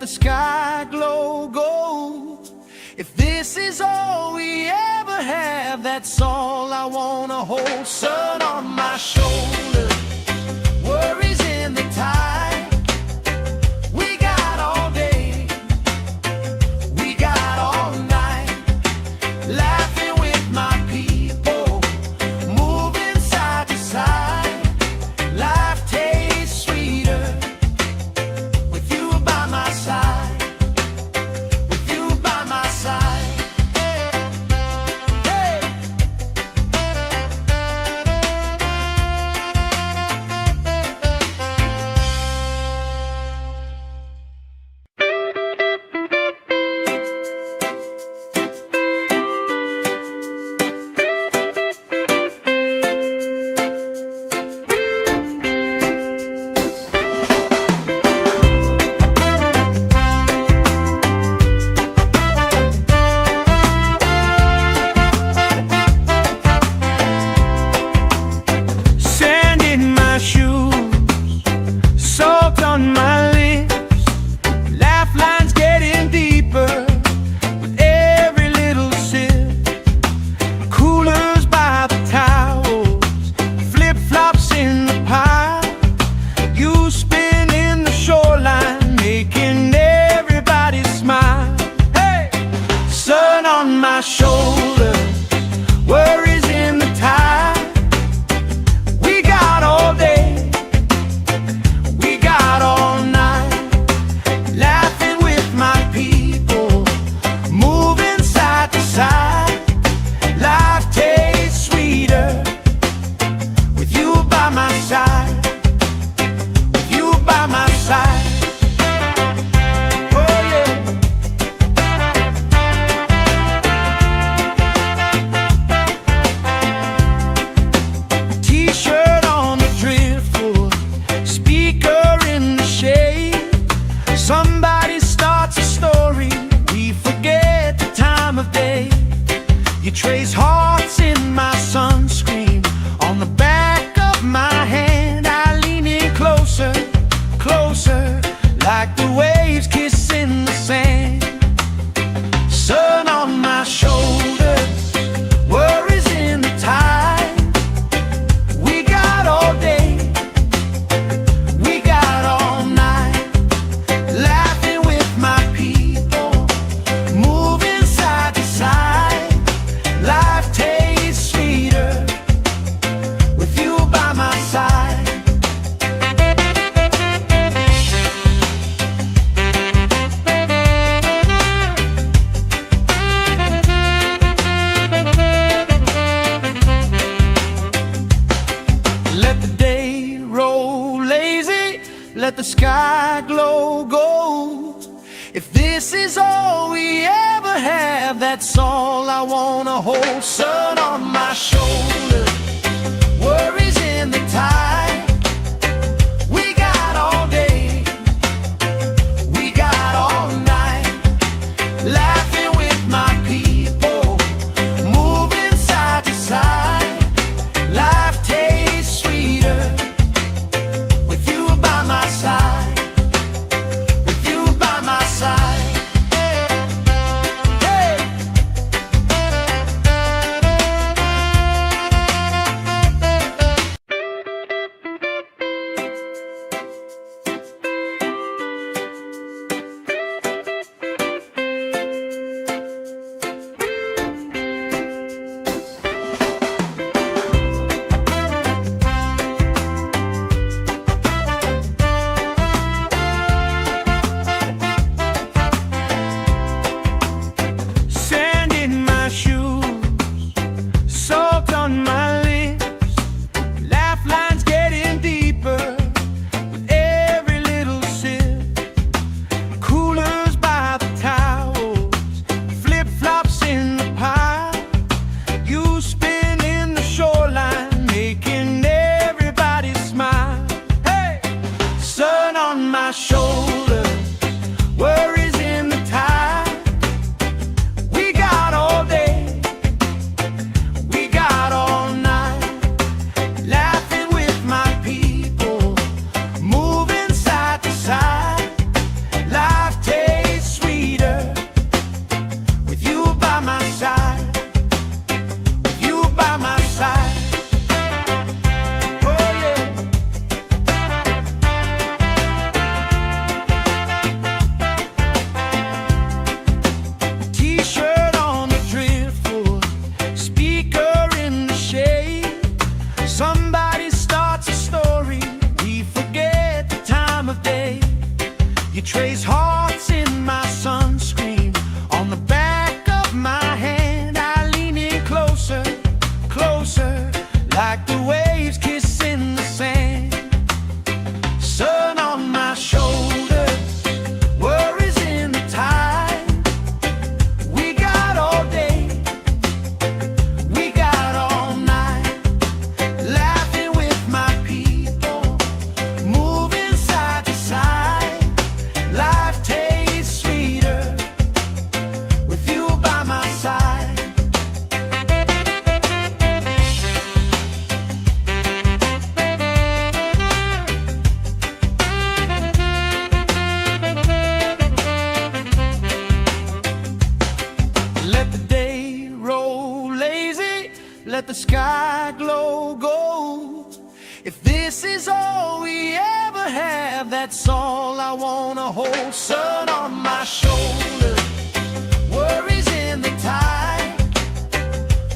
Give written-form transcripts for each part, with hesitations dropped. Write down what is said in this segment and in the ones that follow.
the sky glow gold. If this is all we ever have, that's all I wanna hold. Sun on my shoulder, worries in the tide. We got all day, we got all night, laughing with my people, moving side to side. Life tastes sweeter with you by my side, with you by my side. Hey. Sand in my shoes, salt on my lips, laugh lines getting deeper with every little sip. Coolers by the towels, flip-flops in the pile. You spin in the shoreline, making everybody smile. Hey! Sun on my shoulder, worries in the tide. We got all day, we got all night, laughing with my people, moving side to side. Life tastes sweeter with you by my side, with you by my side. Oh yeah. T-shirt on the driftwood, speaker in the shade. Somebody starts a story, we forget the time of day. You trace hearts in my sunscreen, on the back of my hand. I lean in closer, closer, like the waves kissing the sand. Sun on my shoulders, worries in the tide. We got all day, we got all night, laughing with my people, moving side to side. Life tastes sweeter with you by my side. Let the day roll lazy, let the sky glow gold. If this is all we ever have, that's all I wanna hold. Sun on my shoulder, worries in the tide. We got all day, we got all night, laughing with my people, moving side to side. Life tastes sweeter with you by my side, with you by my side. Hey. trace hearts in my sunscreen. On the back of my hand, I lean in closer, closer, like the waves kissing the sand. Sun on my shoulders, worries in the tide. We got all day, we got all night, laughing with my people, moving side to side. Life tastes sweeter with you by my side. Let the day roll lazy, let the sky glow gold. If this is all we ever have, that's all I wanna hold. Sun on my shoulders, worries in the tide.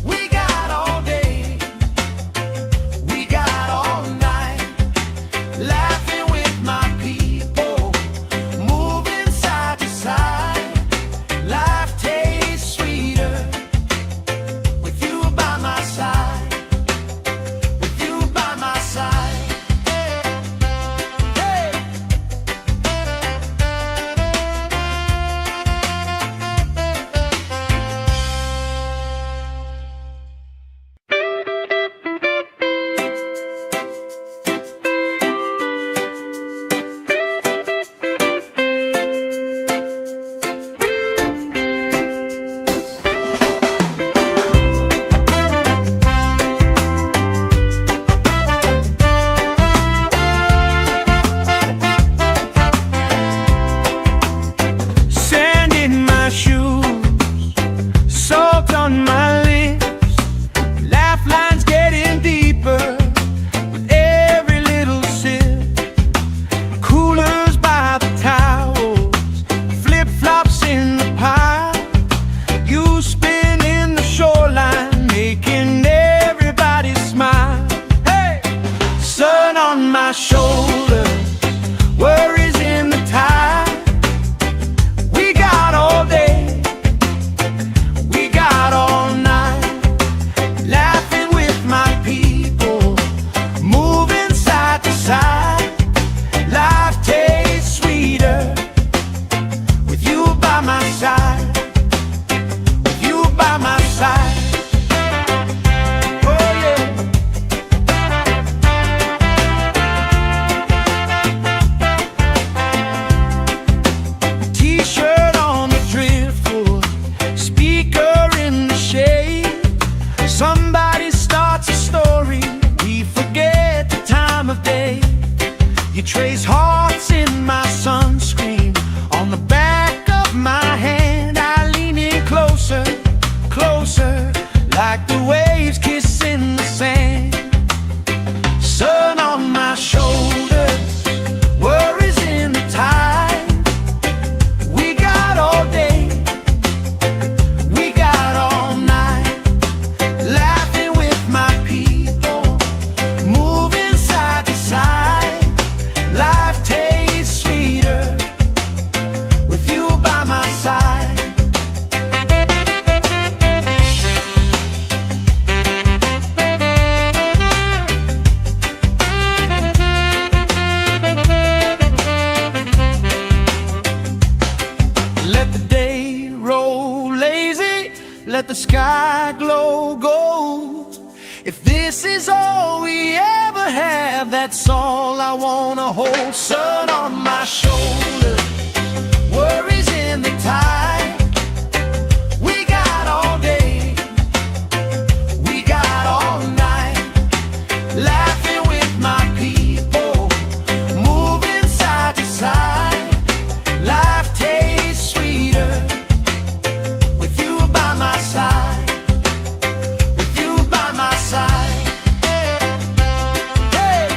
We got all day, we got all night, laughing with my people, moving side to side. Life tastes sweeter with you by my side, with you by my side. Hey! Sand in my shoes, salt on my lips, laugh lines getting deeper with every little sip. Coolers by the towels, flip-flops in the pile. You spin in the shoreline, making everybody smile. Hey! Sun on my shoulders, worries in the tide. We got all day, we got all night, laughing with my people, moving side to side. Life tastes sweeter with you by my side, with you by my side. Oh yeah. T-shirt on the driftwood, speaker in the shade. Somebody starts a story, we forget the time of day. You trace hearts in my sunscreen. On the back of my hand, I lean in closer, closer, like the waves kissing the sand. Sun on my shoulders, worries in the tide. We got all day, we got all night, laughing with my people, moving side to side. Life tastes sweeter with you by my side. Let the day roll lazy, let the sky glow gold. If this is all we ever have, that's all I wanna hold. Sun on my shoulders, worries in the tide. We got all day, we got all night, laughing with my people, moving side to side. Life tastes sweeter with you by my side, with you by my side. Hey!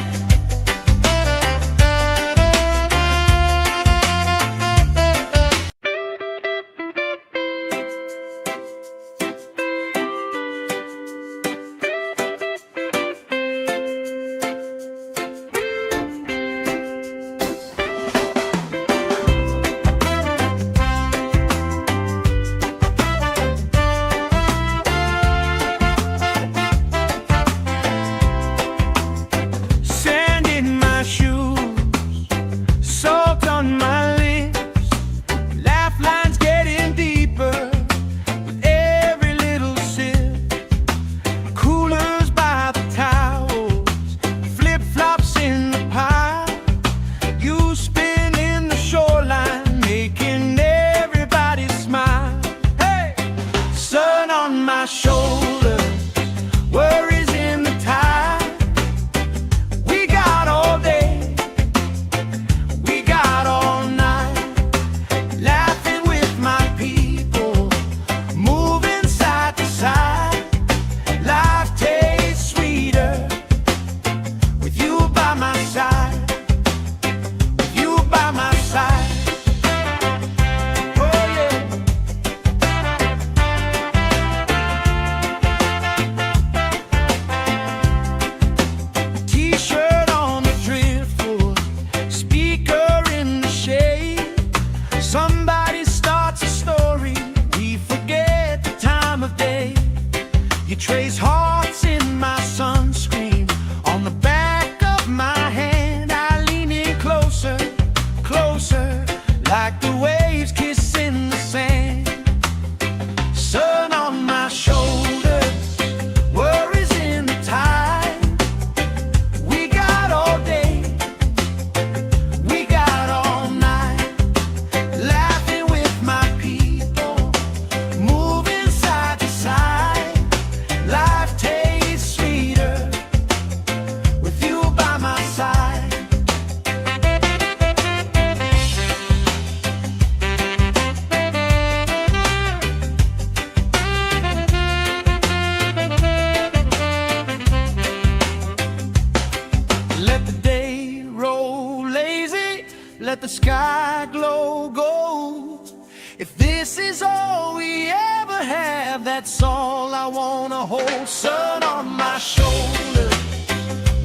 Let the day roll lazy, let the sky glow gold. If this is all we ever have, that's all I wanna hold. Sun on my shoulder,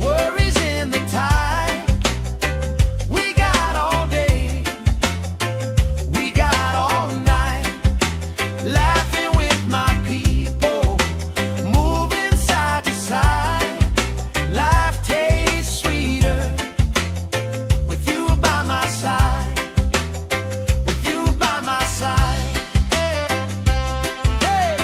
worries in the tide. We got all day, we got all night, laughing with my people, moving side to side. Life tastes sweeter with you by my side, with you by my side. Hey.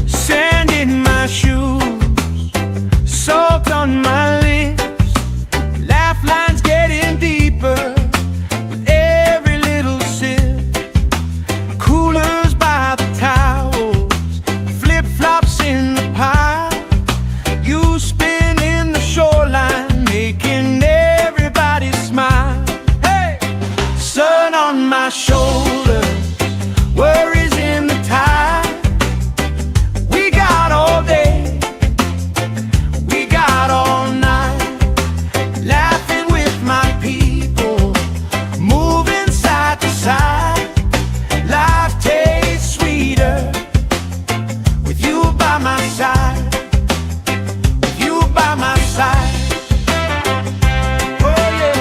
Sand in my shoes, salt on my lips, laugh lines getting deeper with every little sip. Coolers by the towels, flip-flops in the pile. You spinning the shoreline, making everybody smile. Hey! Sun on my shoulder, worries in the tide. We got all day, we got all night, laughing with my people, moving side to side. Life tastes sweeter with you by my side, with you by my side. Oh yeah.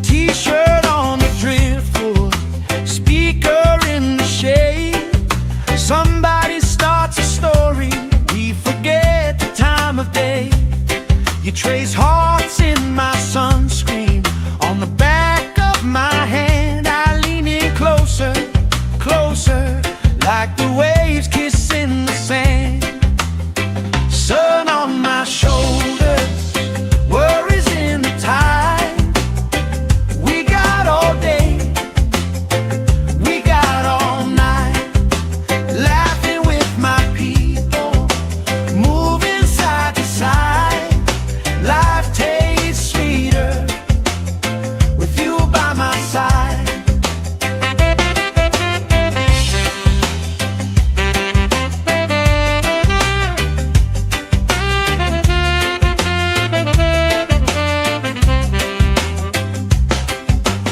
T-shirt on the driftwood, speaker in the shade. Somebody starts a story, we forget the time of day. You trace hearts in my sunscreen, on the back of my hand. I lean in closer, closer, like the waves kissing the sand. Sun on my shoulders, worries in the tide. We got all day, we got all night, laughing with my people, moving side to side. Life tastes sweeter with you by my side.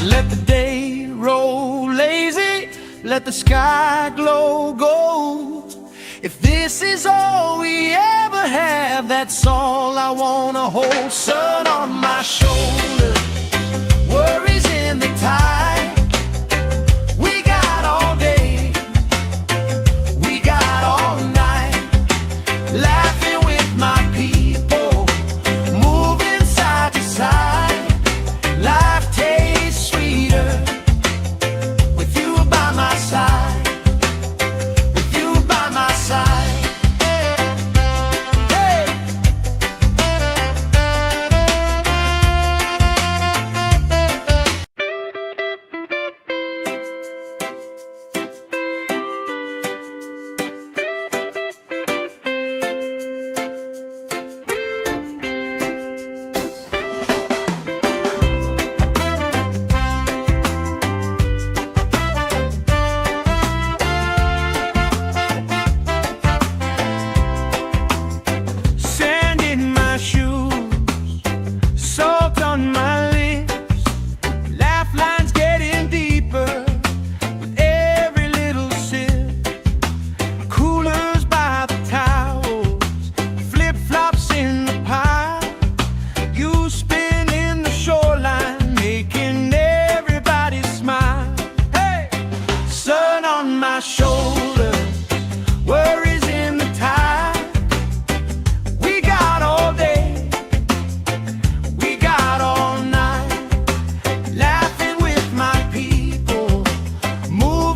Let the day roll lazy, let the sky glow gold. If this is all we ever have, that's all I wanna hold. Sun on my shoulder, worries in the tide. We got all day, we got all night, laughing with my people, moving side to side. Life tastes sweeter with you by my side, with you by my side. Hey. Sand in my shoes, salt on my lips, laugh lines getting deeper with every little sip. Coolers by the towels, flip-flops in the pile. You spinning the shoreline, making everybody smile. Hey! Sun on my shoulder, worries in the tide. We got all day, we got all night, laughing with my people, moving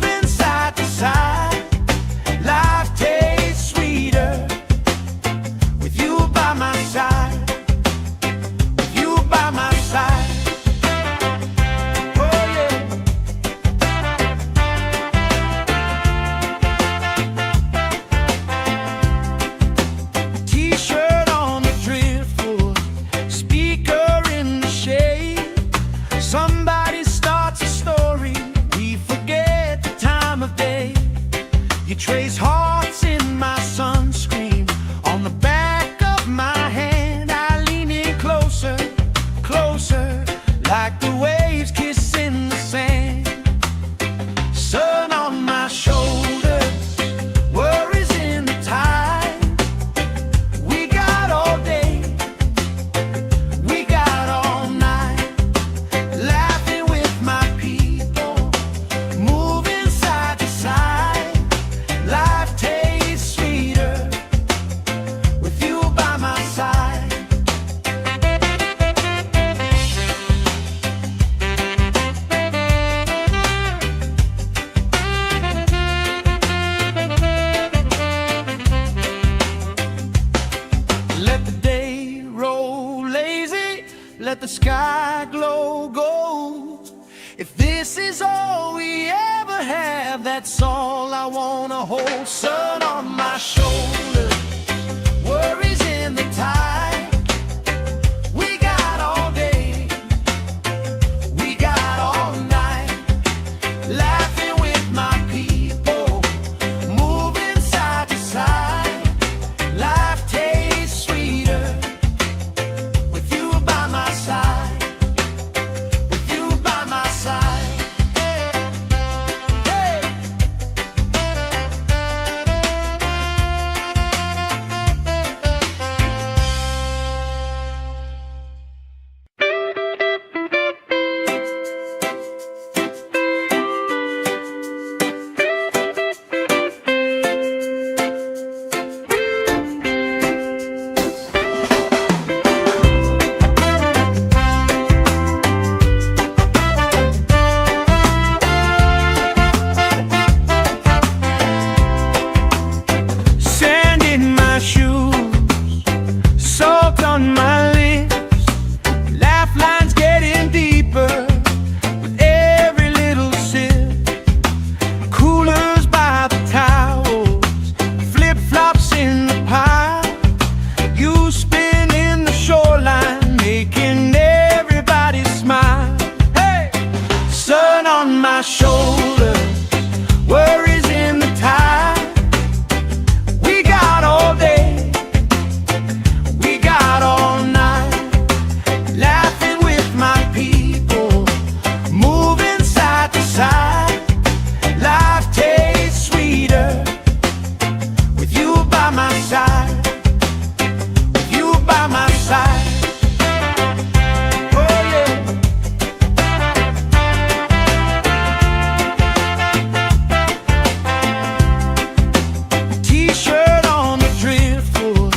have, that's all I wanna hold. Sun on my shoulder, worries in the tide. We got all day, we got all night, laughing with my people, moving side to side. Life tastes sweeter with you by my side, with you by my side. On my lips, lifelines getting deeper with every little sip. Coolers by the towels, flip-flops in the pile. You spin in the shoreline, making everybody smile. Hey, sun on my shoulder, worries in the tide. We got all day, all night, laughing with my people, moving side to side. Life tastes sweeter with you by my side, with you by my side. Oh yeah. T-shirt on the driftwood,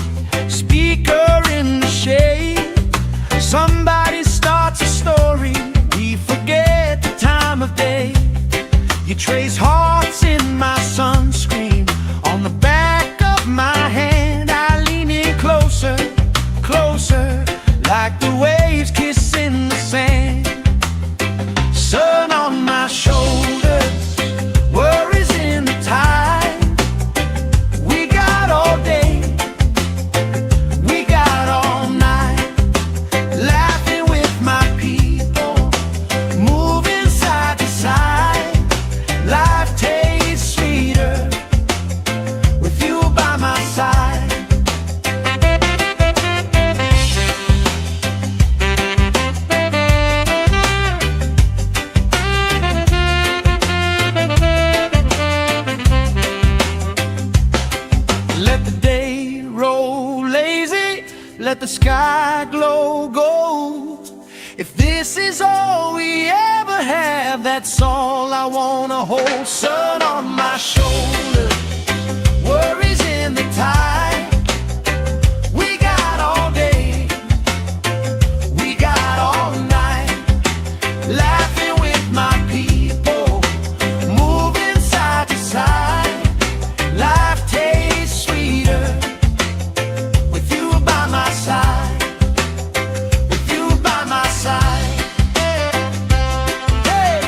speaker in the shade. Somebody starts a story, we forget the time of day. You trace hearts in my sunscreen, on the back of my hand. I lean in closer, closer, like the waves kissing the sand. Sun on my shoulders, worries in the tide. We got all day, we got all night, laughing with my people, moving side to side. Life tastes sweeter with you by my side. Let the day roll lazy, let the sky glow gold. If this is all we ever have, that's all I wanna hold. Sun on my shoulder, worries in the tide. We got all day, we got all night, laughing with my people, moving side to side. Life tastes sweeter with you by my side, with you by my side. Hey.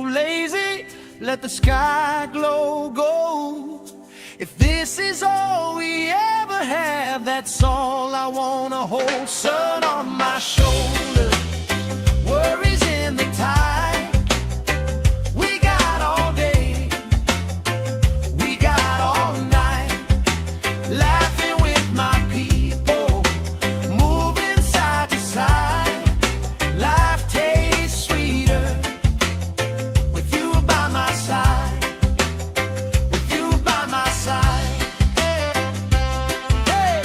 lazy, let the sky glow gold. If this is all we ever have, that's all I wanna hold. Sun on my shoulder, worries in the tide. We got all day, we got all night, laughing with my people, moving side to side. Life tastes sweeter with you by my side, with you by my side. Hey.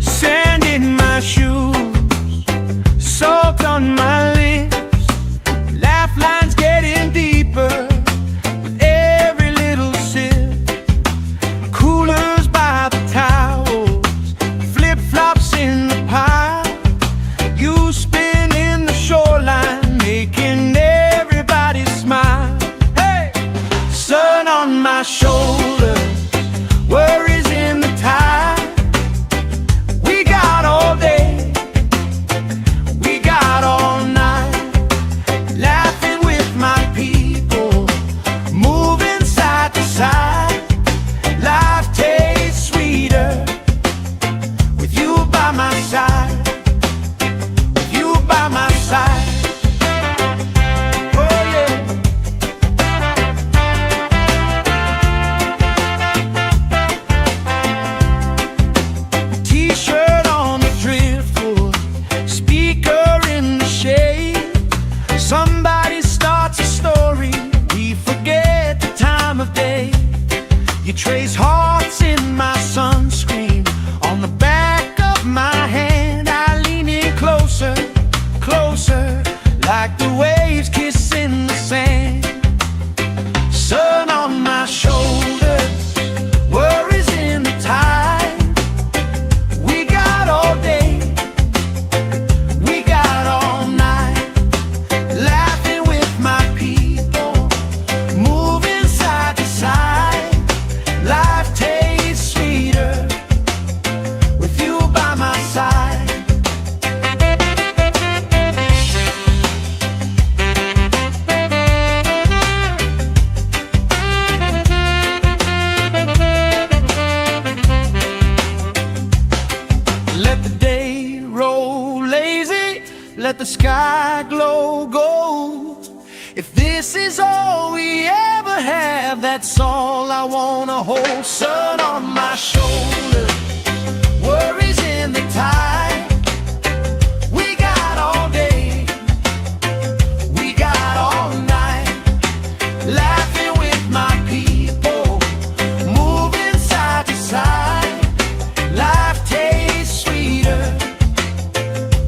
Sand in my shoes, salt on my lips, laugh lines getting deeper with every little sip. Coolers by the towels, flip-flops in the pile. You spin in the shoreline, making everybody smile. Hey! Sun on my shoulder, worries in the tide. We got all day, we got all night, laughing with my people, moving side to side. Life tastes sweeter with you by my side, with you by my side. Oh yeah. T-shirt on the driftwood, speaker in the shade. Somebody starts a story, we forget the time of day. You trace hearts in my sunscreen, on the back of my hand. I lean in closer, closer, like the waves kissing the sand. Sun on my shoulders, worries in the tide. We got all day, we got all night, laughing with my people, moving side to side. Life tastes sweeter with you by my side. Let the day roll lazy, let the sky glow gold. If this is all we ever have, that's all I wanna hold. Sun on my shoulder, worries in the tide. We got all day, we got all night, laughing with my people, moving side to side. Life tastes sweeter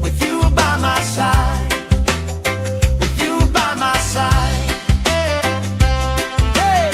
with you by my side, with you by my side. Hey.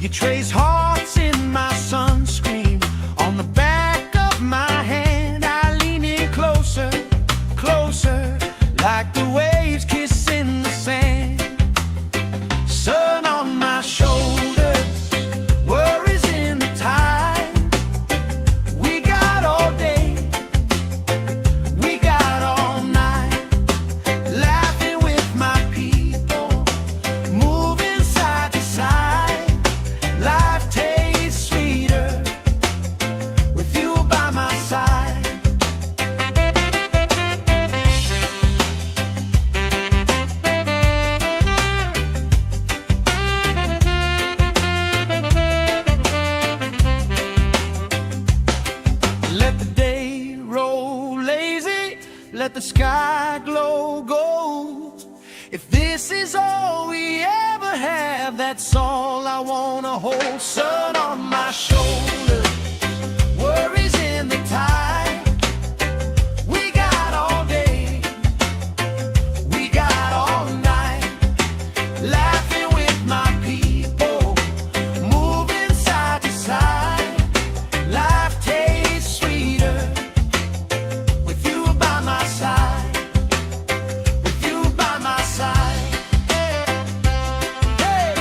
You trace hearts in my sunscreen. On the back of my hand, I lean in closer, closer, like the waves kissing the sand. Sun on my shoulders, worries in the tide. We got all day, we got all night, laughing with my people, moving side to side. Life tastes sweeter with you by my side. Let the day roll lazy, let the sky glow gold. If this is all we ever have, that's all I wanna hold. Sun on my shoulders, worries in the tide. We got all day, we got all night, laughing with my people, moving side to side. Life tastes sweeter with you by my side, with you by my side. Hey.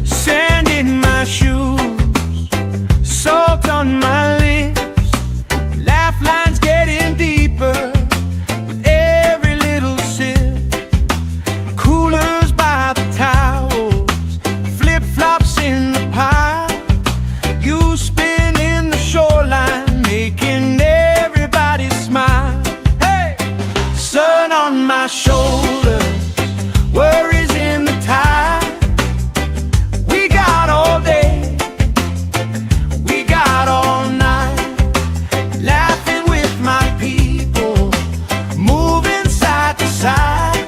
Sand in my shoes, salt on my lips, laugh lines getting deeper with every little sip. Coolers by the towels, flip-flops in the pile. You spin in the shoreline, making everybody smile. Hey! Sun on my shoulders, worries in the tide. We got all day, we got all night, laughing with my people, moving side to side.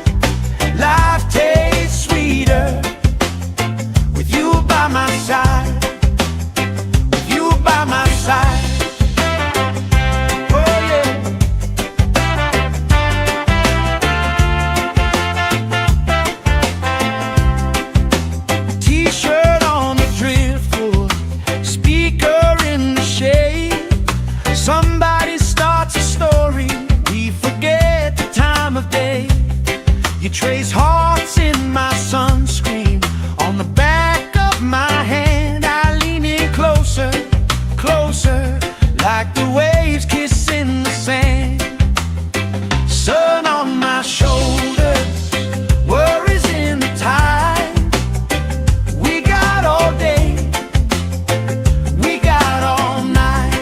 Life tastes sweeter with you by my side, with you by my side. Oh yeah. T-shirt on the driftwood, speaker in the shade. Somebody starts a story, we forget the time of day. You trace hearts in my sunscreen. On the back of my hand, I lean in closer, closer, like the waves kissing the sand. Sun on my shoulders, worries in the tide. We got all day, we got all night,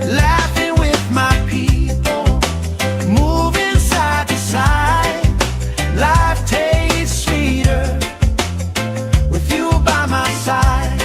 laughing with my people, moving side to side. Life tastes sweeter with you by my side.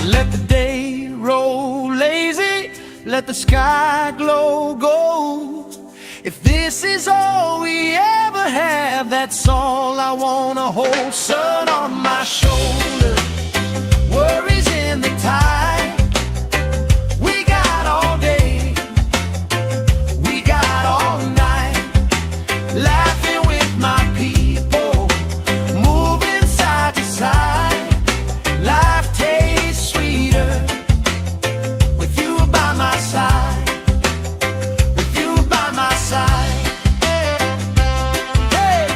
Let the day roll lazy, let the sky glow gold. If this is all we ever have, that's all I wanna hold. Sun on my shoulders, worries in the tide. We got all day, we got all night, laughing with my people, moving side to side. Life tastes sweeter with you by my side, with you by my side. Hey.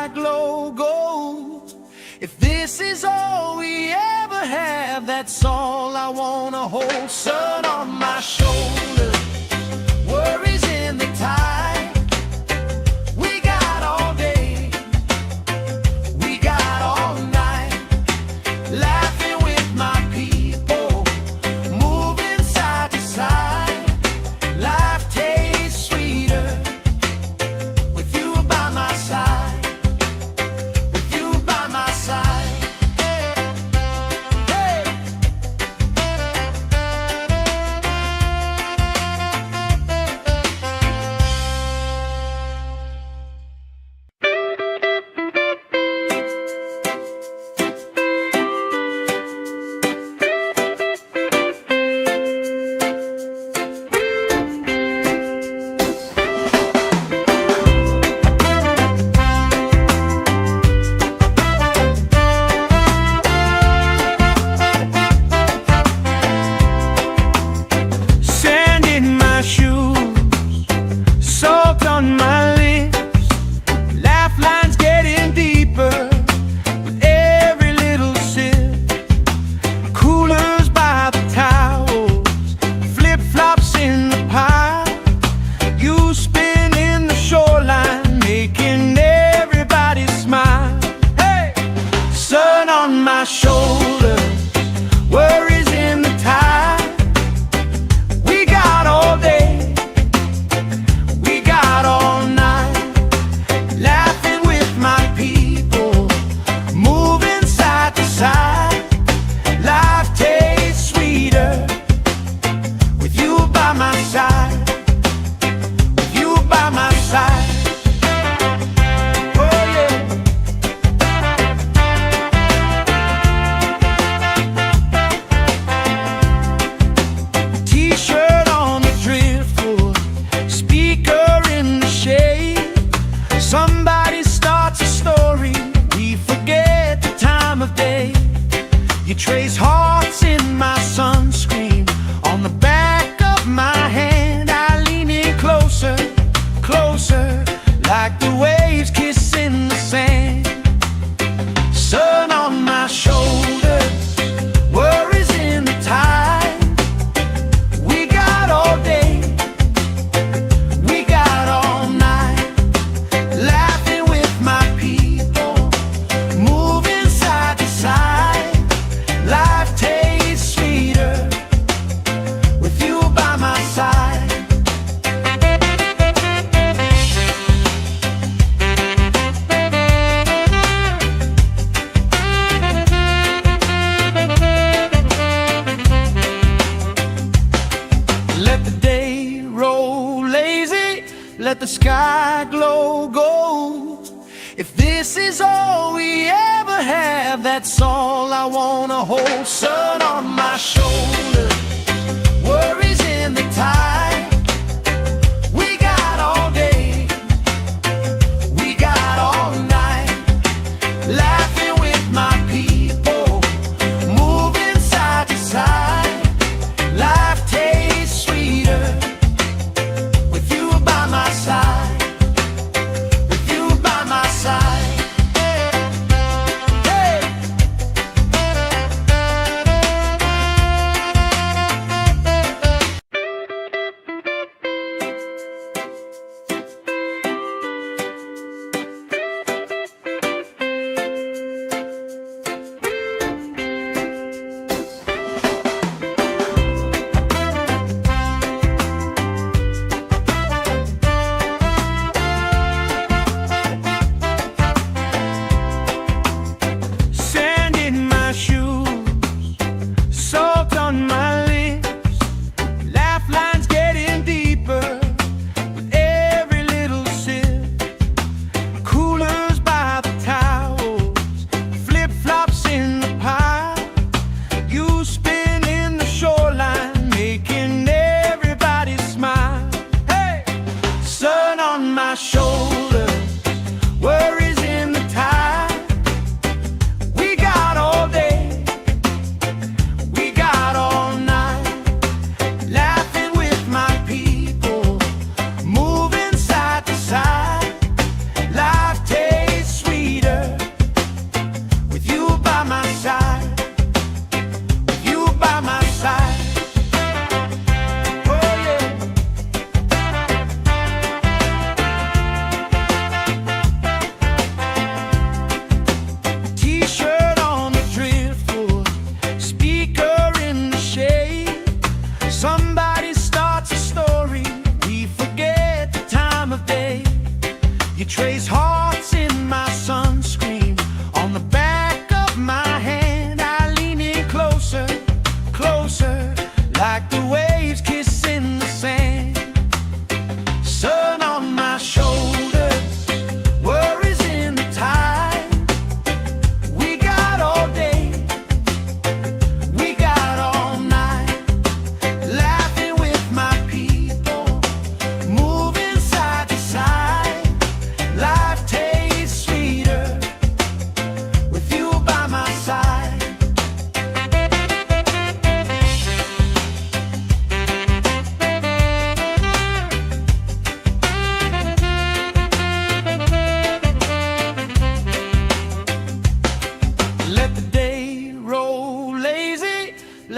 sky glow gold. If this is all we ever have, that's all I wanna hold. Sun on my shoulder, worries in the tide. We got all day, we got all night, laughing with my people, moving side to side. Life tastes sweeter with you by my side, with you by my side. Hey. Sand in my shoes, salt on my lips, laugh lines getting deeper with every little sip. Coolers by the towels, flip-flops in the pile, you spinning the shoreline, making everybody smile. Hey! Sun on my shoulder, worries in the tide. We got all day, we got all night, laughing with my people, moving side to side. Life tastes sweeter with you by my side, with you by my side. Oh yeah. T-shirt on the driftwood, speaker in the shade. Somebody starts a story, we forget the time of day. You trace hearts in my sunscreen, on the back of my hand. I lean in closer, closer, like the waves kissing the sand. Sun on my shoulders, worries in the tide. We got all day, we got all night, laughing with my people, moving side to side. Life tastes sweeter with you by my side. Let the day roll lazy, let the sky glow gold. If this is all we ever have, that's all I wanna hold. Sun on my shoulder, worries in the tide. We got all day, we got all night, laughing with my people, moving side to side. Life tastes sweeter with you by my side, with you by my side. Hey.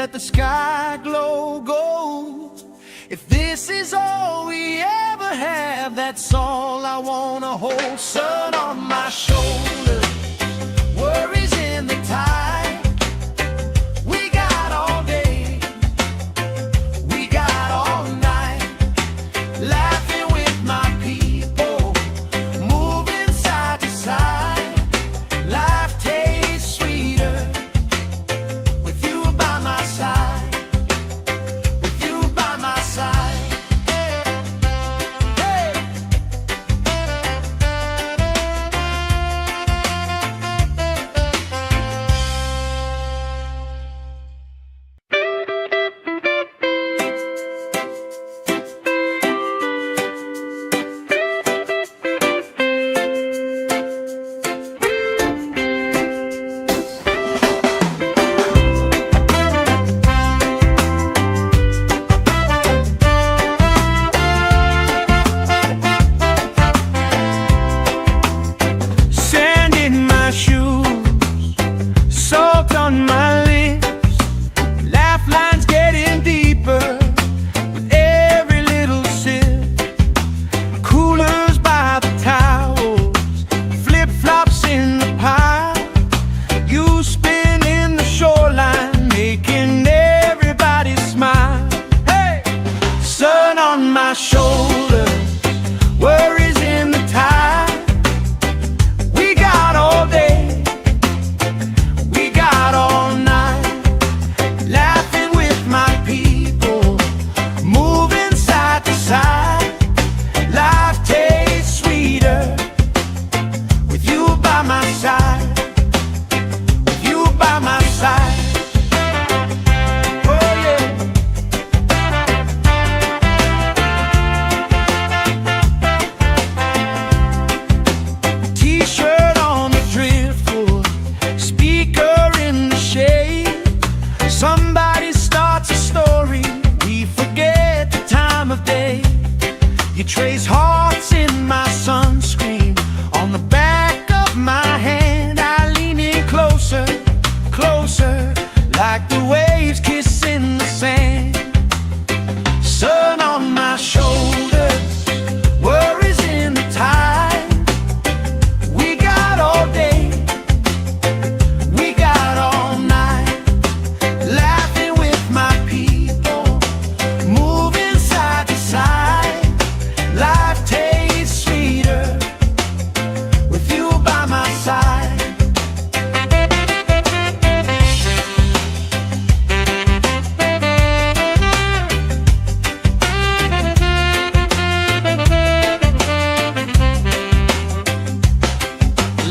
let the sky glow gold. If this is all we ever have, that's all I wanna hold. Sun on my shoulder, worries in the tide. We got all day, we got all night, laughing with my people, moving side to side. Life tastes sweeter with you by my side, with you by my side. Hey. Sand in my shoes, salt on my lips, laugh lines getting deeper with every little sip. Coolers by the towels, flip-flops in the pile, you spin in the shoreline, making everybody smile. Hey! Sun on my shoulder, worries in the tide. We got all day, we got all night, laughing with my people, moving side to side. Life tastes sweeter with you by my side, with you by my side. Oh yeah. T-shirt on the driftwood, speaker in the shade. Somebody starts a story, we forget the time of day. You trace hearts in my sunscreen, on the back of my hand. I lean in closer, closer, like the waves kissing the sand. Sun on my shoulders, worries in the tide. We got all day, we got all night, laughing with my people, moving side to side. Life tastes sweeter with you by my side.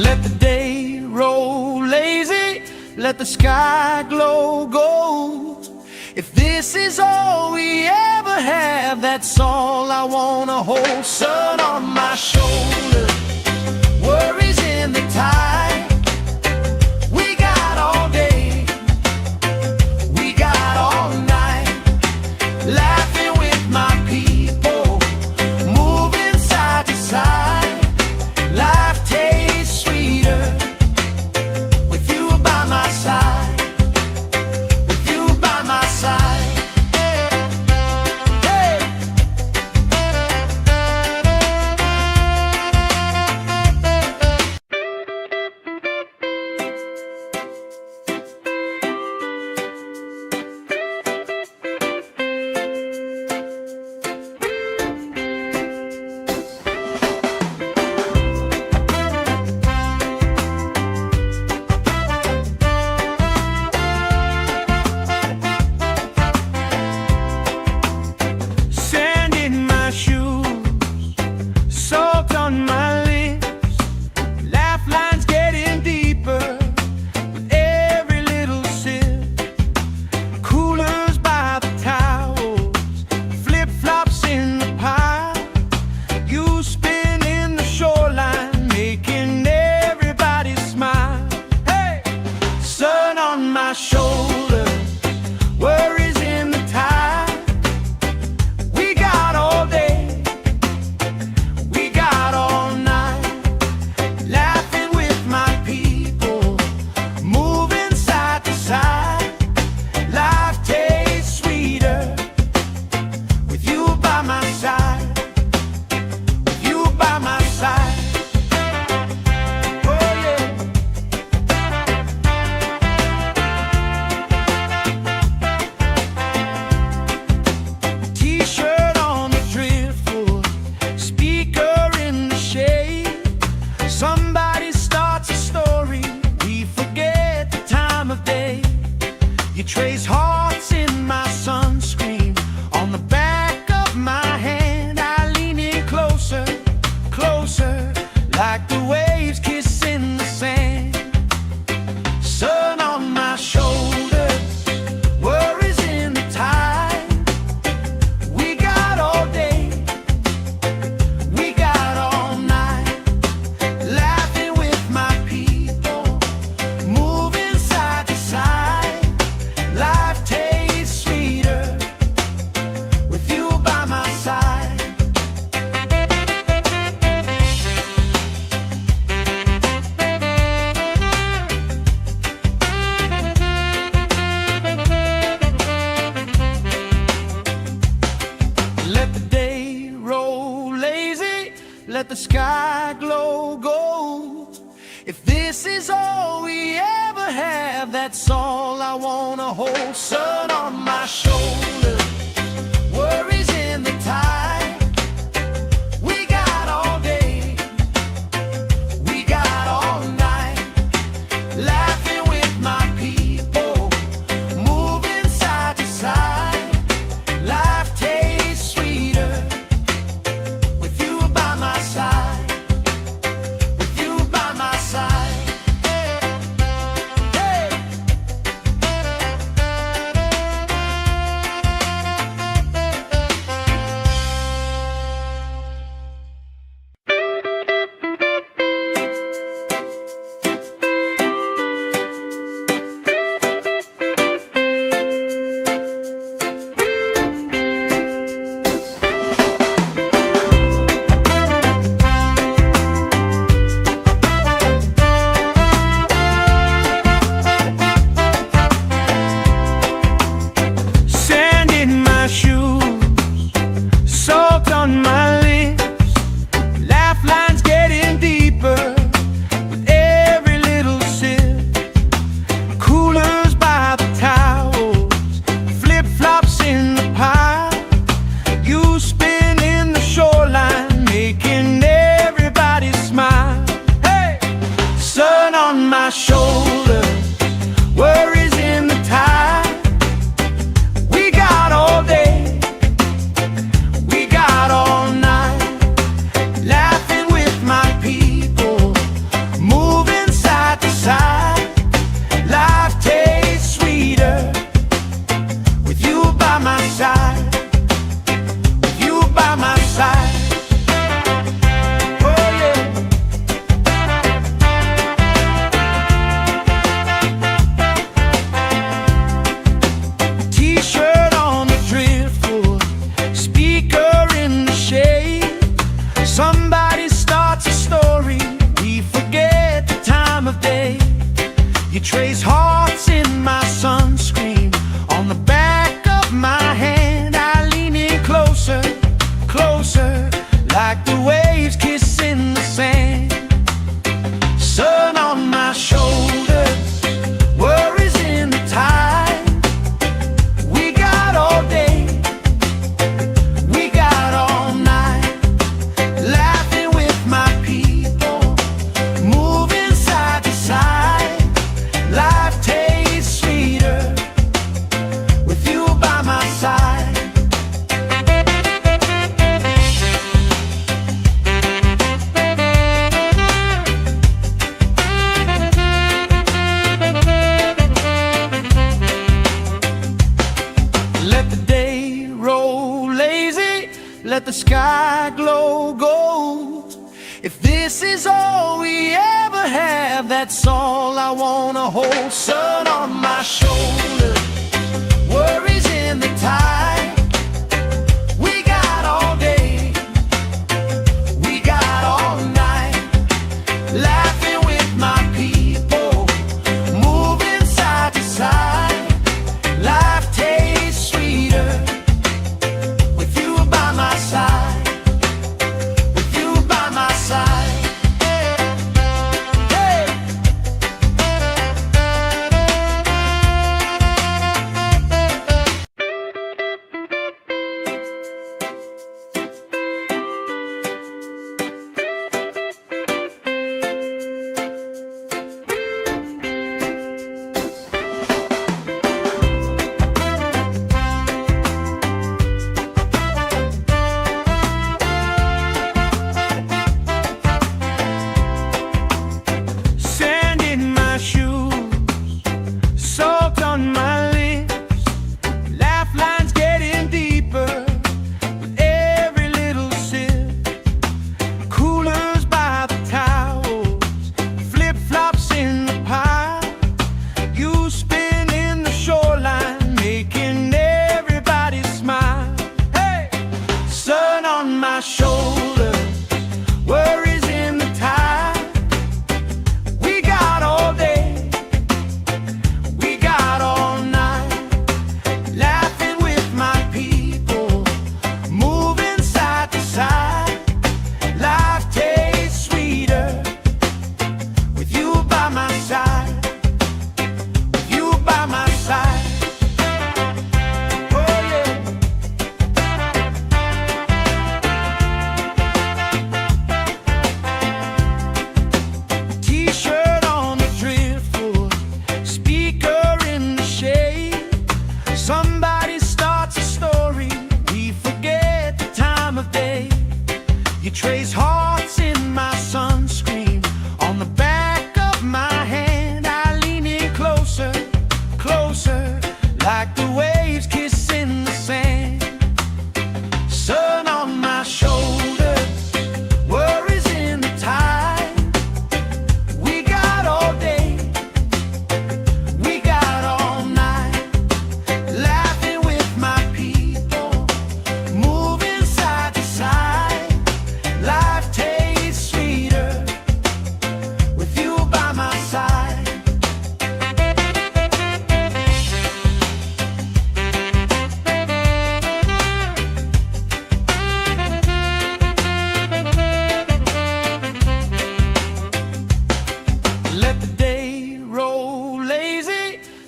Let the day roll lazy, let the sky glow gold. If this is all we ever have, that's all I wanna hold. Sun on my shoulder, worries in the tide. We got all day, we got all night, laughing with my people, moving side to side. Life tastes sweeter with you by my side, with you by my side. Hey. If this is all we ever have, that's all I wanna hold. Sun on my shoulder, worries in the tide. We got all day, we got all night, laughing with my people, moving side to side. Life tastes sweeter with you by my side. My shoulder, worries in the tide. We got all day, we got all night, laughing with my people, moving side to side. Life tastes sweeter with you by my side, with you by my side. Somebody starts a story, we forget the time of day. You trace hearts in my sunscreen, on the back of my hand. I lean in closer, closer, like the waves kissing the sand. Sun on my shoulders, worries in the tide. We got all day, we got all night, laughing with my people, moving side to side. Life tastes sweeter with you by my side. Let the day roll lazy, let the sky glow gold. If this is all we ever have, that's all I wanna hold. Sun on my shoulder, worries in the tide. We got all day, we got all night, laughing with my people, moving side to side. Life tastes sweeter with you by my side, with you by my side. Hey.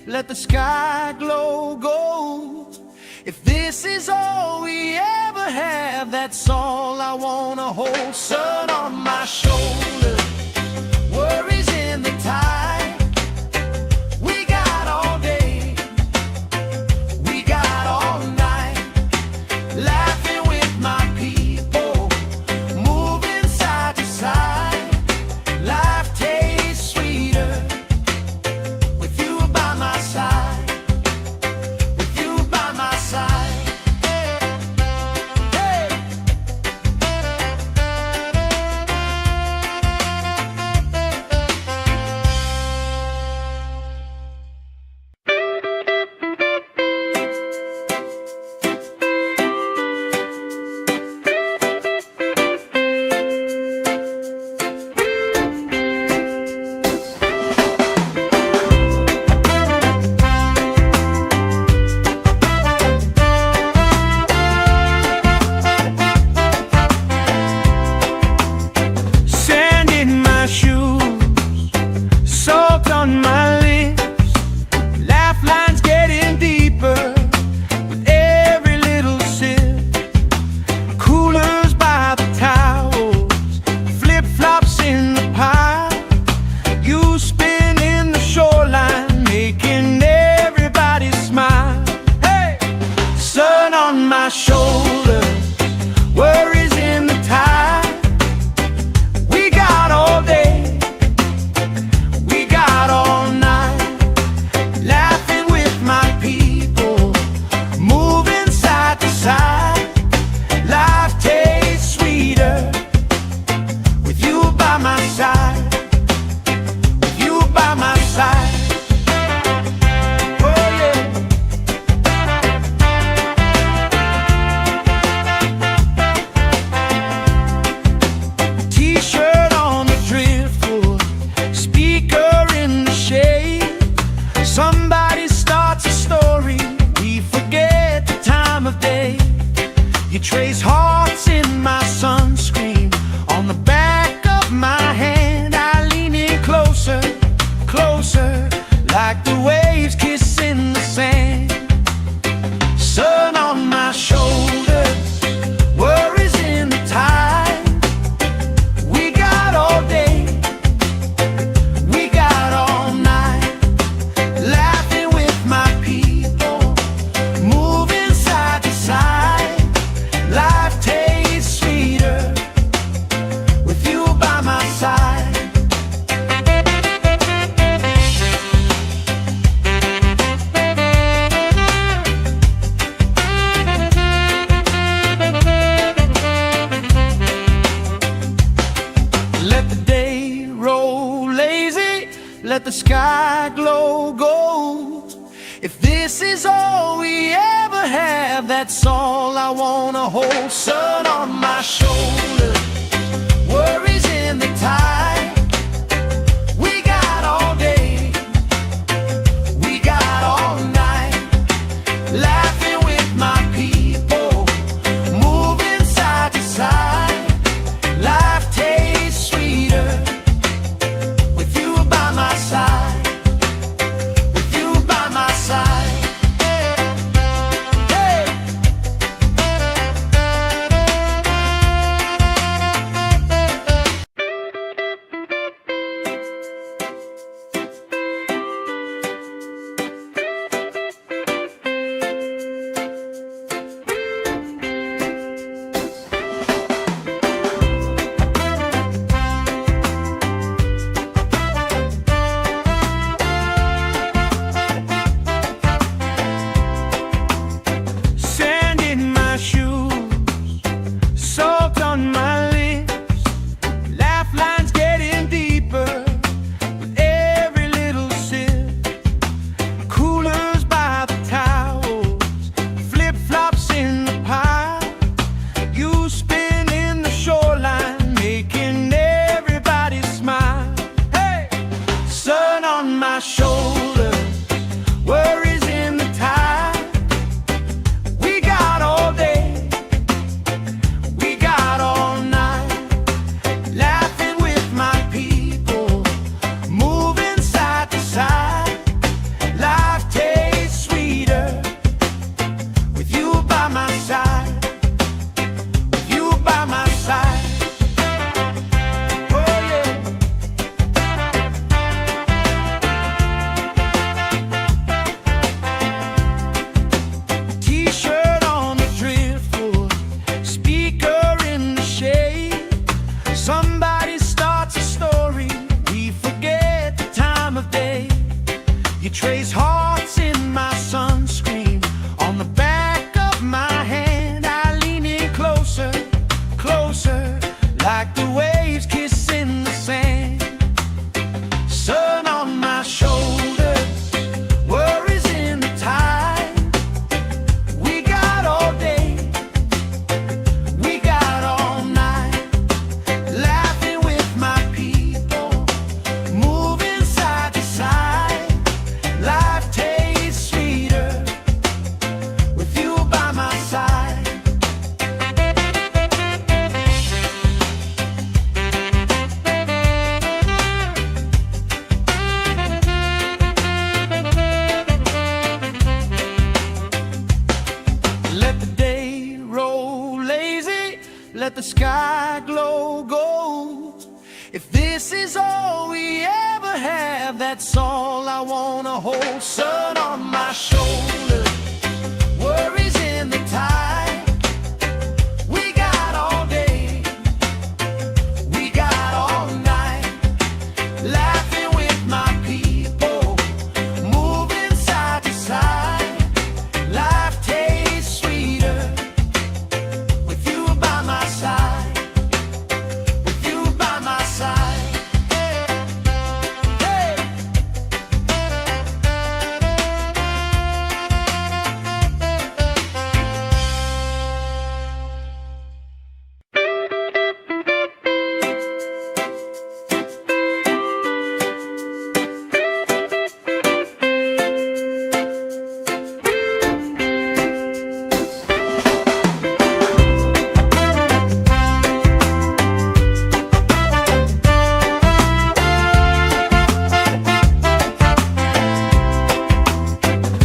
let the sky glow gold. If this is all we ever have, that's all I wanna hold. Sun on my shoulder, worries in the tide. We got all day, we got all night, laughing with my people, moving side to side. Life tastes sweeter with you by my side, with you by my side. Hey. Sand in my shoes, salt on my lips, laugh lines getting deeper with every little sip. Coolers by the towels, flip-flops in the pile. You spinning the shoreline, making everybody smile. Hey! Sun on my shoulders, worries in the tide. We got all day, we got all night, laughing with my people, moving side to side. Life tastes sweeter with you by my side, with you by my side. Oh yeah. T-shirt on the driftwood, speaker in the shade. Somebody starts a story, we forget the time of day. You trace hearts in my sunscreen, on the back of my hand. I lean in closer, closer, like the waves kissing the sand. Sun on my shoulders, worries in the tide. We got all day, we got all night, laughing with my people, moving side to side. Life tastes sweeter with you by my side. Let the day roll lazy, let the sky glow gold. If this is all we ever have, that's all I wanna hold. Sun on my shoulder, worries in the tide. We got all day, we got all night, laughing with my people, moving side to side. Life tastes sweeter with you by my side, with you by my side. Hey. Sand in my shoes, salt on my lips, laugh lines getting deeper with every little sip. Coolers by the towels, flip-flops in the pile. You spinning the shoreline, making everybody smile. Hey! Sun on my shoulders, worries in the tide. We got all day, we got all night, laughing with my people, moving side to side. Life You trace hearts in my sunscreen on the back of my hand. I lean in closer, closer, like the waves kissing the sand. Sun on my shoulders, worries in the tide. We got all day, we got all night, laughing with my people, moving side to side. Life tastes sweeter with you by my side. Let the day roll lazy, let the sky glow gold. If this is all we ever have, that's all I wanna hold. Sun on my shoulder, worries in the tide. We got all day, we got all night, laughing with my people, moving side to side. Life tastes sweeter with you by my side, with you by my side. Hey.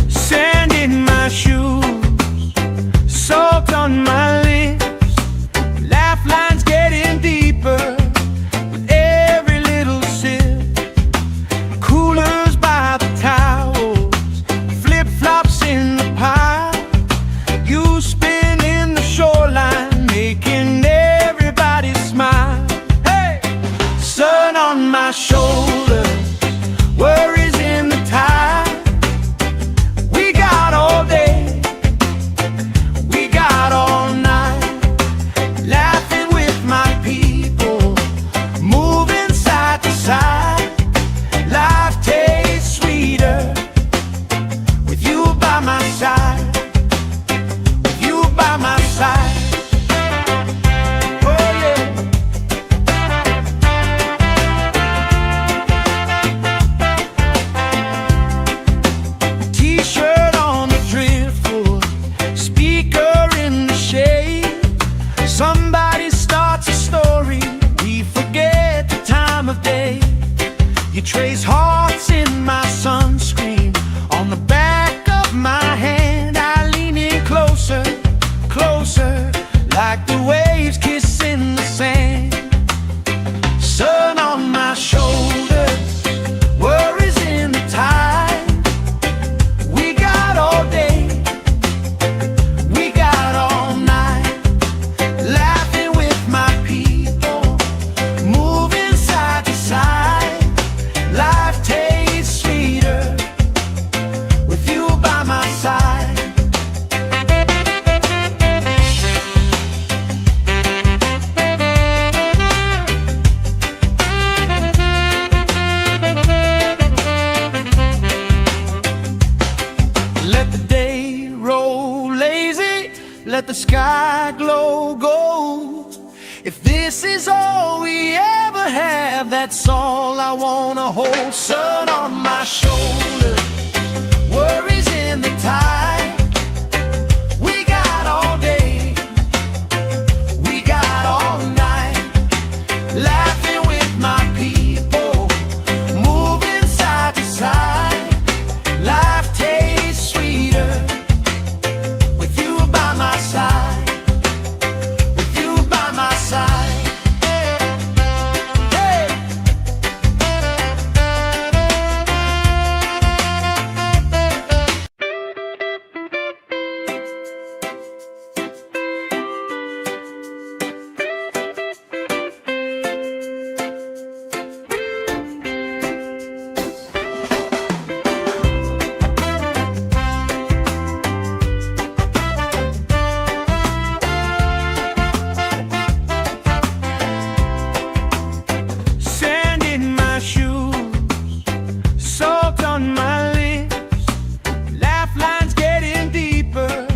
Sand in my shoes, salt on my lips, laugh lines getting deeper with every little sip. Coolers by the towels, flip-flops in the pile. You spin in the shoreline, making everybody smile. Hey! Sun on my shoulder, worries in the tide. We got all day, we got all night, laughing with my people, moving side to side. Life tastes sweeter with you by my side, with you by my side. Oh yeah. T-shirt on the driftwood, speaker in the shade. Somebody starts a story, we forget the time of day. You trace hearts in my sunscreen on the back of my hand. I lean in closer, closer, like the waves kissing the sand. Sun on my shoulders, worries in the tide. We got all day, we got all night, laughing with my people, moving side to side. Life tastes sweeter with you by my side. Let the day roll lazy, let the sky glow gold. If this is all we ever have, that's all I wanna hold. Sun on my shoulder, worries in the tide. We got all day, we got all night, laughing with my people, moving side to side. Life tastes sweeter with you by my side, with you by my side. Hey. on my lips, laugh lines getting deeper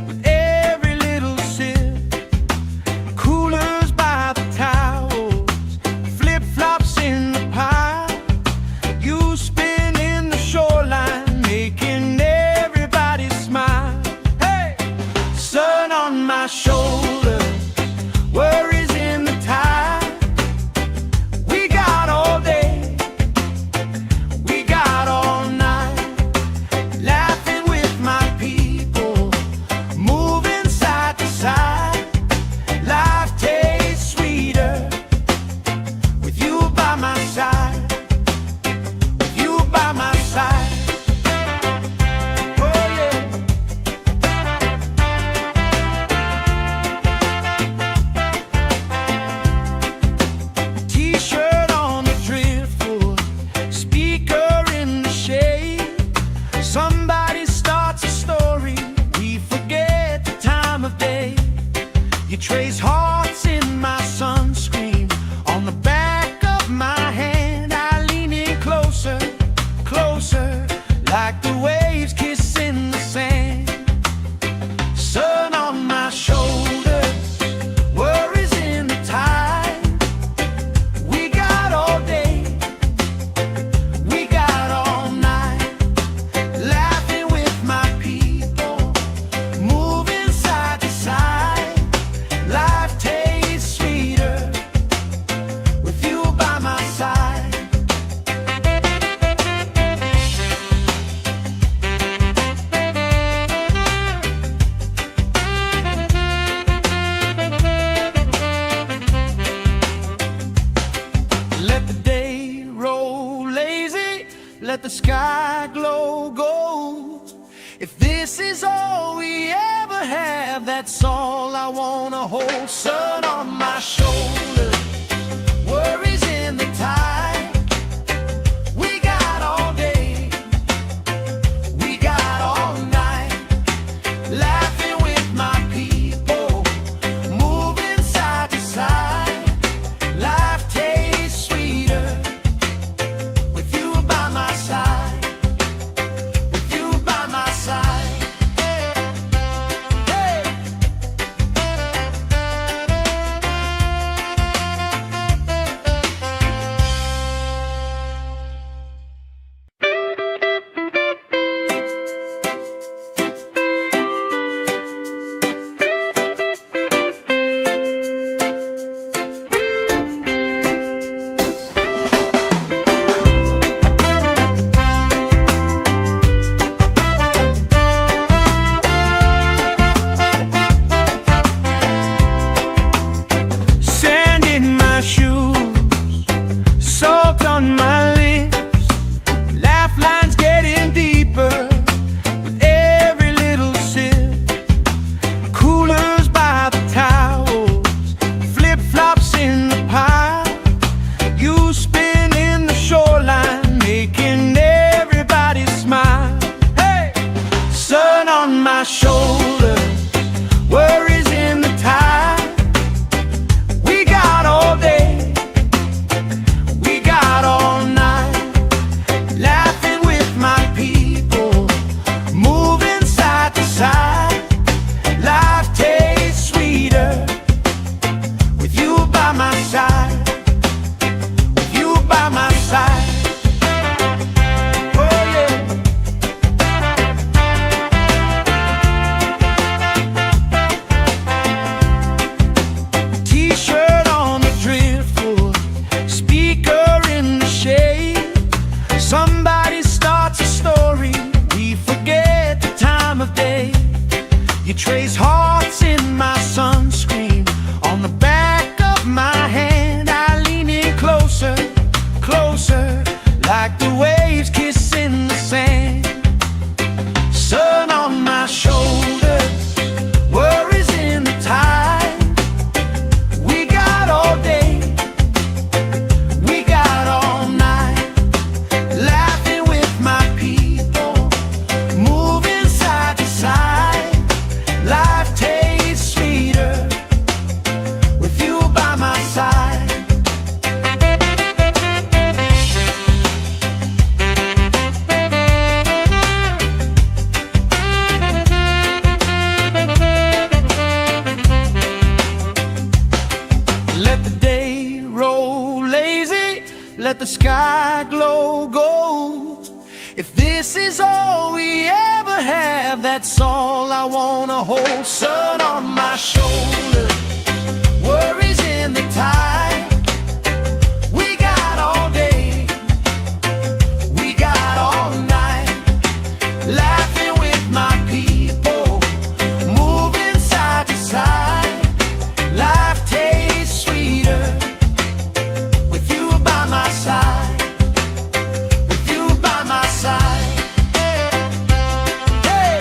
with every little sip. Coolers by the towels, flip-flops in the pile. You spin in the shoreline, making everybody smile. Hey! Sun on my shoulder, worries in the tide. We got all day, we got all night, laughing with my people, moving side to side. Life tastes sweeter with you by my side, with you by my side. Oh yeah. T-shirt on the driftwood, speaker in the shade. Somebody starts a story, we forget the time of day. You trace hearts in my sunscreen, on the back of my hand. I lean in closer, closer, like the waves kissing the sand. Sun on my shoulders, worries in the tide. We got all day, we got all night, laughing with my people, moving side to side. Life tastes sweeter with you by my side. Let the day roll lazy, let the sky glow gold. If this is all we ever have, that's all I wanna hold. Sun on my shoulders, worries in the tide. We got all day, we got all night, laughing with my people, moving side to side. Life tastes sweeter with you by my side, with you by my side. Hey! Sand in my shoes, salt on my lips, laugh lines getting deeper with every little sip. Coolers by the towels, flip-flops in the pile. You spin in the shoreline, making everybody smile. Hey! Sun on my shoulder, worries in the tide. We got all day, we got all night, laughing with my people, moving side to side. Life tastes sweeter with you by my side, with you by my side. Oh yeah. T-shirt on the driftwood, speaker in the shade. Somebody starts a story, we forget the time of day. You trace hearts in my sunscreen, on the back of my hand. I lean in closer, closer, like the waves kissing the sand. Sun on my shoulders, worries in the tide. We got all day, we got all night, laughing with my people, moving side to side. Life this is all we ever have, that's all I wanna hold. Sun on my shoulder, worries in the tide. We got all day, we got all night, laughing with my people, moving side to side. Life tastes sweeter with you by my side, with you by my side. Hey!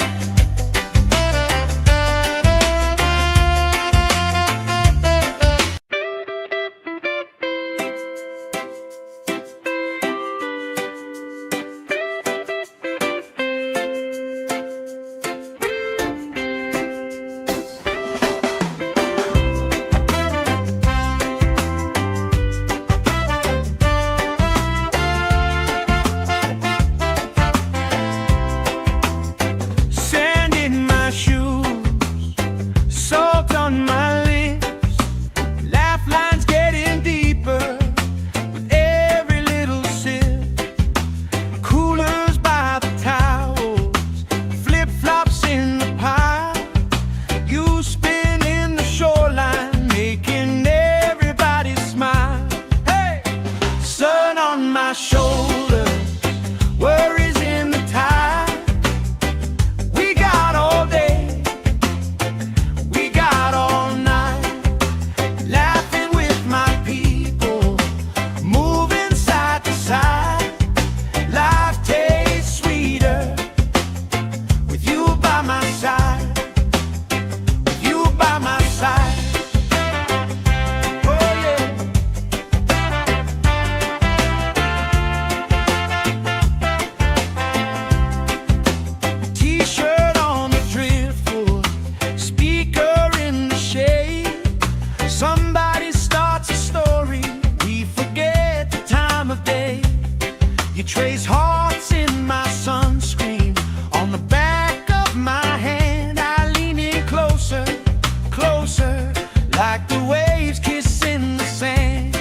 Sand in my shoes, salt on my lips, laugh lines getting deeper with every little sip. Coolers by the towels, flip-flops in the pile, you spin in the shoreline, making everybody smile. Hey! Sun on my shoulder, worries in the tide. We got all day, we got all night, laughing with my people, moving side to side. Life tastes sweeter with you by my side, with you by my side. Oh yeah. T-shirt on the driftwood, speaker in the shade. Somebody starts a story, we forget the time of day. You trace hearts in my sunscreen, on the back of my hand. I lean in closer, closer, like the waves kissing the sand.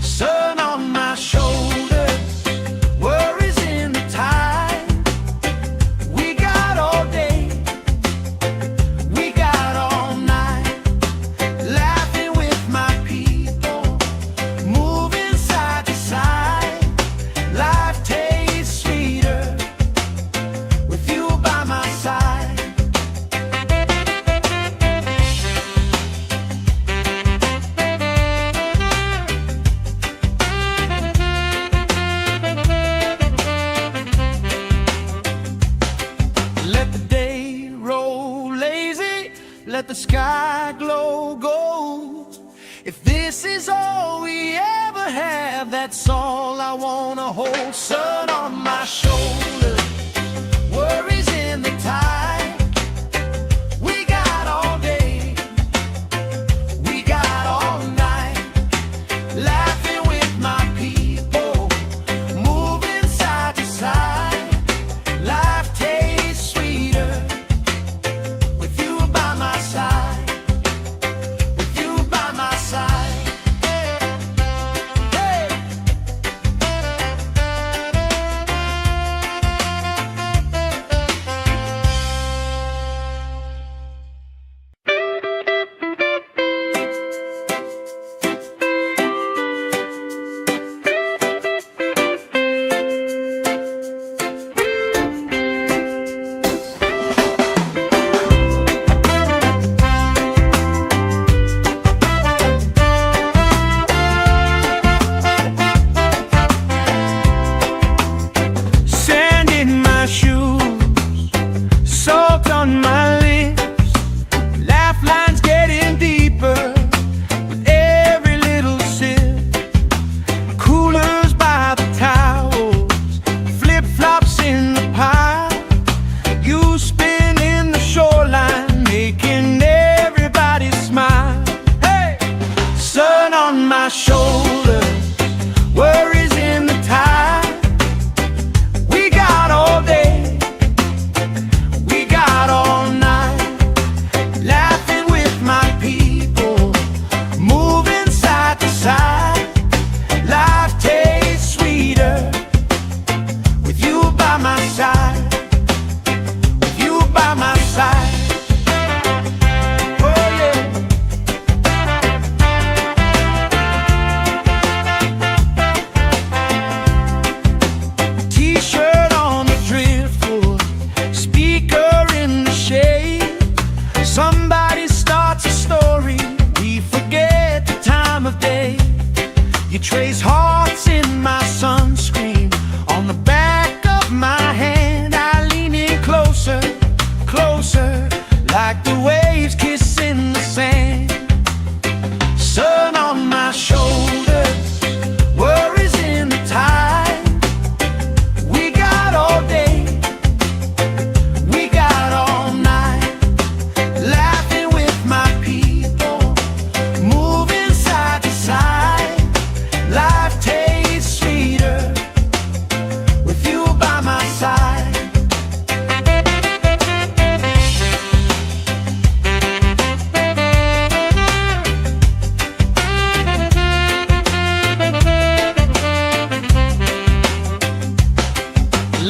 Sun on my shoulders, worries in the tide. We got all day, we got all night, laughing with my people, moving side to side. Life tastes sweeter with you by my side. Let the day roll lazy, let the sky glow gold. If this is all we ever have, that's all I wanna hold. Sun on my shoulder, worries in the tide. We got all day, we got all night, laughing with my people, moving side to side. Life tastes sweeter with you by my side, with you by my side. Hey!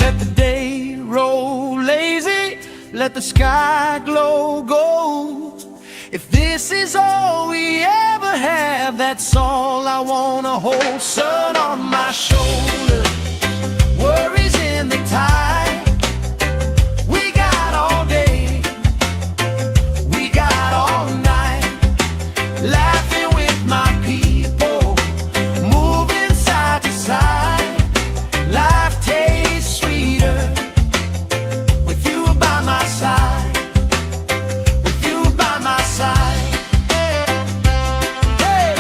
Let the day roll lazy, let the sky glow gold. If this is all we ever have, that's all I wanna hold. Sun on my shoulder, worries in the tide. We got all day, we got all night, laughing with my people, moving side to side. Life tastes sweeter with you by my side, with you by my side. Hey!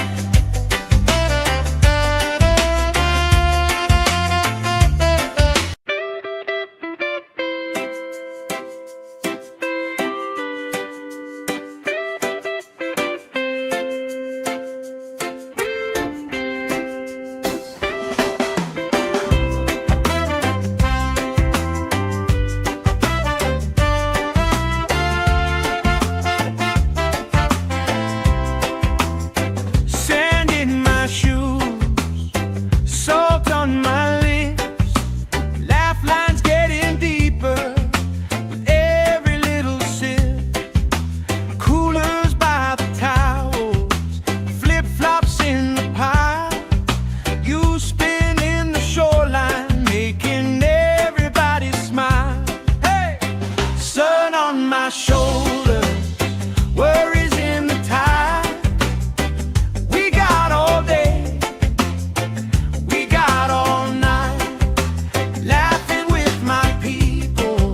Sand in my shoes, salt on my lips, laugh lines getting deeper with every little sip. Coolers by the towels, flip-flops in the pile. You spin in the shoreline, making everybody smile. Hey! Sun on my shoulders, worries in the tide. We got all day, we got all night, laughing with my people,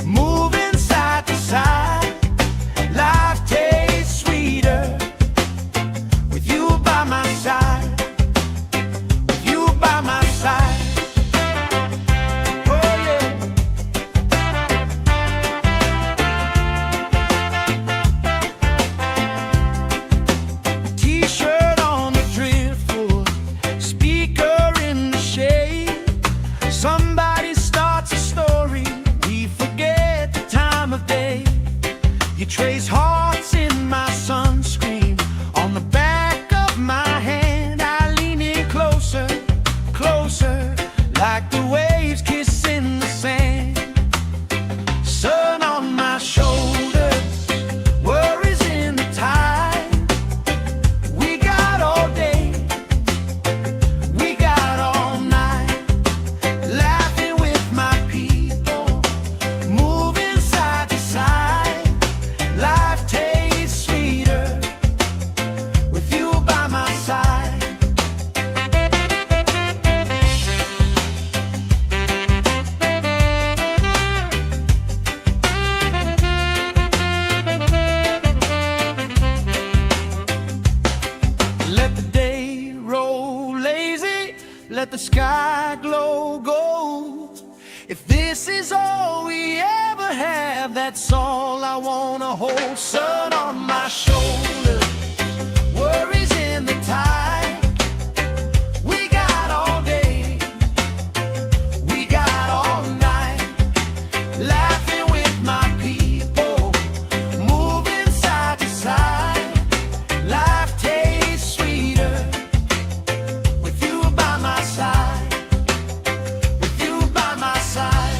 moving side to side. Life tastes sweeter with you by my side, with you by my side. Oh yeah. T-shirt on the driftwood, speaker in the shade. Somebody starts a story, we forget the time of day. You trace hearts in my sunscreen, on the back of my hand. I lean in closer, closer, like the waves kissing the sand. Sun on my shoulders, worries in the tide. We got all day, we got all night, laughing with my people, moving side to side. Life tastes sweeter with you by my side. Let the day roll lazy, let the sky glow gold. If this is all we ever have, that's all I wanna hold. Sun on my shoulder, worries in the tide. We got all day, we got all night, laughing with my people, moving side to side. Life tastes sweeter with you by my side, with you by my side.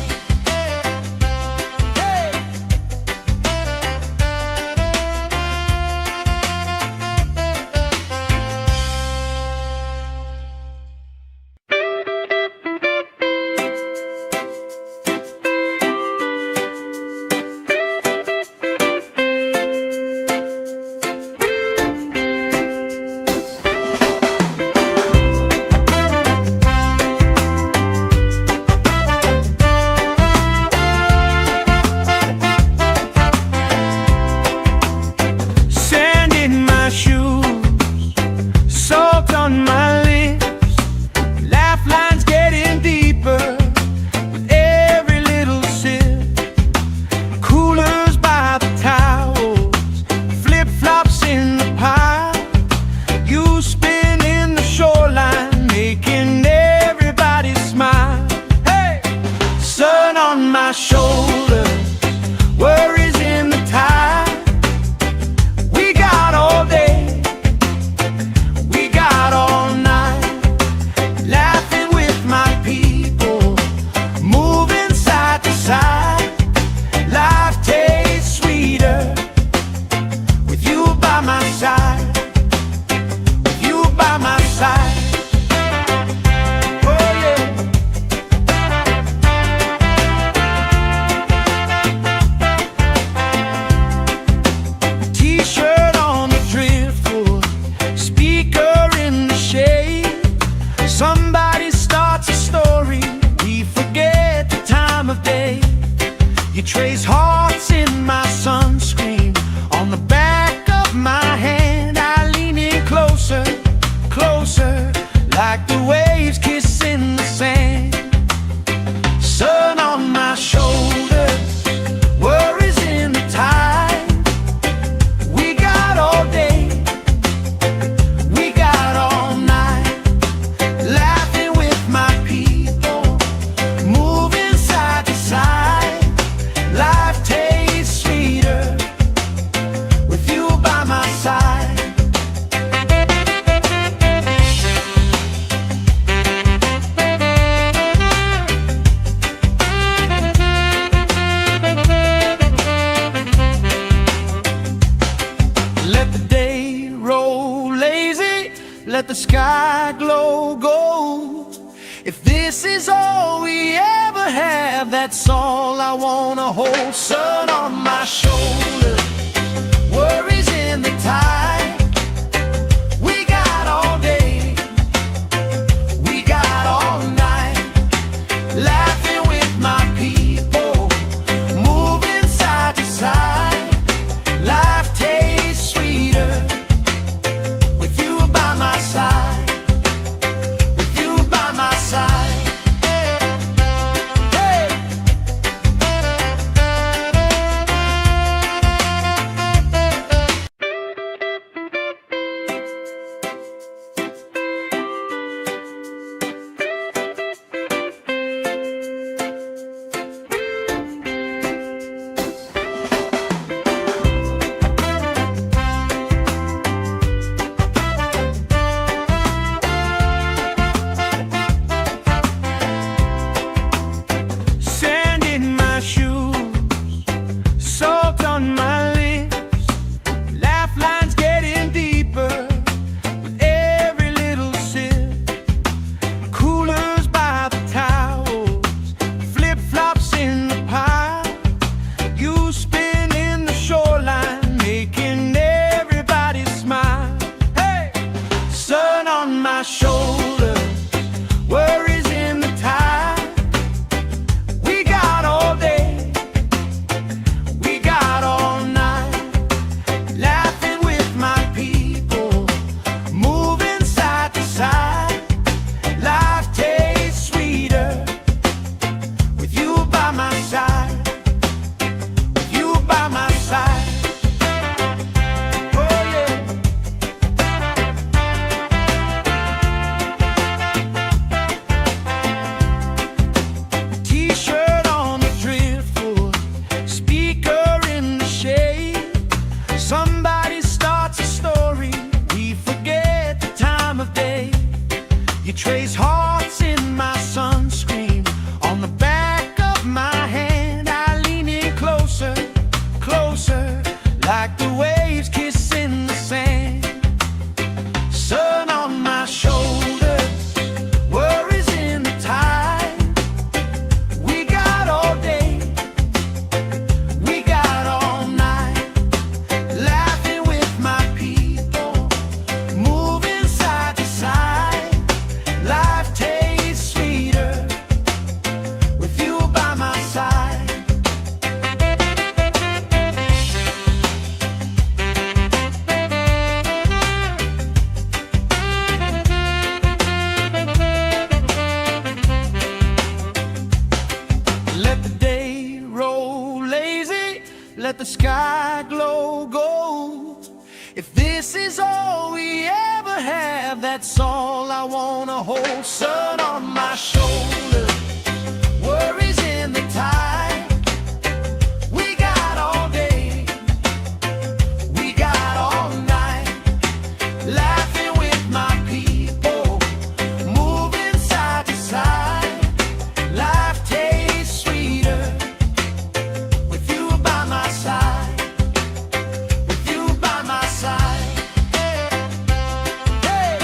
Hey! Sand in my shoes, salt on my lips, laugh lines getting deeper with every little sip. Coolers by the towels, flip-flops in the pile. You spin in the shoreline, making everybody smile. Hey! Sun on my shoulder, worries in the tide. We got all day, we got all night, laughing with my people, moving we ever have. That's all I wanna hold. Sun on my shoulder, worries in the tide. We got all day, we got all night, laughing with my people, moving side to side. Life tastes sweeter with you by my side, with you by my side. Shoulder, worries in the tide. We got all day, we got all night, laughing with my people, moving side to side. Life tastes sweeter with you by my side, with you by my side. Somebody starts a story, we forget the time of day. You trace hearts in my sunscreen, on the back of my hand. I lean in closer, closer, like the waves kissing the sand. Sun on my shoulders, worries in the tide. We got all day, we got all night, laughing with my people, moving side to side. Life tastes sweeter with you by my side. Let the day roll lazy, let the sky glow gold. If this is all we ever have, that's all I wanna hold. Sun on my shoulder, worries in the tide. We got all day, we got all night, laughing with my people, moving side to side. Life tastes sweeter with you by my side, with you by my side. Hey.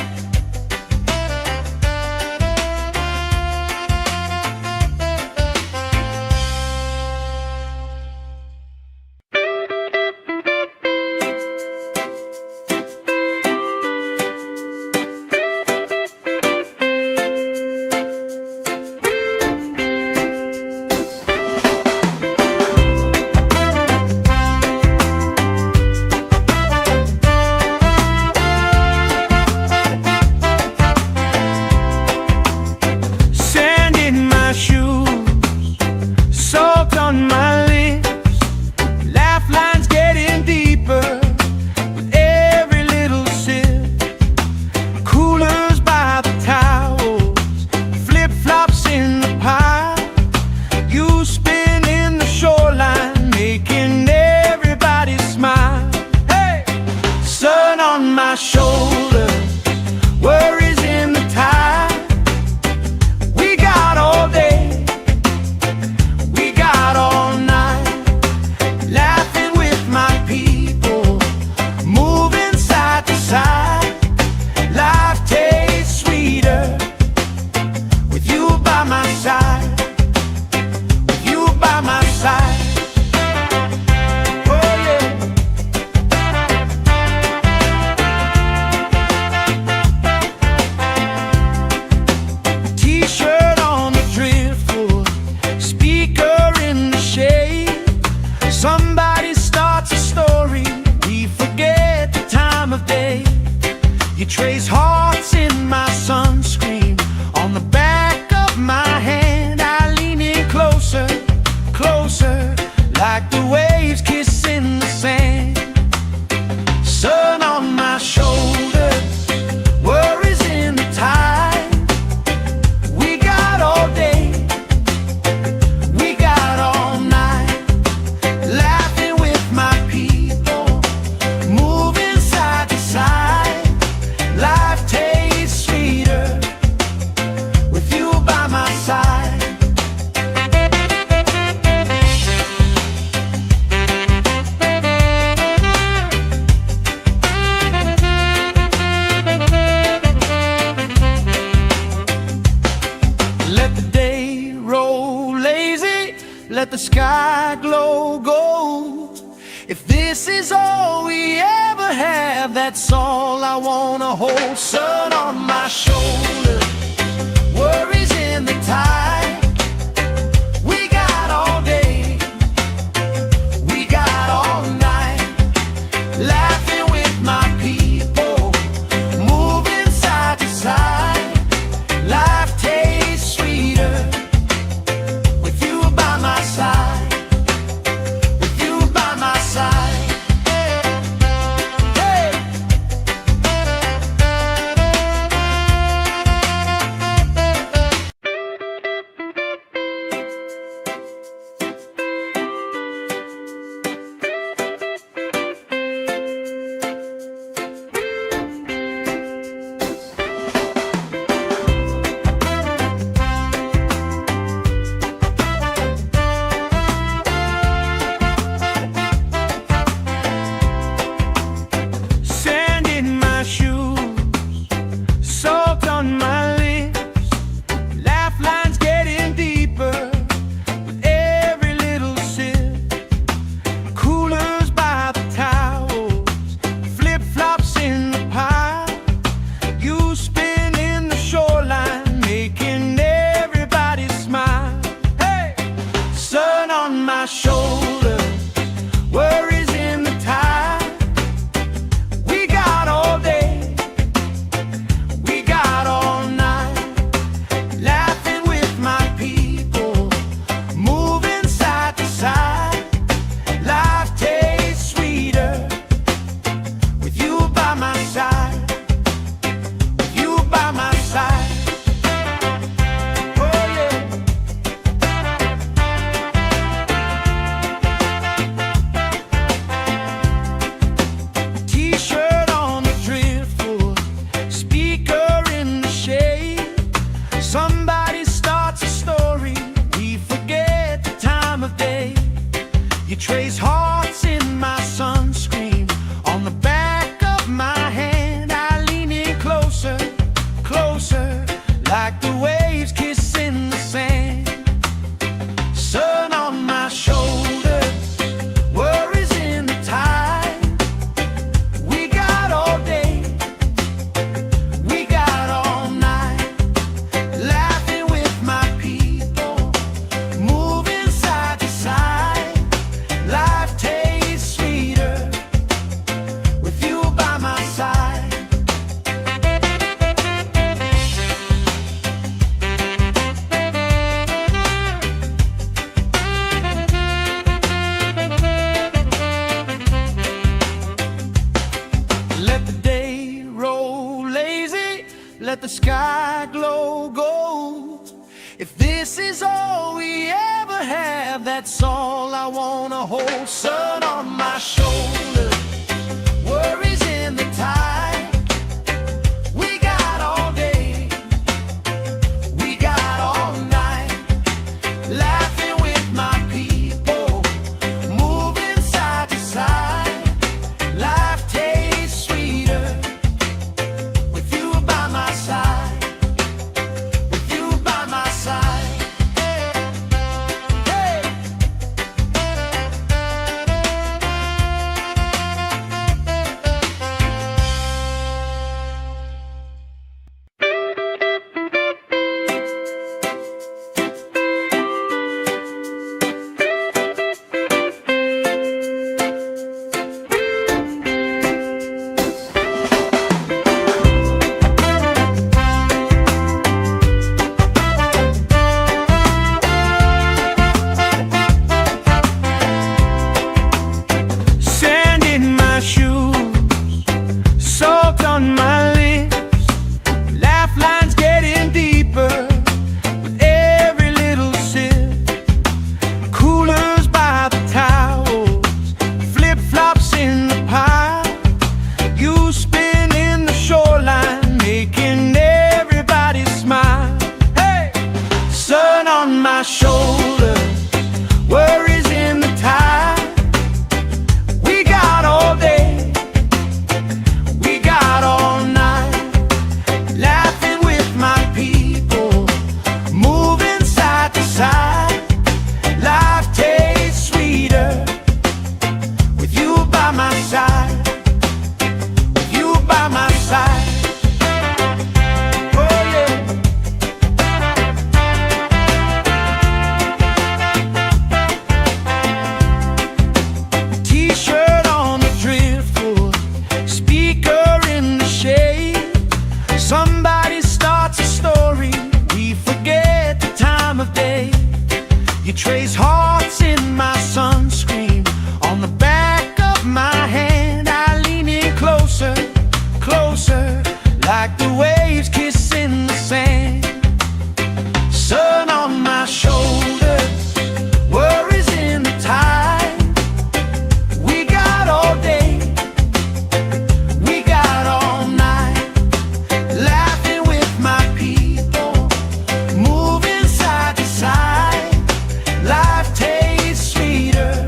let the sky glow gold. If this is all we ever have, that's all I wanna hold. Sun on my shoulder, worries in the tide. We got all day, we got all night, laughing with my people, moving side to side. Life tastes sweeter with you by my side. Shoulder, worries in the tide. We got all day, we got all night, laughing with my people, moving side to side. Life tastes sweeter with you by my side, with you by my side. Somebody starts a story, we forget the time of day. You trace hearts in my sunscreen, on the back of my hand. I lean in closer, closer, like the waves kissing the sand. Sun on my shoulders, worries in the tide. We got all day, we got all night, laughing with my people, moving side to side. Life tastes sweeter with you by my side. Let the day roll lazy, let the sky glow gold. If this is all we ever have, that's all I wanna hold. Sun on my shoulder, worries in the tide. We got all day, we got all night, laughing with my people, moving side to side. Life tastes sweeter with you by my side, with you by my side. Hey. You trace hearts in my sunscreen on the back of my hand. I lean in closer, closer, like the waves kissing the sand. Sun on my shoulders, worries in the tide. We got all day, we got all night, laughing with my people, moving side to side. Life tastes sweeter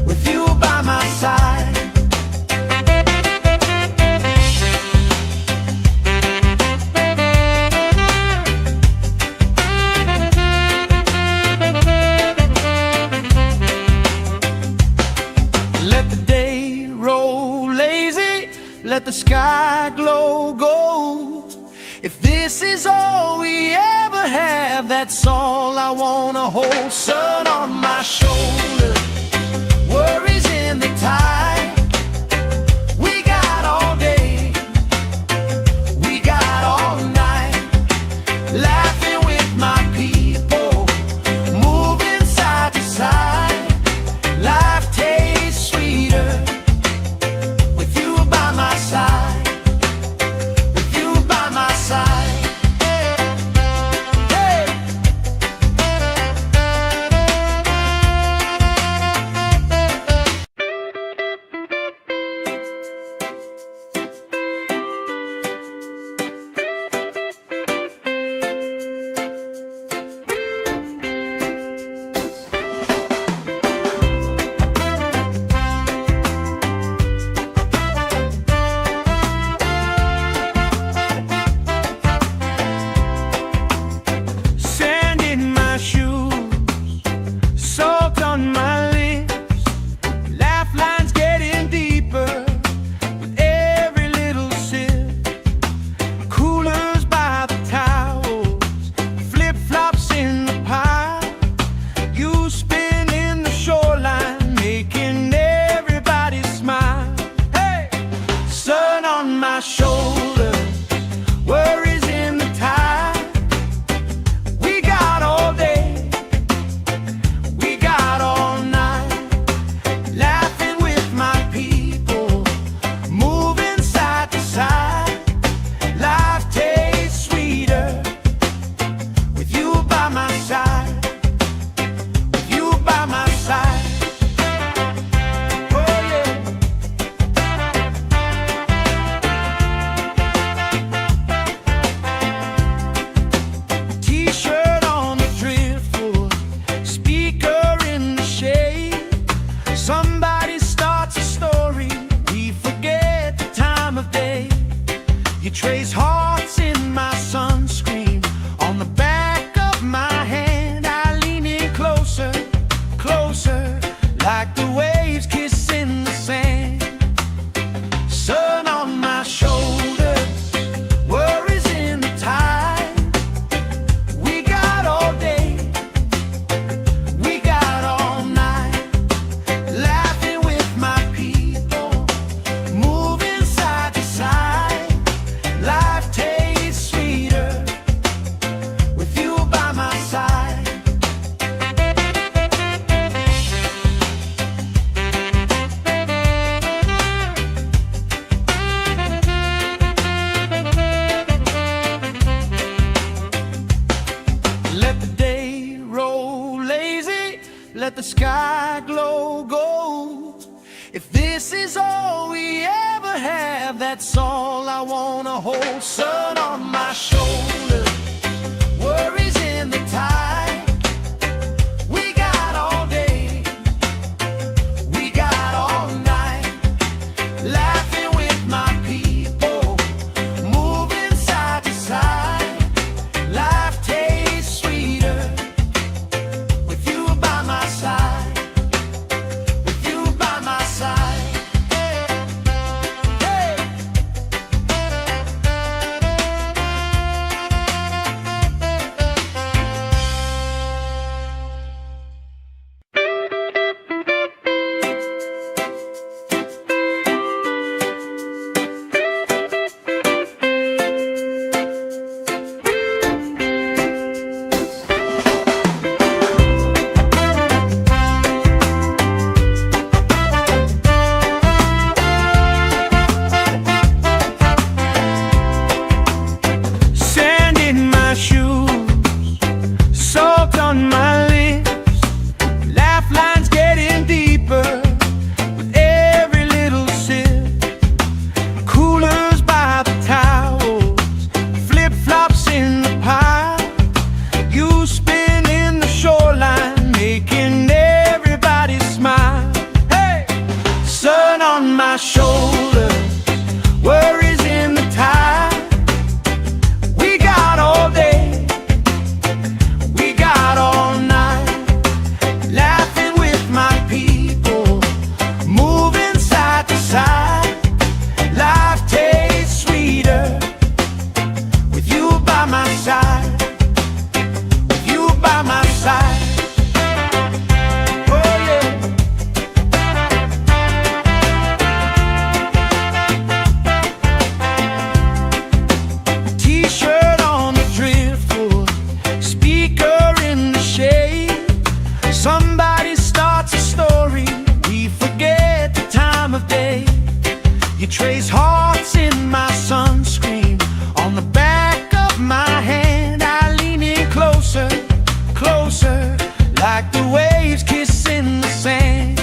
with you by my side. Let the day roll lazy, let the sky glow gold. If this is all we ever have, that's all I wanna hold. Sun on my shoulder, worries in the tide. We got all day, we got all night, laughing with my people, moving side to side. Life tastes sweeter with you by my side, with you by my side. Hey! Sand in my shoes, salt on my lips, laugh lines getting deeper with every little sip. Coolers by the towels, flip-flops in the pile. You spin in the shoreline, making everybody smile. Hey! Sun on my shoulder, worries in the tide. We got all day, we got all night, laughing with my people, moving side to side. Life tastes sweeter with you by my side, with you by my side. Oh yeah. T-shirt on the driftwood, speaker in the shade. Somebody starts a story, we forget the time of day. You trace hearts in my sunscreen on the back of my hand. I lean in closer, closer, like the waves kissing the sand. Sun on my shoulders, worries in the tide. We got all day, we got all night, laughing with my people, moving side to side. Life tastes sweeter with you by my side. Let the day roll lazy, let the sky glow gold. If this is all we ever have, that's all I wanna hold. Sun on my shoulder, worries in the tide. We got all day, we got all night, laughing with my people, moving side to side. Life tastes sweeter with you by my side, with you by my side. Hey! on my lips, laugh lines getting deeper with every little sip. Coolers by the towels, flip-flops in the pile. You spin in the shoreline, making everybody smile. Hey! Sun on my shoulders, worries in the tide. We got all day, we got all night, laughing with my people, moving side to side. Life tastes sweeter with you by my side, with you by my side. Oh yeah. T-shirt on the driftwood, speaker in the shade. Somebody starts a story, we forget the time of day. You trace hearts in my sunscreen, on the back of my hand. I lean in closer, closer, like the waves kissing the sand.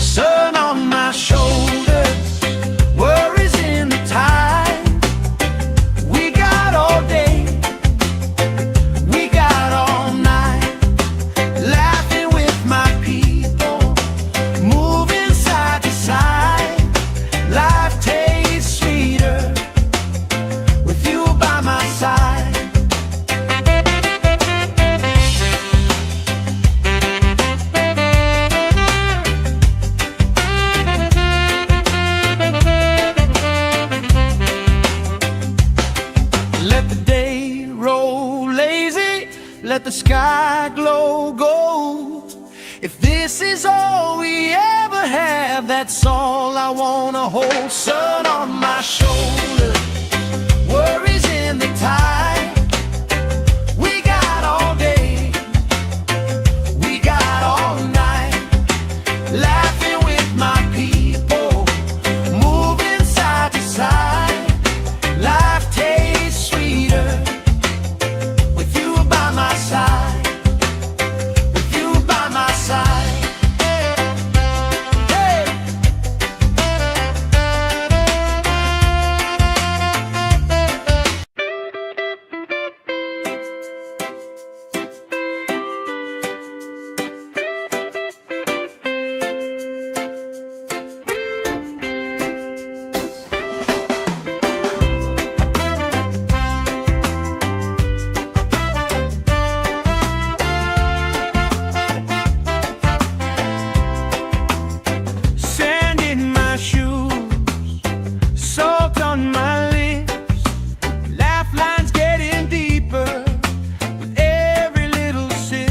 Sun on my shoulders, worries in the tide. We got all day, we got all night, laughing with my people, moving side to side. Life tastes sweeter with you by my side. Let the day roll lazy, let the sky glow gold. If this is all we ever have, that's all I wanna hold. Sun on my shoulder, worries in the tide. We got all day, we got all night, laughing with my people, moving side to side. Life tastes sweeter with you by my side, with you by my side. Hey! Sand in my shoes, salt on my lips, laugh lines getting deeper with every little sip.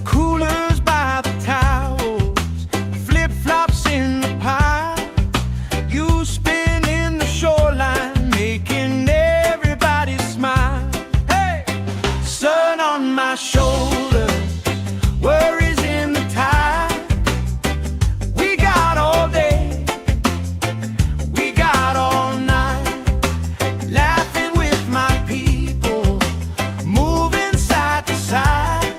Coolers by the towels, flip-flops in the pile. You spin in the shoreline, making everybody smile. Hey! Sun on my shoulders, worries in the tide. We got all day, we got all night, laughing with my people, moving side to side.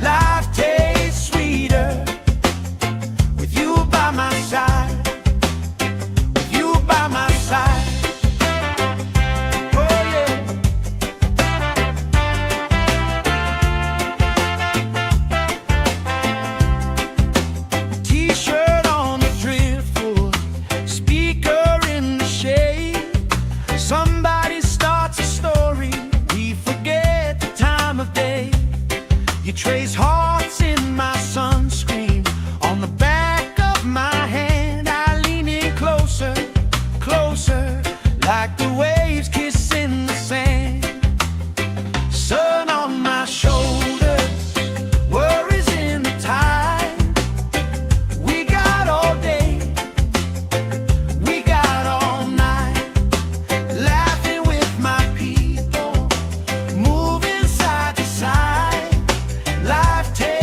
Life tastes sweeter with you by my side, with you by my side. Oh yeah. T-shirt on the driftwood, speaker in the shade. Somebody starts a story, we forget the time of day. You trace hearts in my sunscreen, on the back of my hand. I lean in closer, closer, like the waves kissing the sand. Sun on my shoulders, worries in the tide. We got all day, we got all night, laughing with my people, moving side to side. Life takes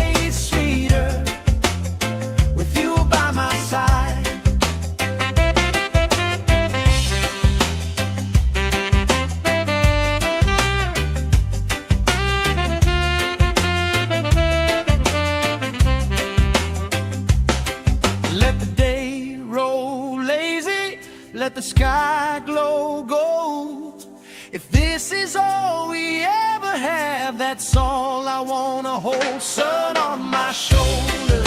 the sky glow gold. If this is all we ever have, that's all I wanna hold. Sun on my shoulder,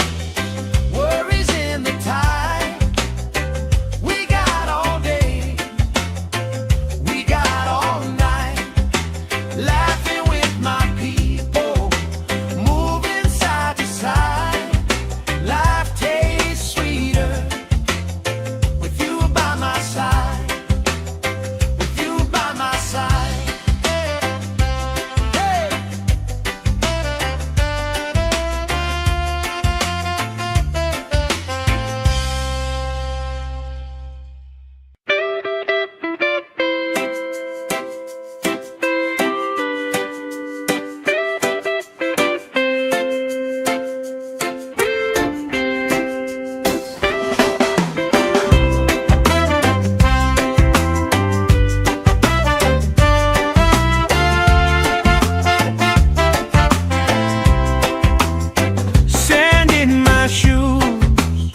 worries in the tide. We got all day, we got all night, laughing with my people, moving side to side. Life tastes sweeter with you by my side, with you by my side. Hey. Sand in my shoes,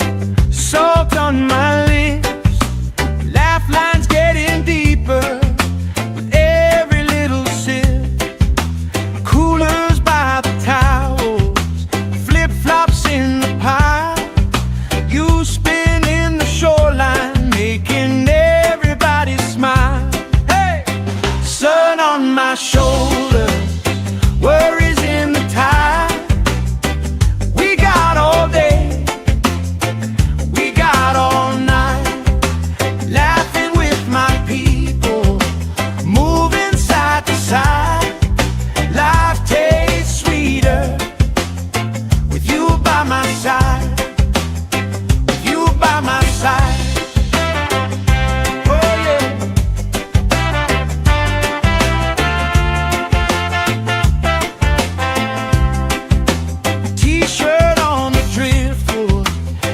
salt on my lips, laugh lines getting deeper with every little sip. Coolers by the towels, flip-flops in the pile, you spinning the shoreline, making everybody smile. Hey! Sun on my shoulder, worries in the tide. We got all day, we got all night, laughing with my people, moving side to side. Life tastes sweeter with you by my side, with you by my side. Oh yeah. T-shirt on the driftwood,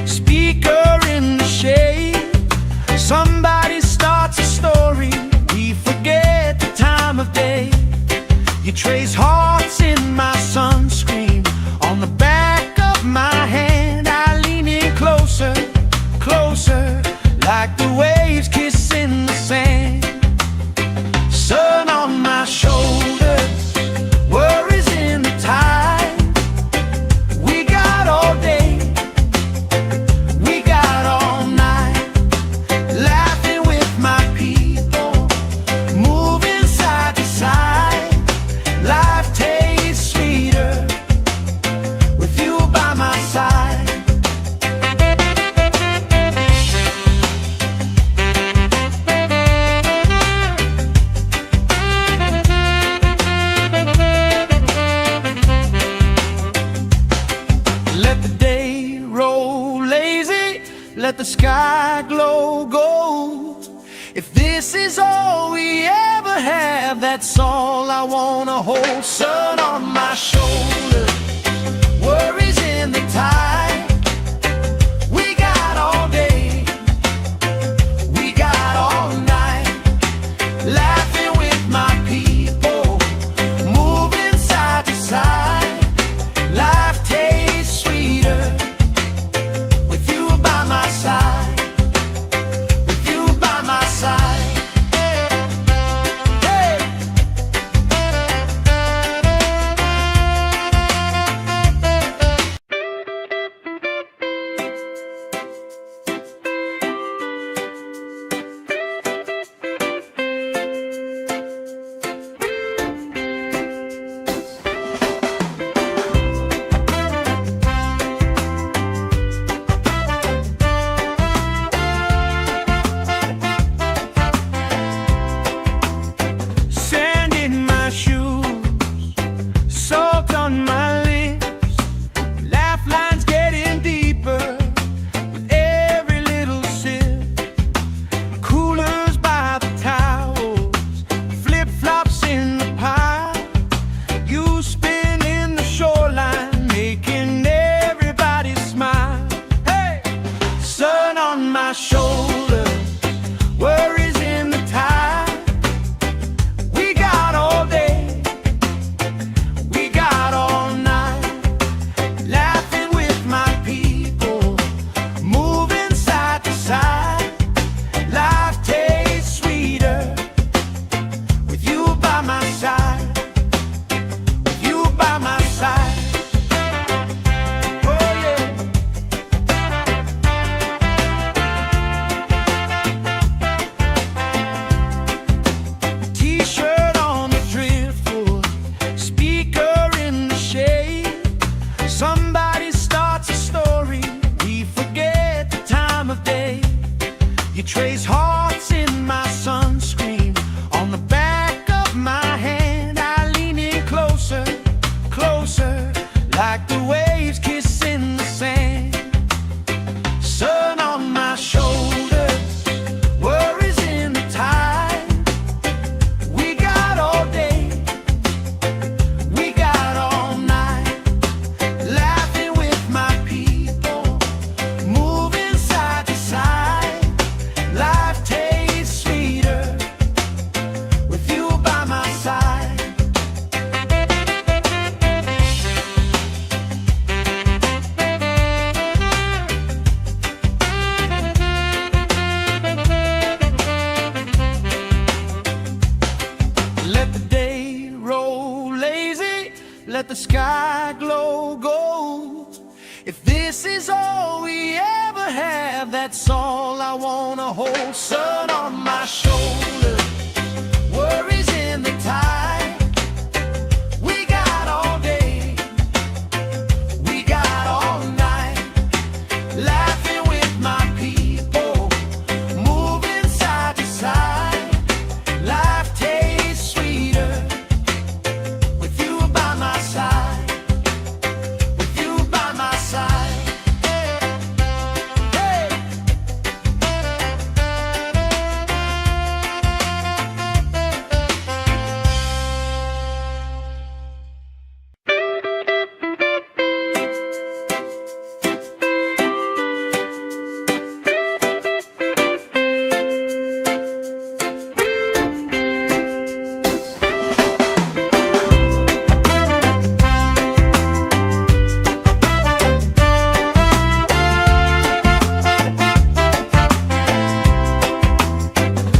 speaker in the shade. Somebody starts a story, we forget the time of day. You trace hearts in my sunscreen, on the back of my hand. I lean in closer, closer, like the waves kissing the sand. Sun on my shoulders, worries in the tide. We got all day, we got all night, laughing with my people, moving side to side. Life tastes sweeter with you by my side. Let the day roll lazy, let the sky glow gold. If this is all we ever have, that's all I wanna hold. Sun on my shoulder, worries in the tide. We got all day, we got all night, laughing with my people, moving side to side. Life tastes sweeter with you by my side, with you by my side. Hey. trace hearts in my sunscreen. On the back of my hand, I lean in closer, closer, like the waves kissing the sand. Sun on my shoulders, worries in the tide. We got all day, we got all night, laughing with my people, moving side to side. Life tastes sweeter with you by my side. Let the day roll lazy, let the sky glow gold. If this is all we ever have, that's all I wanna hold. Sun on my shoulders, worries in the tide. We got all day, we got all night, laughing with my people, moving side to side. Life tastes sweeter with you by my side, with you by my side. Hey.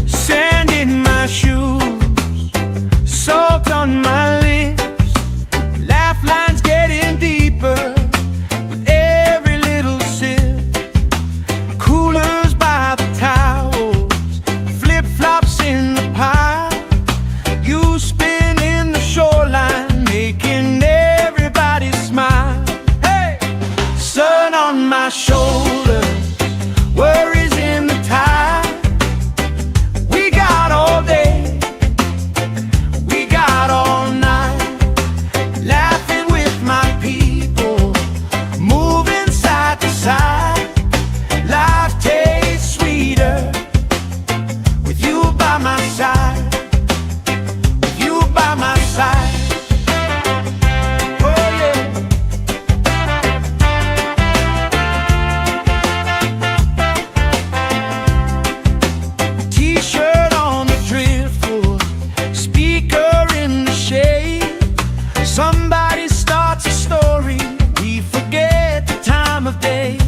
Sand in my shoes, salt on my lips, laugh lines getting deeper with every little sip. Coolers by the towels, flip-flops in the pile. You spin in the shoreline, making everybody smile. Hey! Sun on my shoulders, worries in the tide. We got all day, we got all night, laughing with my people, moving side to side. Life tastes sweeter with you by my side, with you by my side. Oh yeah. T-shirt on the driftwood, speaker in the shade. Somebody starts a story, we forget the time of day.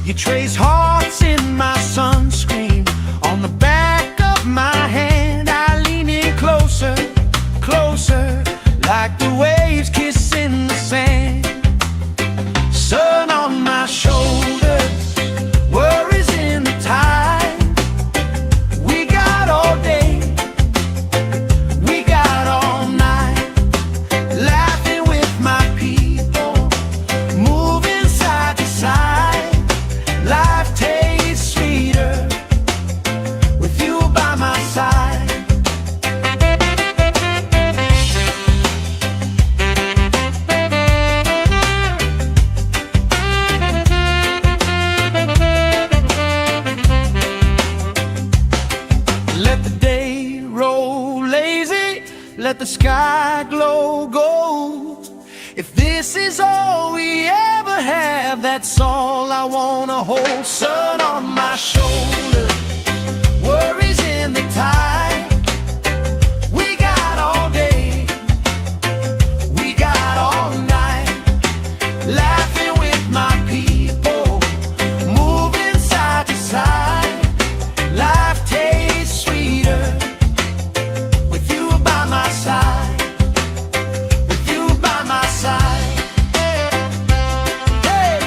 You trace hearts in my sunscreen. On the back of my hand, I lean in closer, closer, like the waves kissing the sand. Sun on my shoulders, worries in the tide. We got all day, we got all night, laughing with my people, moving side to side. Life tastes sweeter with you by my side. Let the day roll lazy, let the sky glow gold. If this is all we ever have, that's all I wanna hold. Sun on my shoulders, worries in the tide. We got all day, we got all night, laughing with my people, moving side to side. Life tastes sweeter with you by my side, with you by my side. Hey.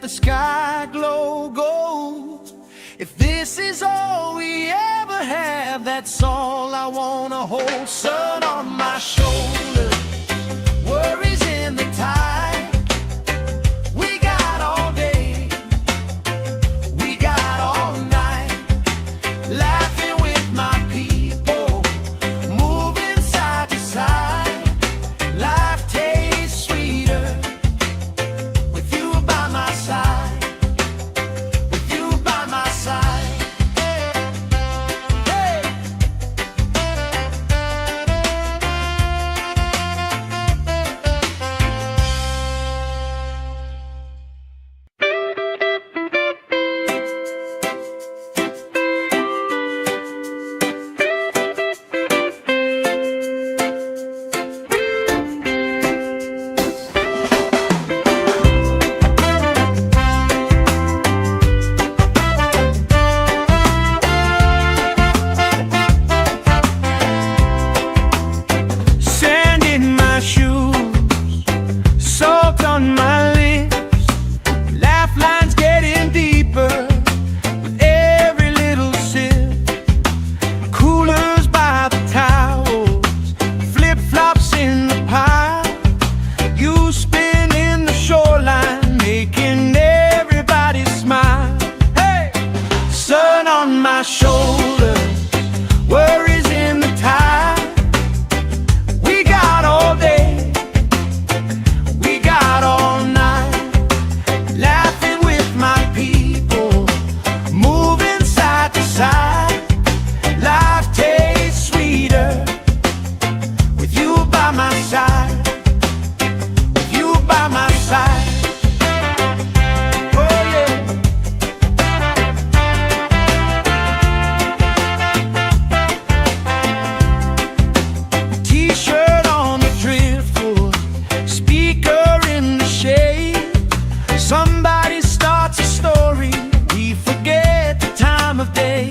let the sky glow gold. If this is all we ever have, that's all I wanna hold. Sun on my shoulder, worries in the tide. We got all day, we got all night, laughing with my people, moving side to side. Life tastes sweeter with you by my side, with you by my side. Hey! Sand in my shoes, salt on my lips, laugh lines getting deeper with every little sip. Coolers by the towels, flip-flops in the pile. You spin in the shoreline, making everybody smile. Hey! Sun on my shoulders, worries in the tide. We got all day, we got all night, laughing with my people, moving side to side. Life tastes sweeter with you by my side, with you by my side. Oh yeah. T-shirt on the driftwood, speaker in the shade. Somebody starts a story, we forget the time of day.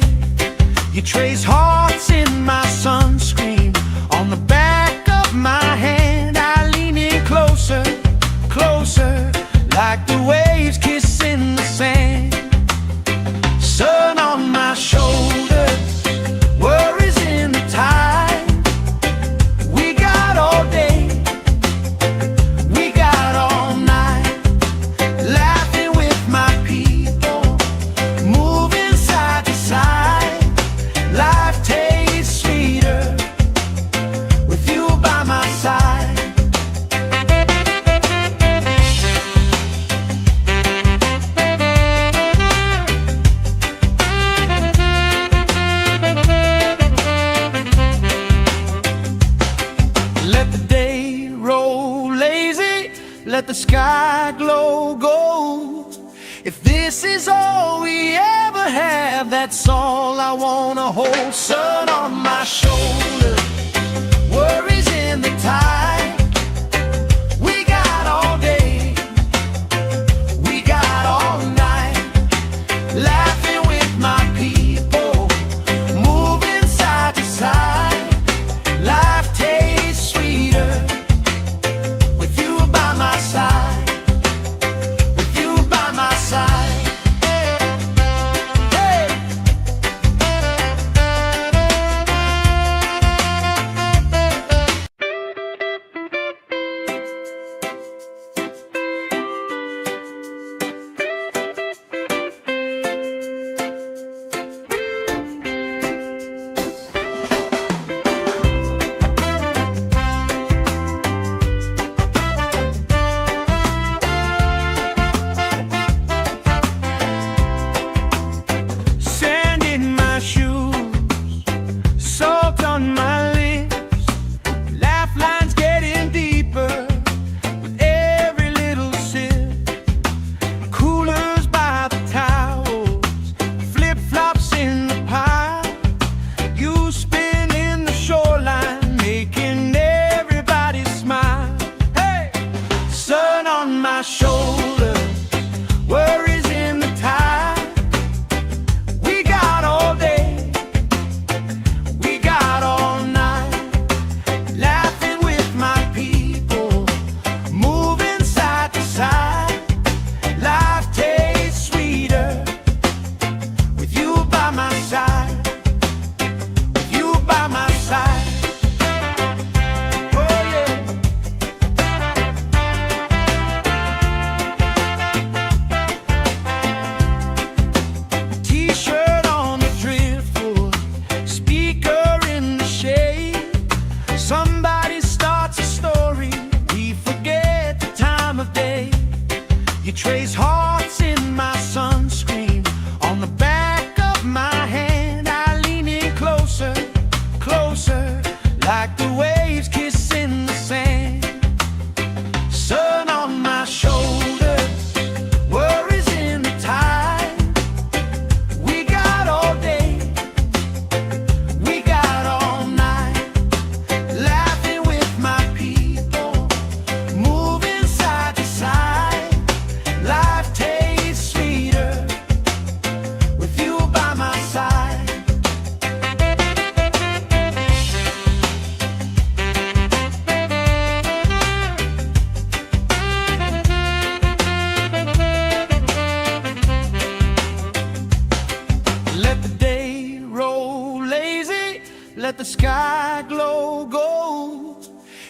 You trace hearts in my sunscreen, on the back of my hand. I lean in closer, closer, like the waves kissing the sand. Sun on my shoulders, worries in the tide. We got all day, we got all night, laughing with my people, moving side to side. Life tastes sweeter with you by my side. Let the day roll lazy, let the sky glow gold. If this is all we ever have, that's all I wanna hold. Sun on my shoulder, worries in the tide. We got all day, we got all night, laughing with my people, moving side to side. Life tastes sweeter with you by my side, with you by my side. Hey!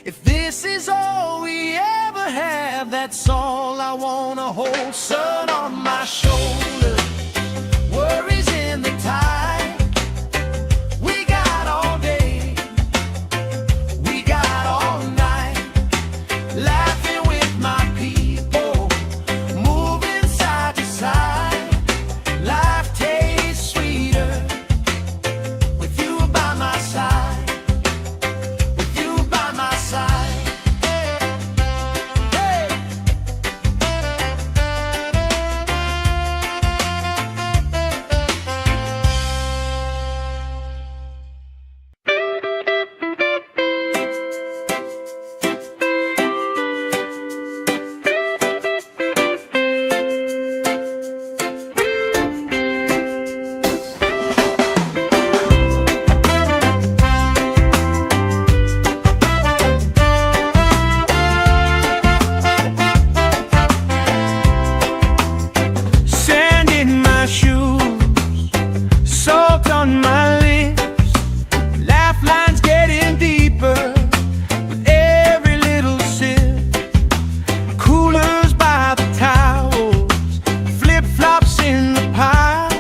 If this is all we ever have, that's all I wanna hold. Sun on my shoulder, worries in the tide. We got all day, we got all night, laughing with my people, moving side to side. Life tastes sweeter with you by my side, with you by my side. Hey. Sand in my shoes, salt on my lips, laugh lines getting deeper with every little sip. Coolers by the towels, flip-flops in the pile,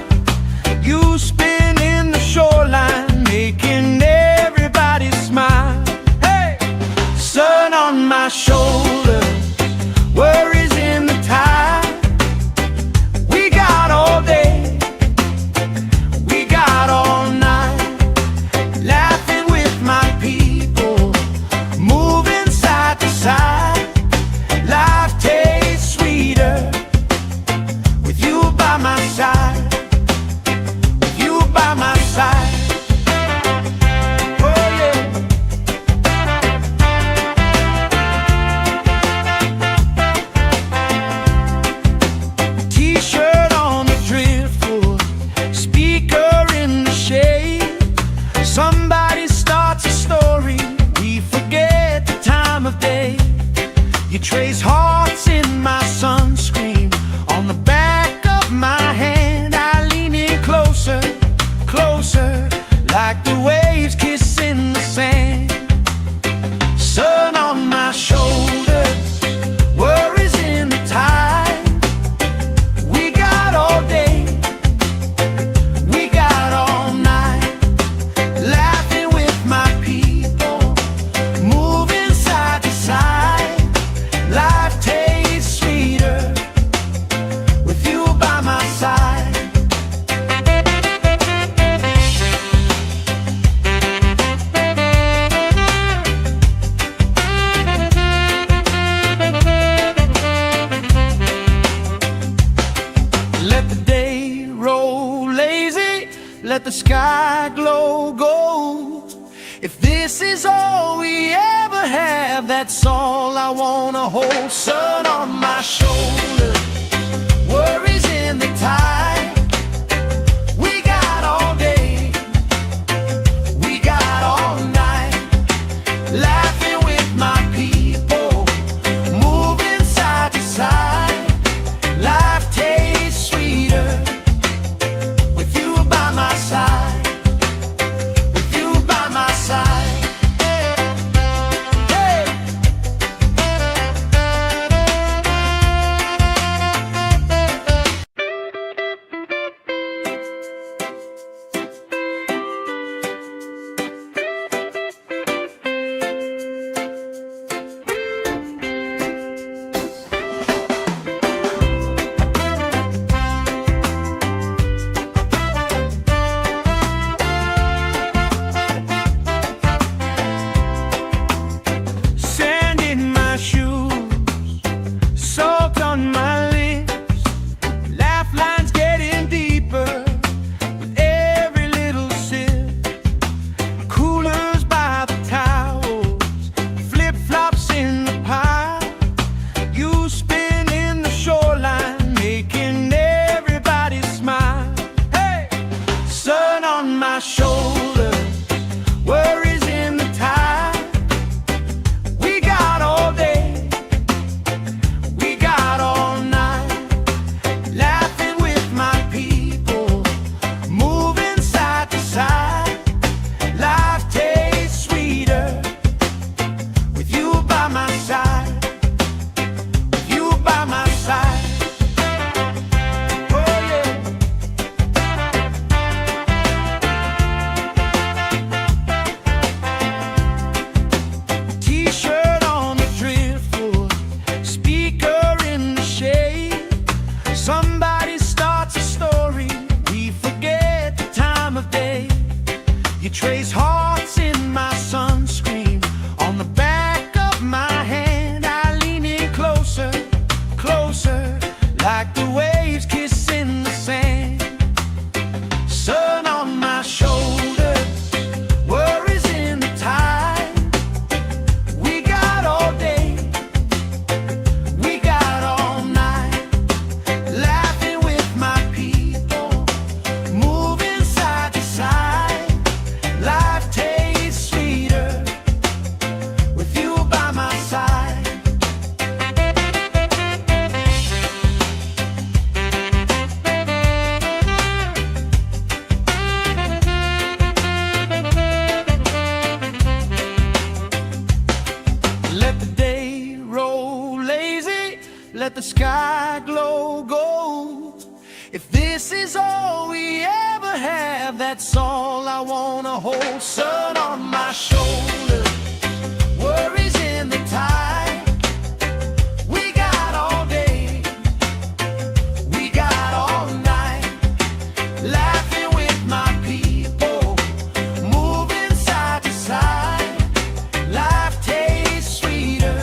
you spinning the shoreline, making everybody smile. Hey! Sun on my shoulders, worries in the tide. We got all day, we got all night, laughing with my people, moving side to side. Life tastes sweeter with you by my side, with you by my side. Oh yeah. T-shirt on the driftwood, speaker in the shade. Somebody starts a story, we forget the time of day. You trace hearts in my sunscreen, on the back of my hand. I lean in closer, closer, like the waves kissing the sand. Sun on my shoulders, worries in the tide. We got all day, we got all night, laughing with my people, moving side to side. Life tastes sweeter with you by my side. Let the day roll lazy, let the sky glow gold. If this is all we ever have, that's all I wanna hold. Sun on my shoulder, worries in the tide. We got all day, we got all night, laughing with my people, moving side to side. Life tastes sweeter with you by my side, with you by my side. Hey. let the sky glow gold. If this is all we ever have, that's all I wanna hold. Sun on my shoulder, worries in the tide. We got all day, we got all night, laughing with my people, moving side to side. Life tastes sweeter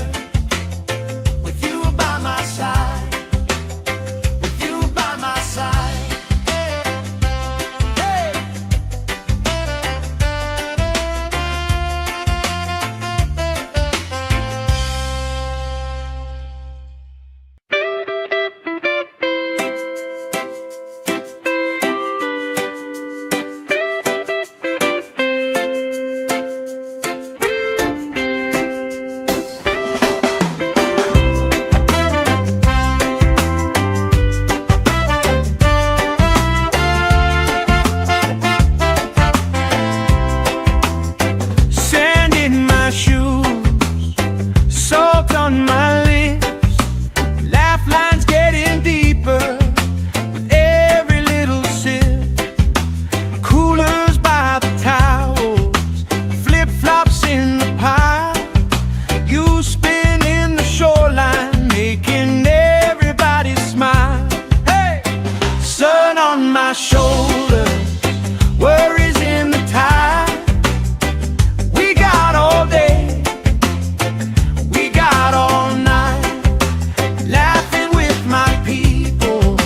with you by my side. My shoulder, worries in the tide. We got all day, we got all night, laughing with my people,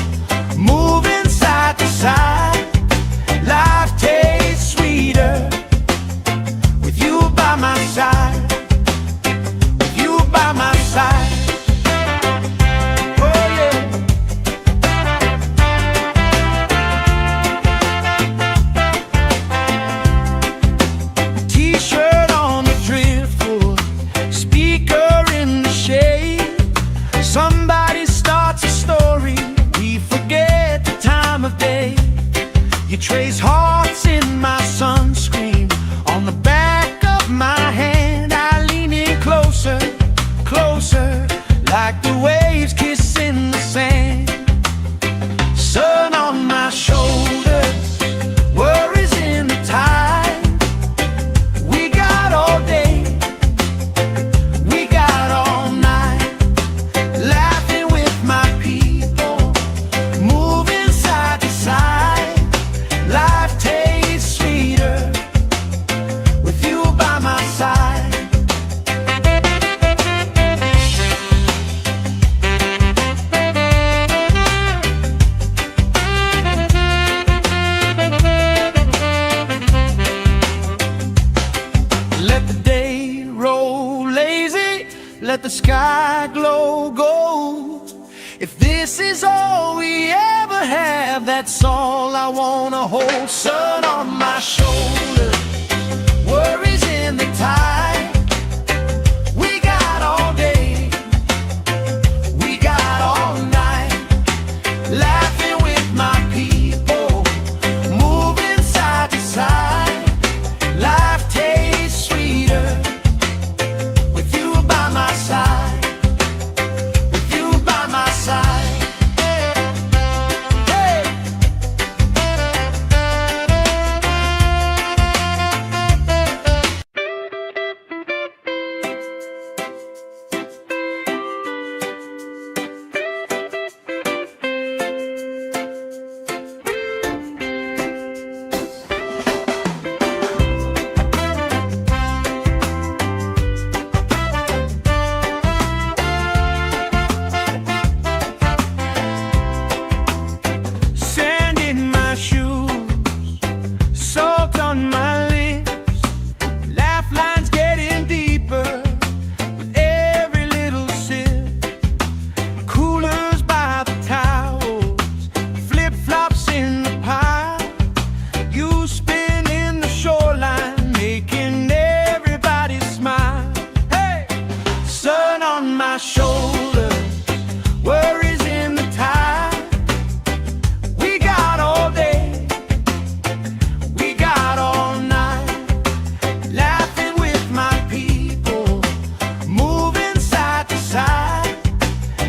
moving side to side. Life tastes sweeter with you by my side, with you by my side. Somebody starts a story, we forget the time of day. You trace hearts in my sunscreen, on the back of my hand. I lean in closer, closer, like the waves kissing the sand. Sun on my shoulders, worries in the tide. We got all day, we got all night, laughing with my people, moving side to side. Life tastes sweeter with you by my side. Let the day roll lazy, let the sky glow gold. If this is all we ever have, that's all I wanna hold. Sun on my shoulder, worries in the tide. We got all day, we got all night, laughing with my people, moving side to side. Life tastes sweeter with you by my side, with you by my side.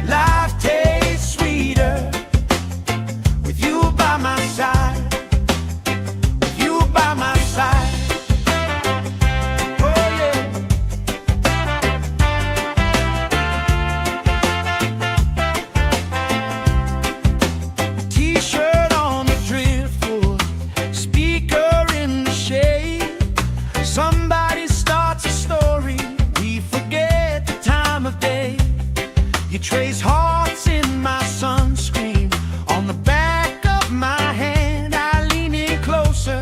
Life trace hearts in my sunscreen. On the back of my hand, I lean in closer,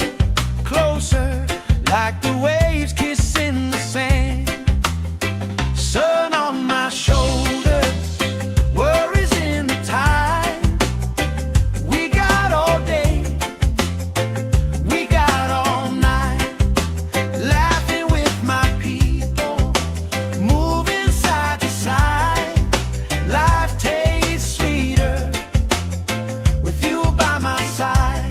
closer, like the waves kissing the sand. Sun on my shoulders, worries in the tide. We got all day, we got all night, laughing with my people, moving side to side. Life tastes sweeter with you by my side.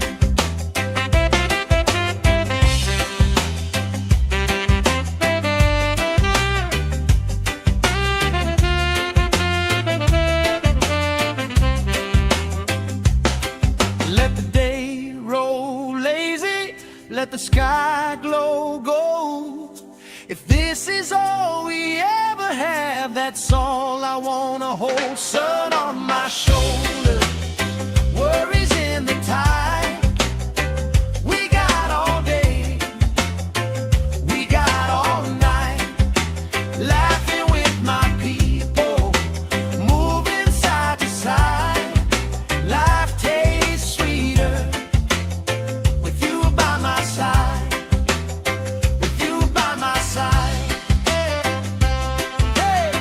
Let the day roll lazy, let the sky glow gold. If this is all we ever have, that's all I wanna hold. Sun on my shoulders, worries in the tide. We got all day, we got all night, laughing with my people, moving side to side. Life tastes sweeter with you by my side, with you by my side. Hey!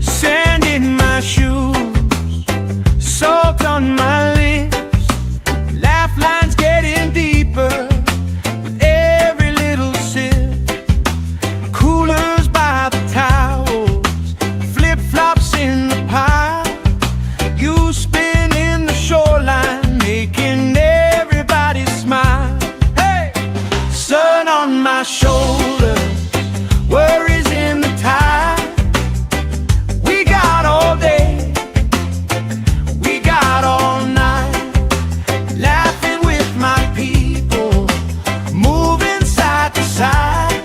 Sand in my shoes, salt on my lips, laugh lines getting deeper with every little sip. Coolers by the towels, flip-flops in the pile. You spin in the shoreline, making everybody smile. Hey! Sun on my shoulders, worries in the tide. We got all day, we got all night, laughing with my people, moving side to side.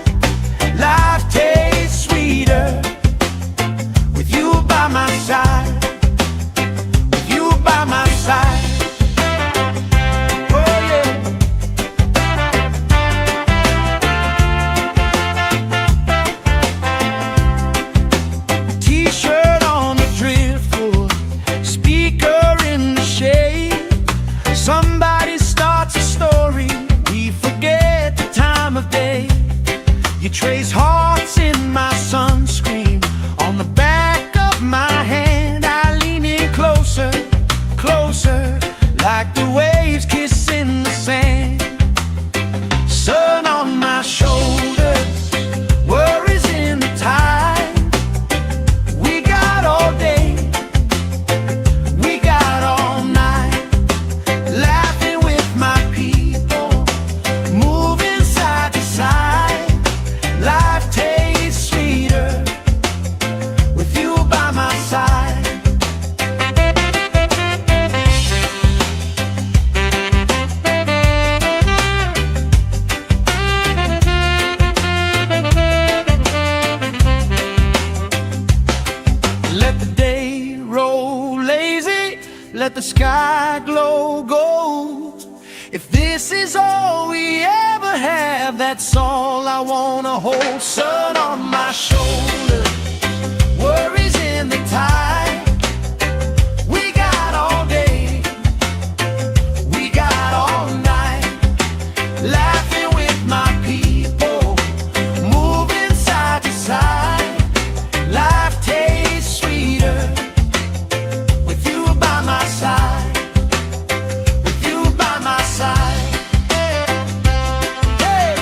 Life tastes sweeter with you by my side, with you by my side. Oh yeah. T-shirt on the driftwood, speaker in the shade. Somebody starts a story, we forget the time of day. You trace hearts in my sunscreen. On the back of my hand, I lean in closer, closer, like the waves kissing the sand. Sun on my shoulders, worries in the tide. We got all day, we got all night, laughing with my people, moving side to side. Life tastes sweeter with you by my side. Let the day roll lazy, let the sky glow gold. If this is all we ever have, that's all I wanna hold. Sun on my shoulders, worries in the tide. We got all day, we got all night, laughing with my people, moving side to side. Life tastes sweeter with you by my side, with you by my side. Hey!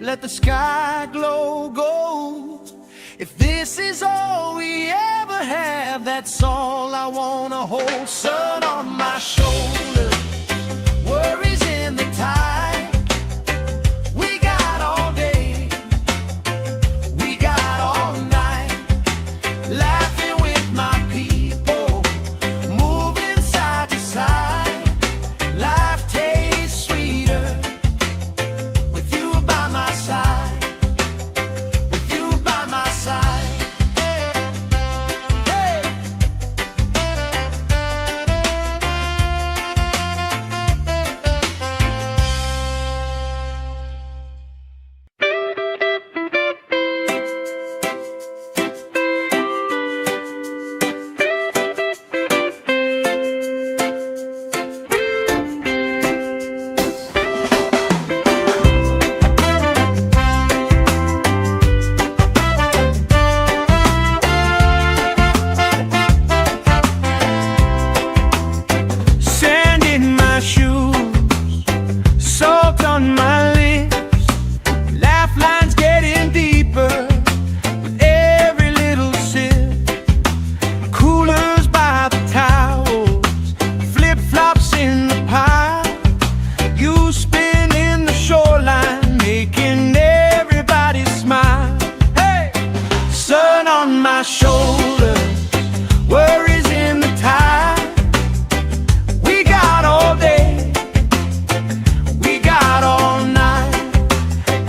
let the sky glow gold. If this is all we ever have, that's all I wanna hold. Sun on my shoulder, worries in the tide. We got all day, we got all night, laughing with my people, moving side to side. Life tastes sweeter with you by my side, with you by my side. Hey. Sand in my shoes, salt on my lips, laugh lines getting deeper with every little sip. Coolers by the towels, flip-flops in the pile. You spin in the shoreline, making everybody smile. Hey! Sun on my shoulders, worries in the tide. We got all day, we got all night,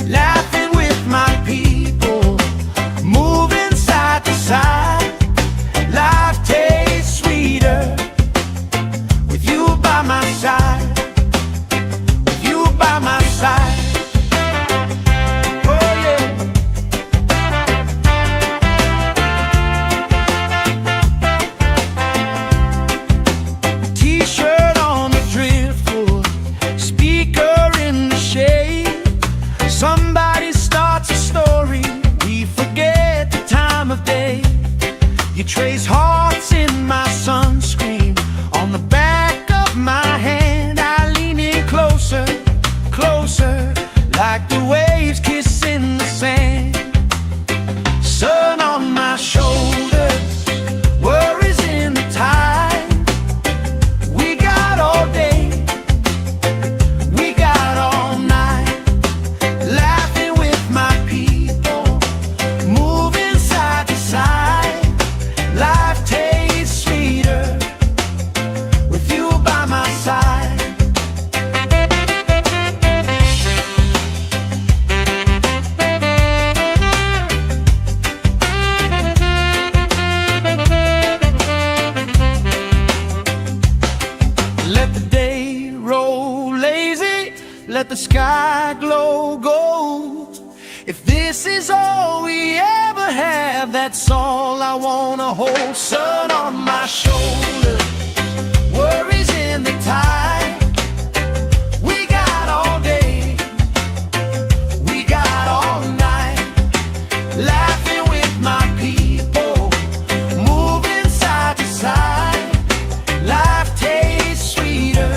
laughing with my people, moving side to side. Life tastes sweeter with you by my side, with you by my side. Oh yeah. T-shirt on the driftwood, speaker in the shade. Somebody starts a story, we forget the time of day. You trace hearts in my sunscreen, on the back of my hand. I lean in closer, closer, like the waves kissing the sand. Sun on my shoulders, worries in the tide. We got all day, we got all night, laughing with my people, moving side to side. Life tastes sweeter with you by my side. Let the day roll lazy, let the sky glow gold. If this is all we ever have, that's all I wanna hold. Sun on my shoulder, worries in the tide. We got all day, we got all night, laughing with my people, moving side to side. Life tastes sweeter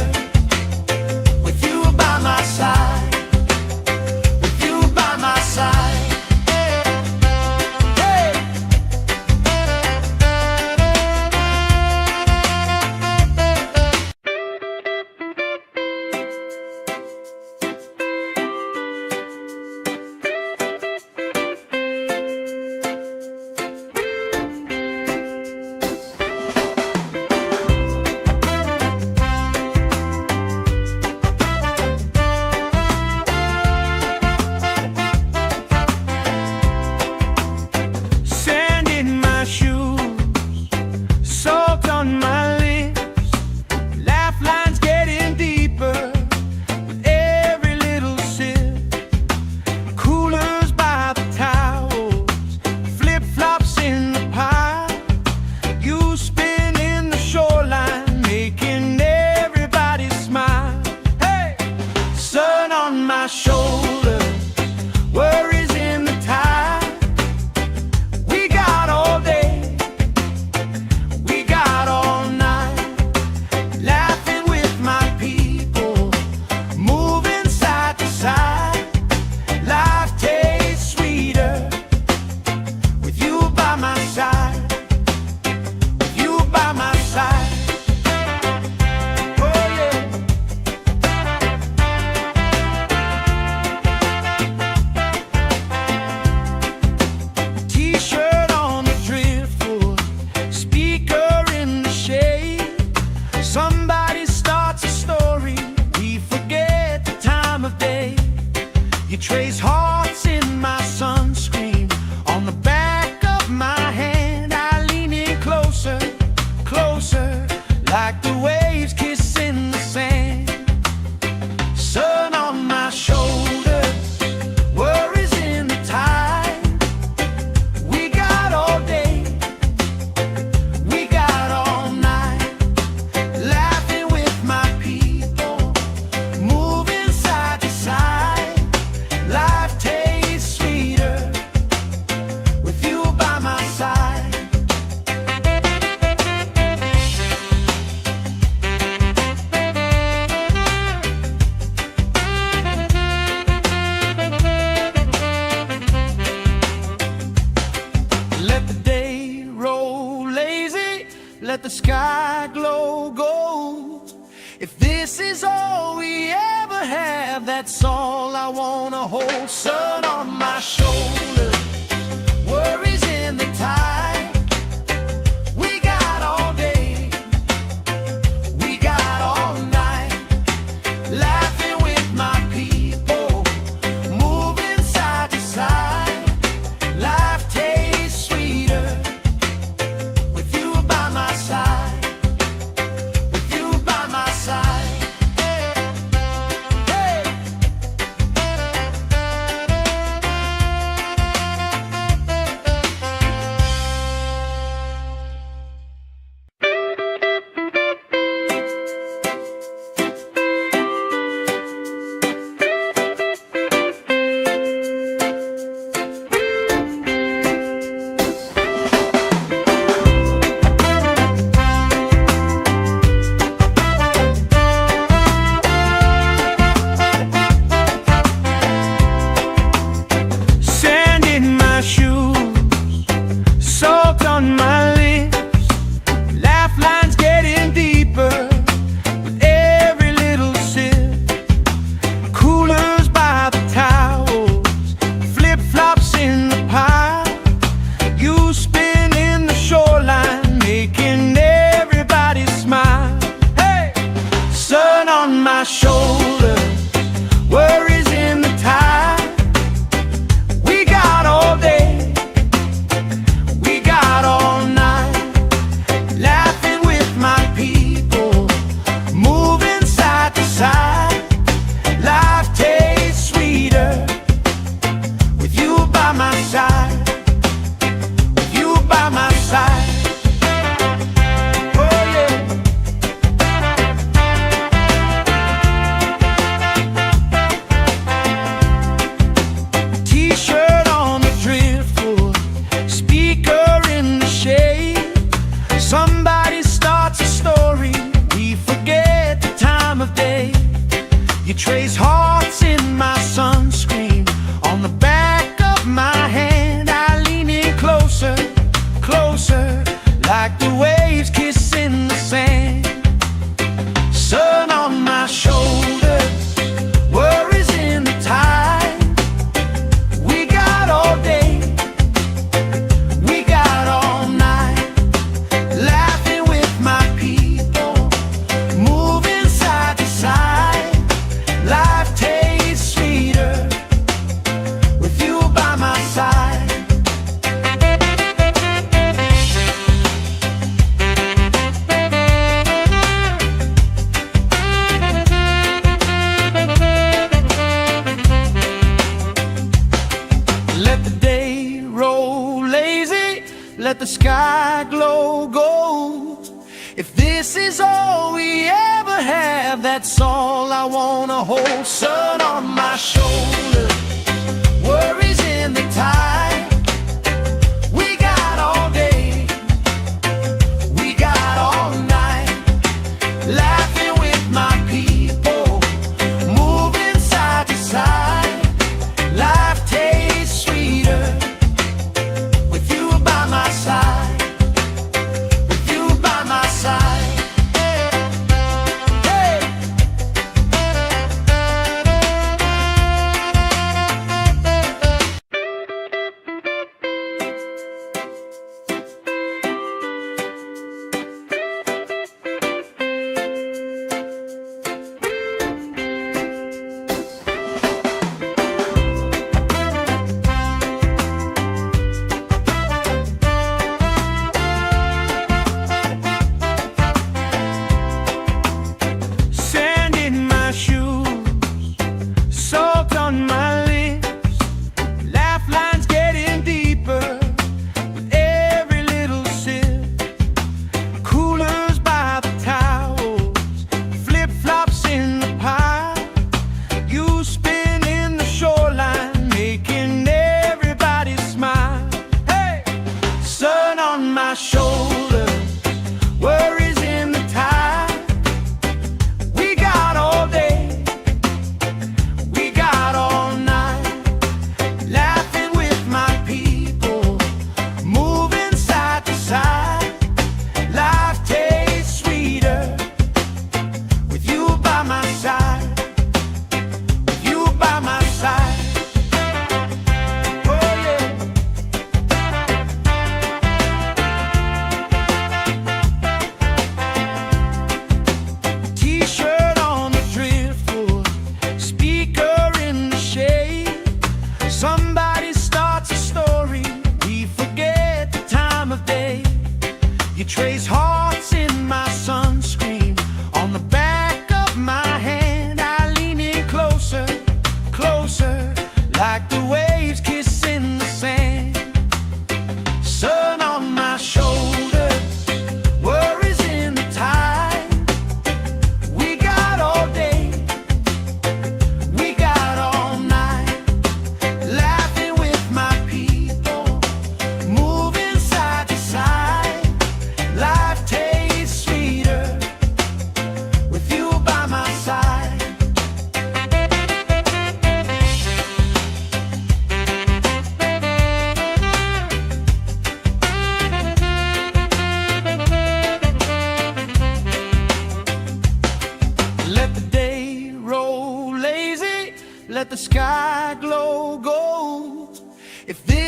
with you by my side, with you by my side. Hey. heart's in my sunscreen. On the back of my hand, I lean in closer, closer, like the waves kissing the sand. Sun on my shoulders, worries in the tide. We got all day, we got all night, laughing with my people, moving side to side. Life tastes sweeter with you by my side. Let the day roll lazy, let the sky glow gold. If this is all we ever have, that's all I wanna hold. Sun on my shoulders, worries in the tide. We got all day, we got all night, laughing with my people, moving side to side. Life tastes sweeter with you by my side, with you by my side. Hey. Sand in my shoes, salt on my lips, laugh lines getting deeper with every little sip. Coolers by the towels, flip-flops in the pile. You spinning the shoreline, making everybody smile. Hey! Sun on my shoulders, worries in the tide. We got all day, we got all night, laughing with my people, moving side to side. Life tastes sweeter with you by my side, with you by my side. Oh yeah. T-shirt on the driftwood, speaker in the shade. Somebody starts a story, we forget the time of day. You trace hearts in my sunscreen. On the back of my hand, I lean in closer, closer, like the waves kissing the sand. Sun on my shoulders, worries in the tide. We got all day, we got all night, laughing with my people, moving side to side. Life tastes sweeter with you by my side. Let the day roll lazy, let the sky glow gold. If this is all we ever have, that's all I wanna hold. Sun on my shoulders, worries in the tide. We got all day, we got all night, laughing with my people, moving side to side. Life tastes sweeter with you by my side, with you by my side. Hey.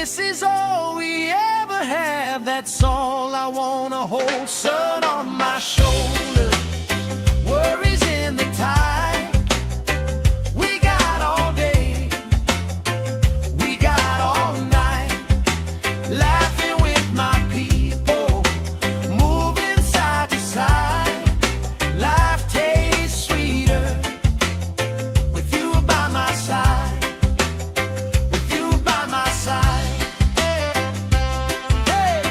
this is all we ever have, that's all I wanna hold. Sun on my shoulder, worries in the tide. We got all day, we got all night, laughing with my people, moving side to side. Life tastes sweeter with you by my side, with you by my side. Hey.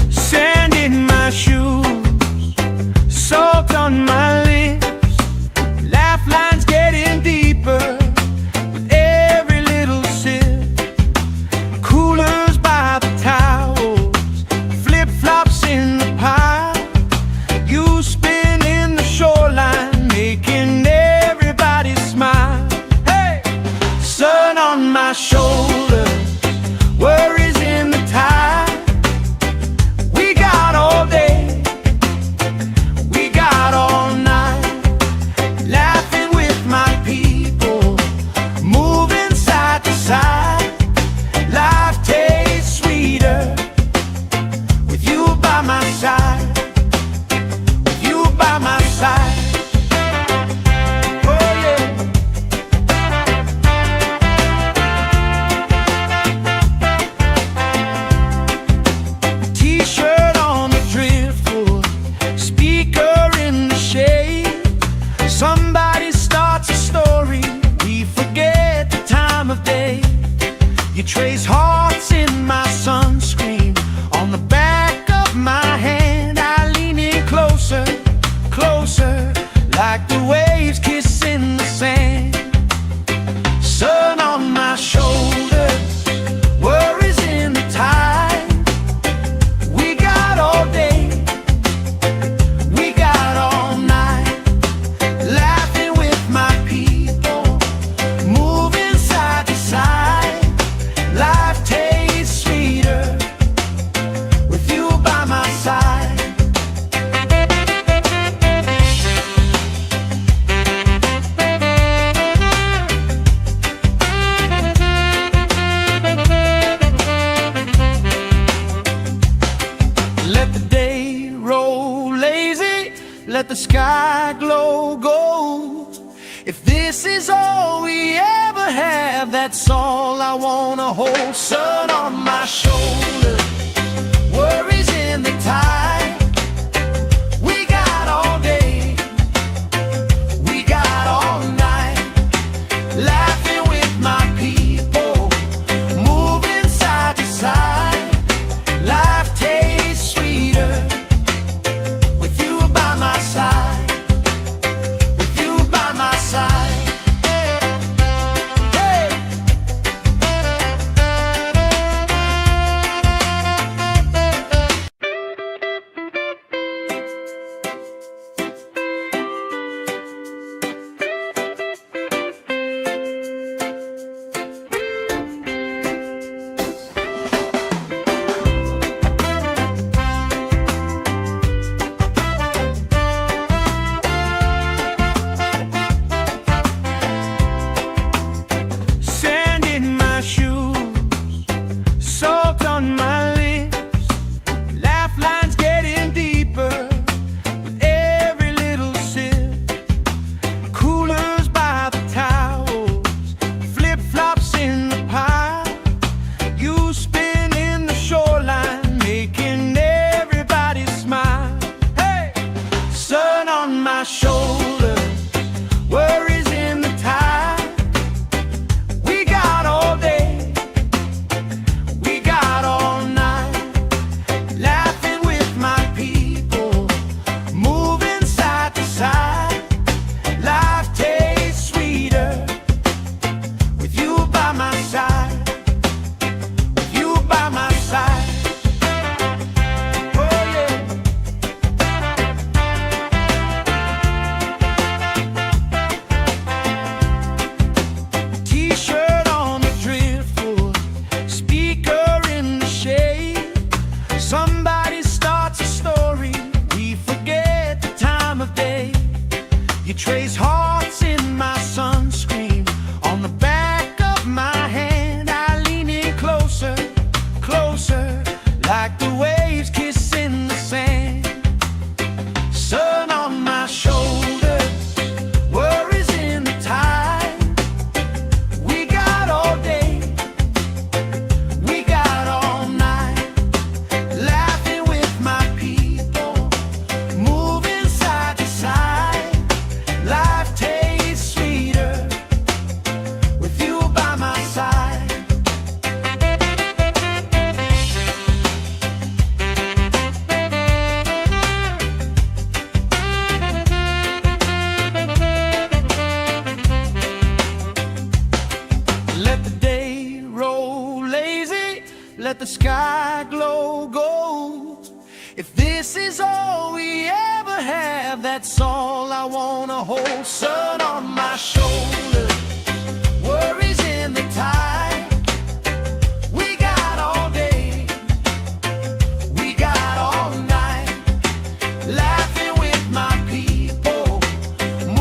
Sand in my shoes, salt on my lips, laugh lines getting deeper with every little sip. Coolers by the towels, flip-flops in the pile, you spin in the shoreline, making everybody smile. Hey! Sun on my shoulder, worries in the tide. We got all day, we got all night, laughing with my people, moving side to side. Life tastes sweeter with you by my side, with you by my side. Oh yeah. T-shirt on the driftwood, speaker in the shade. Somebody starts a story, we forget the time of day. You trace hearts in my sunscreen, on the back of my hand. I lean in closer, closer, like the waves kissing the sand. Sun on my shoulders, worries in the tide. We got all day, we got all night, laughing with my people, moving side to side. Life tastes sweeter with you by my side. Let the day roll lazy, let the sky glow gold. If this is all we ever have, that's all I wanna hold. Sun on my shoulder, worries in the tide. We got all day, we got all night, laughing with my people, moving side to side. Life tastes sweeter with you by my side, with you by my side. Hey. let the sky glow gold. If this is all we ever have, that's all I wanna hold. Sun on my shoulder, worries in the tide. We got all day, we got all night, laughing with my people,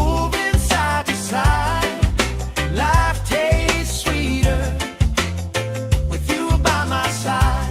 moving side to side. Life tastes sweeter with you by my side.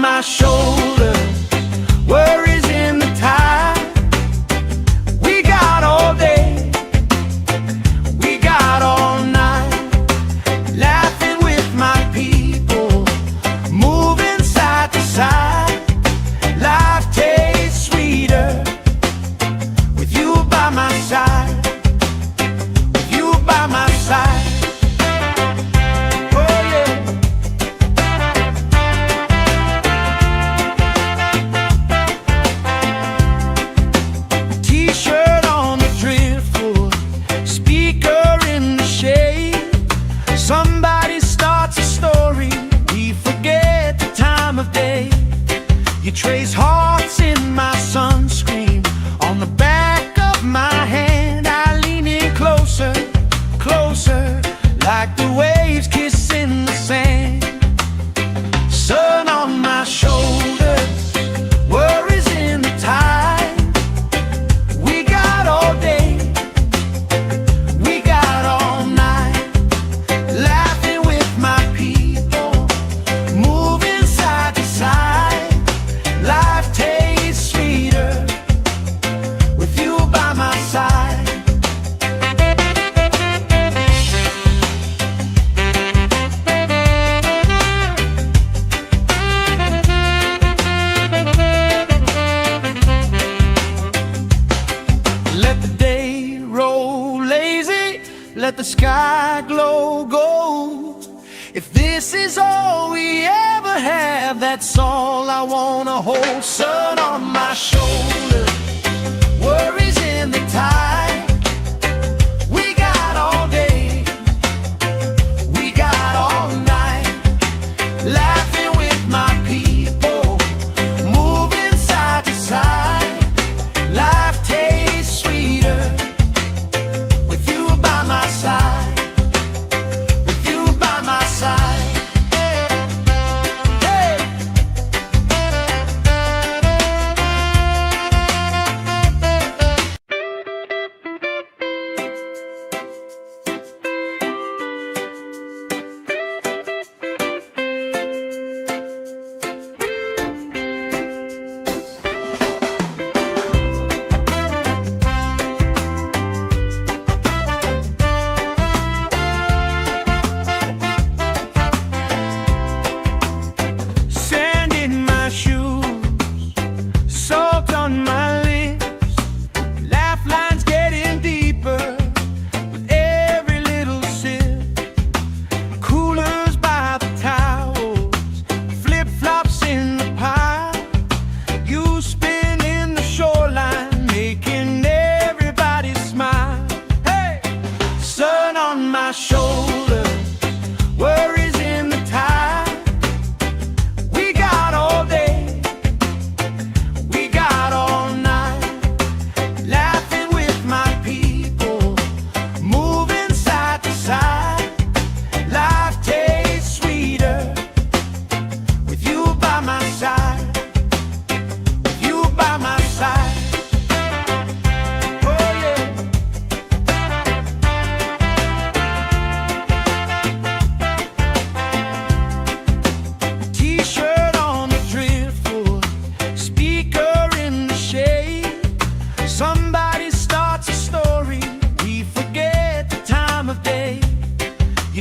My shoulder, worries in the tide. We got all day, we got all night, laughing with my people, moving side to side. Life tastes sweeter with you by my side, with you by my side. You trace hearts in my sunscreen on the back of my hand. I lean in closer, closer, like the waves kissing the sand. Sun on my shoulders, worries in the tide. We got all day, we got all night, laughing with my people, moving side to side. Life tastes sweeter with you by my side. Let the day roll lazy, let the sky glow gold. If this is all we ever have, that's all I wanna hold. Sun on my shoulder, worries in the tide. We got all day, we got all night, laughing with my people, moving side to side. Life tastes sweeter with you by my side.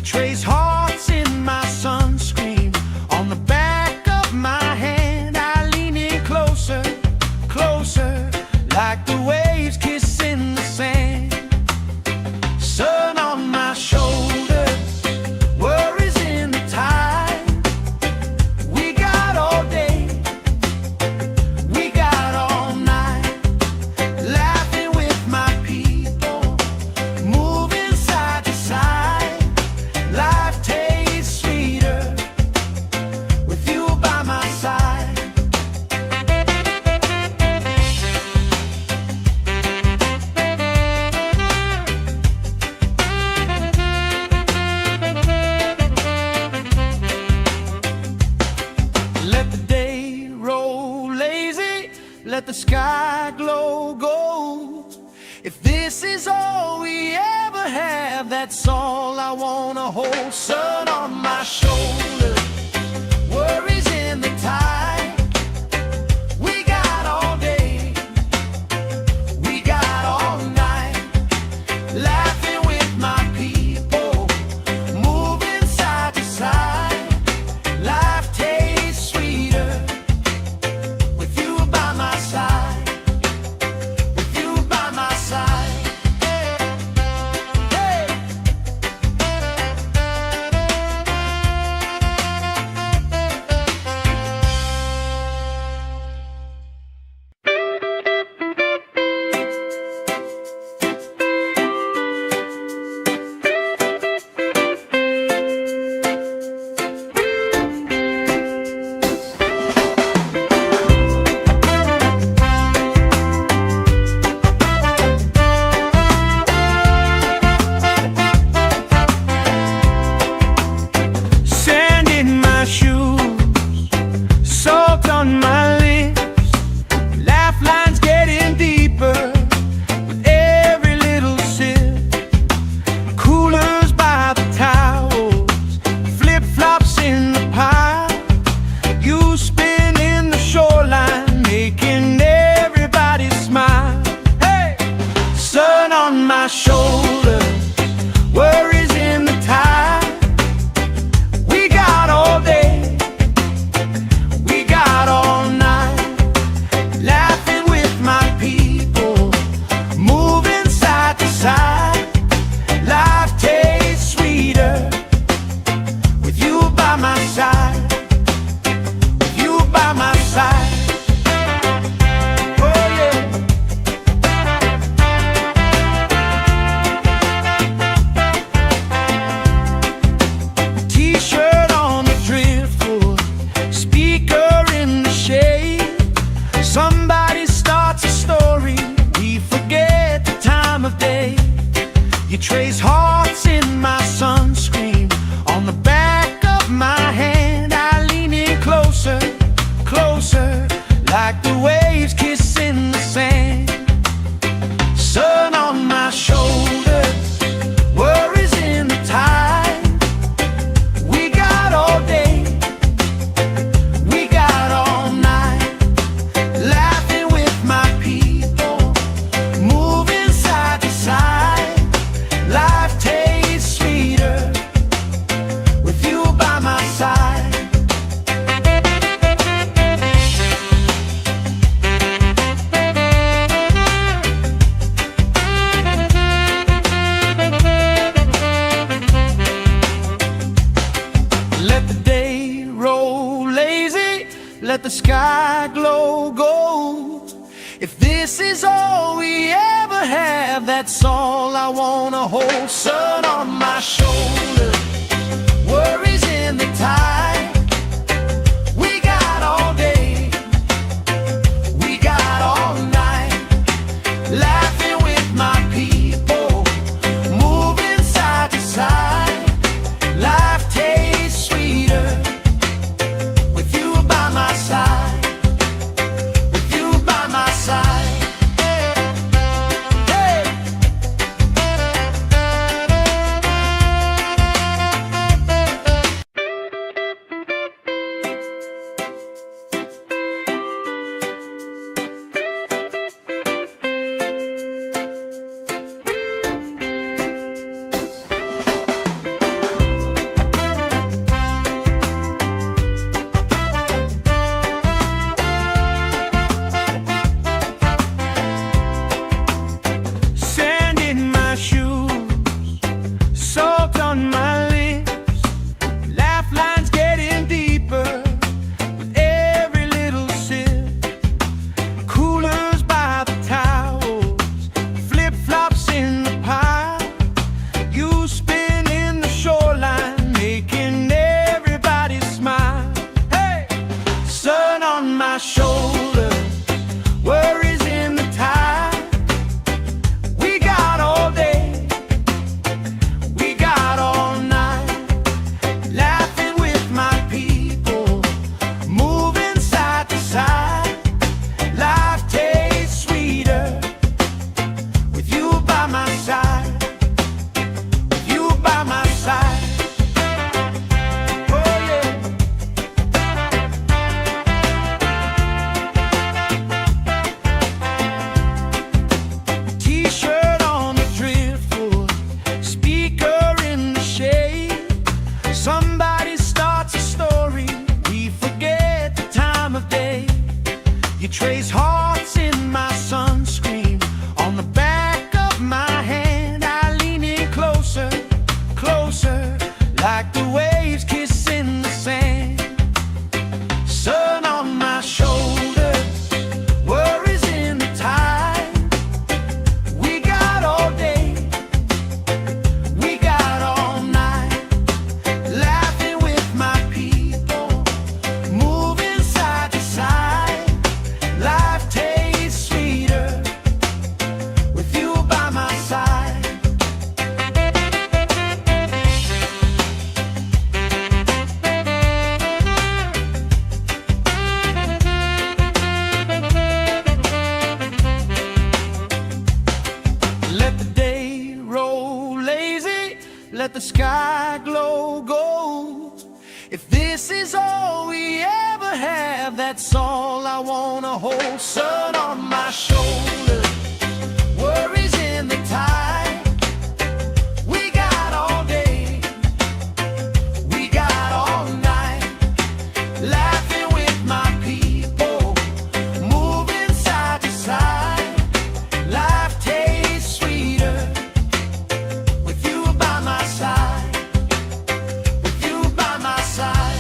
trace hearts in my sunscreen. On the back of my hand, I lean in closer, closer, like the waves kissing the sand. Sun on my shoulder, worries in the tide. We got all day, we got all night, laughing with my people, moving side to side. Life tastes sweeter with you by my side. Let the day roll lazy, let the sky glow gold. If this is all we ever have, that's all I wanna hold. Sun on my shoulder, worries in the tide. We got all day, we got all night, laughing with my people, moving side to side. Life tastes sweeter with you by my side, with you by my side. Hey. Sand in my shoes, salt on my lips, laugh lines getting deeper with every little sip. Coolers by the towels, flip-flops in the pile. You spinning the shoreline, making everybody smile. Hey! Sun on my shoulder, worries in the tide. We got all day, we got all night, laughing with my people, moving side to side. Life tastes sweeter with you by my side, with you by my side. Oh yeah. T-shirt on the driftwood, speaker in the shade. Somebody starts a story, we forget the time of day. You trace hearts in my sunscreen. On the back of my hand, I lean in closer, closer, like the waves kissing the sand. Sun on my shoulder, worries in the tide. We got all day, we got all night, laughing with my people, moving side to side. Life tastes sweeter with you by my side. Let the day roll lazy, let the sky glow gold. If this is all we ever have, that's all I wanna hold. Sun on my shoulder, worries in the tide. We got all day, we got all night, laughing with my people, moving side to side. Life tastes sweeter with you by my side, with you by my side. Hey. let the sky glow gold. If this is all we ever have, that's all I wanna hold. Sun on my shoulder, worries in the tide. We got all day, we got all night, laughing with my people, moving side to side. Life tastes sweeter with you by my side, with you by my side.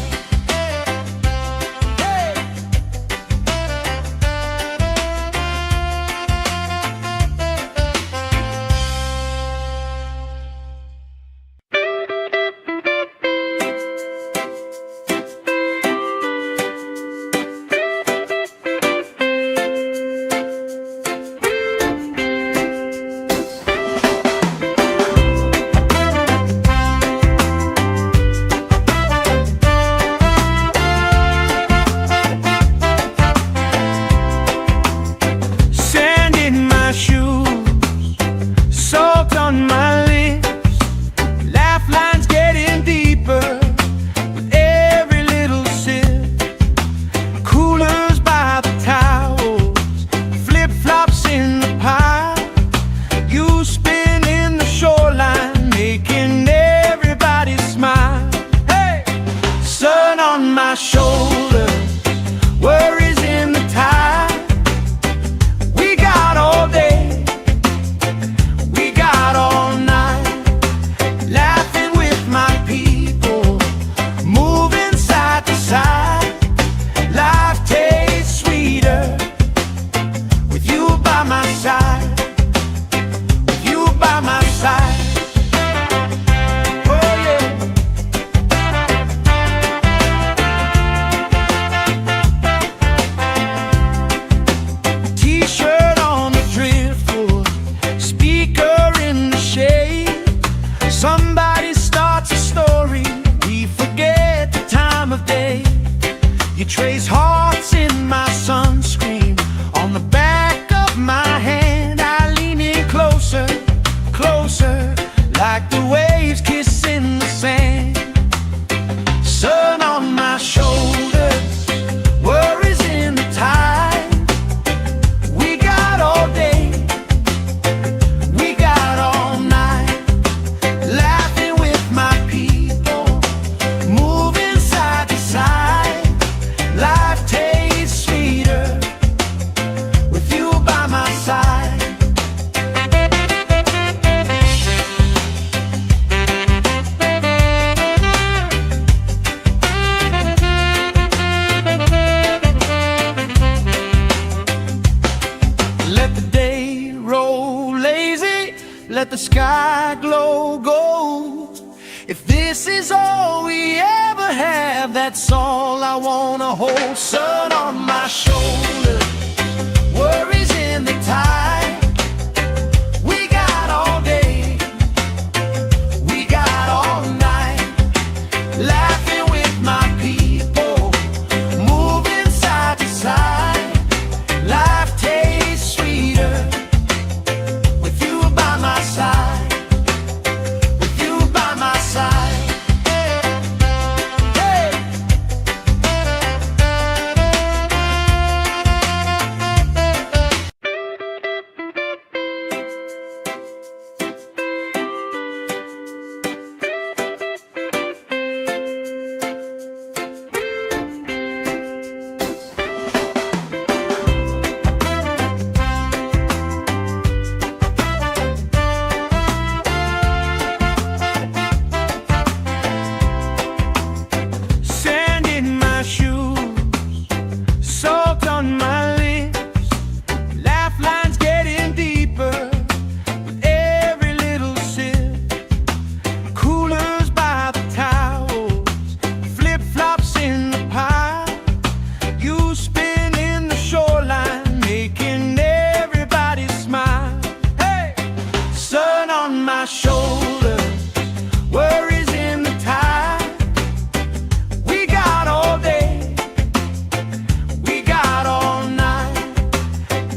Hey. Sand in my shoes, salt on my lips, laugh lines getting deeper with every little sip. Coolers by the towels, flip-flops in the pile, you spinning the shoreline, making everybody smile. Hey! Sun on my shoulder, worries in the tide. We got all day, we got all night, laughing with my people, moving side to side. Life tastes sweeter with you by my side, with you by my side. Oh yeah. T-shirt on the driftwood, speaker in the shade. Somebody starts a story, we forget the time of day. You trace hearts in my sunscreen, on the back of my hand. I lean in closer, closer, like the waves kissing the sand. Sun on my shoulders, worries in the tide. We got all day, we got all night, laughing with my people, moving side to side. Life tastes sweeter with you by my side. Let the day roll lazy, let the sky glow gold. If this is all we ever have, that's all I wanna hold. Sun on my shoulder, worries in the tide. We got all day, we got all night, laughing with my people, moving side to side. Life tastes sweeter with you by my side, with you by my side. Hey. Sand in my shoes, salt on my lips, laugh lines getting deeper with every little sip. Coolers by the towels, flip-flops in the pile, you spinning the shoreline, making everybody smile. Hey! Sun on my shoulder, worries in the tide. We got all day, we got all night,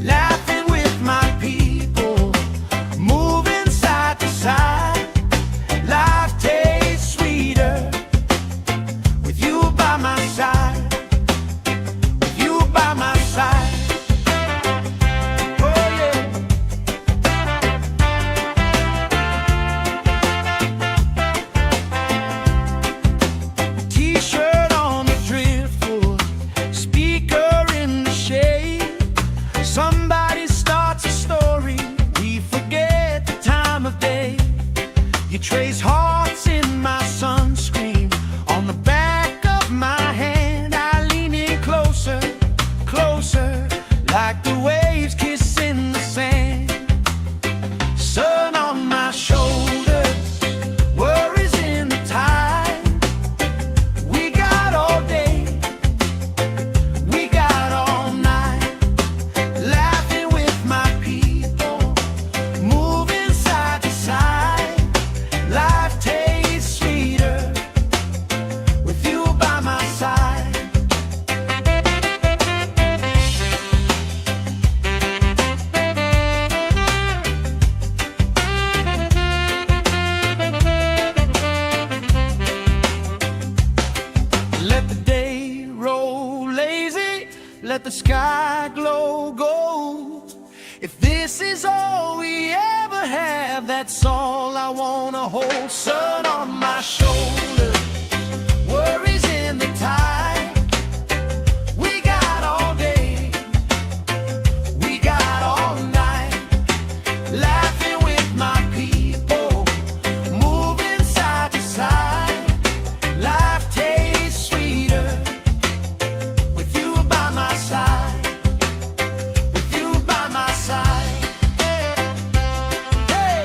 laughing with my people, moving side to side. Life You trace hearts in my sunscreen. On the back of my hand, I lean in closer, closer, like the waves kissing the sand. Sun on my shoulders, worries in the tide. We got all day, we got all night, laughing with my people, moving side to side. Life tastes sweeter with you by my side. Let the day roll lazy, let the sky glow gold. If this is all we ever have, that's all I wanna hold. Sun on my shoulders, worries in the tide. We got all day, we got all night, laughing with my people, moving side to side. Life tastes sweeter with you by my side, with you by my side. Hey.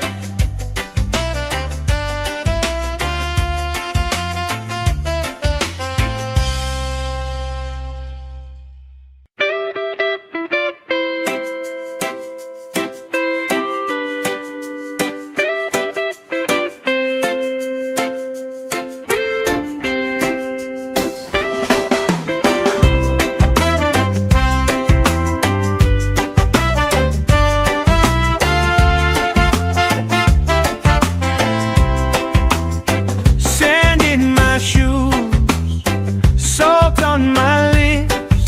Sand in my shoes, salt on my lips,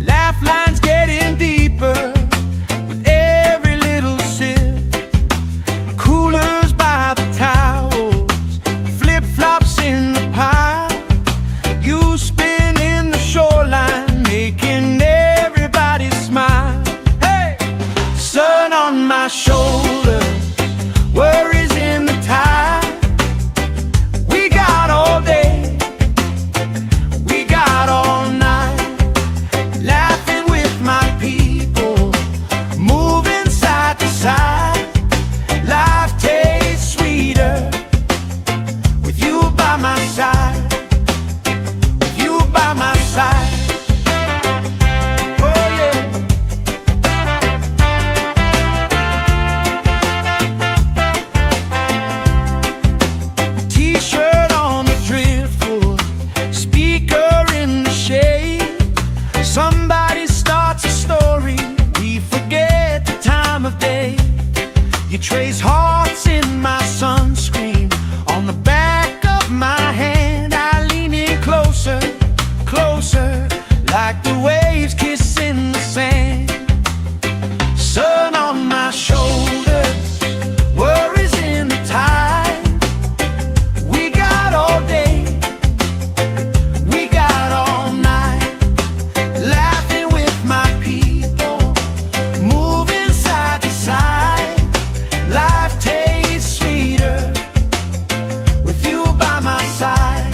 laugh lines getting deeper with every little sip. Coolers by the towels, flip-flops in the pile. You spin in the shoreline, making everybody smile. Hey! Sun on my shoulders, worries in the tide. We got all day, we got all night, laughing with my people, moving side to side. Life tastes sweeter with you by my side, with you by my side. Oh yeah. T-shirt on the driftwood, speaker in the shade. Somebody starts a story, we forget the time of day. You trace hearts in my sunscreen. On the back of my hand, I lean in closer, closer, like the waves kissing the sand. Sun on my shoulders, worries in the tide. We got all day, we got all night, laughing with my people, moving side to side. Life tastes sweeter with you by my side.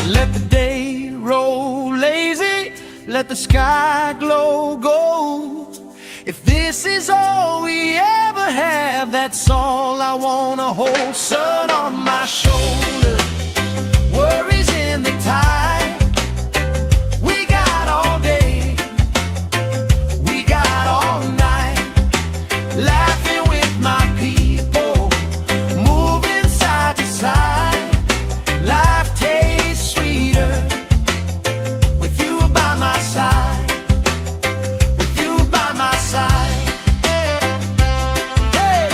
Let the day roll lazy, let the sky glow gold. If this is all we ever have, that's all I wanna hold. Sun on my shoulders, worries in the tide. We got all day, we got all night, laughing with my people, moving side to side. Life tastes sweeter with you by my side, with you by my side. Hey.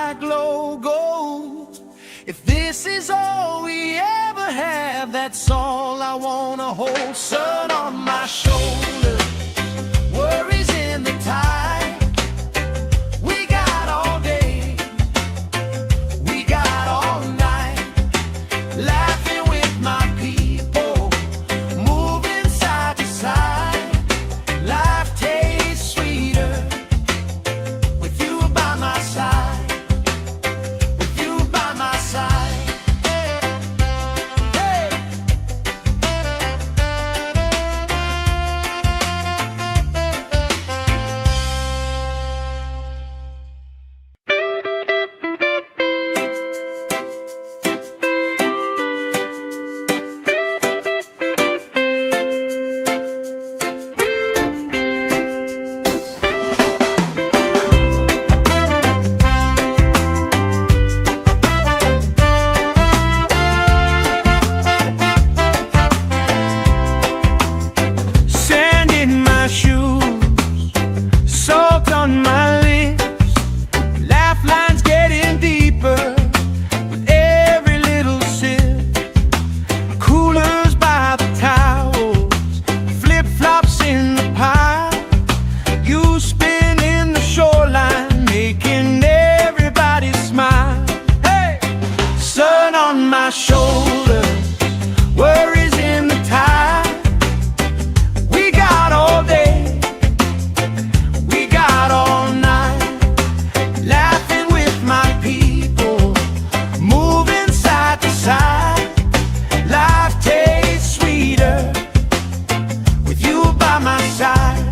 sky glow gold. If this is all we ever have, that's all I wanna hold. Sun on my shoulder, worries in the tide. We got all day, we got all night, laughing with my people, moving side to side. Life tastes sweeter with you by my side, with you by my side. Hey! Sand in my shoes, salt on my lips, laugh lines getting deeper with every little sip. Coolers by the towels, flip-flops in the pile. You spin in the shoreline, making everybody smile. Hey! Sun on my shoulders, worries in the tide. We got all day, we got all night, laughing with my people, moving side to side. Life tastes sweeter with you by my side,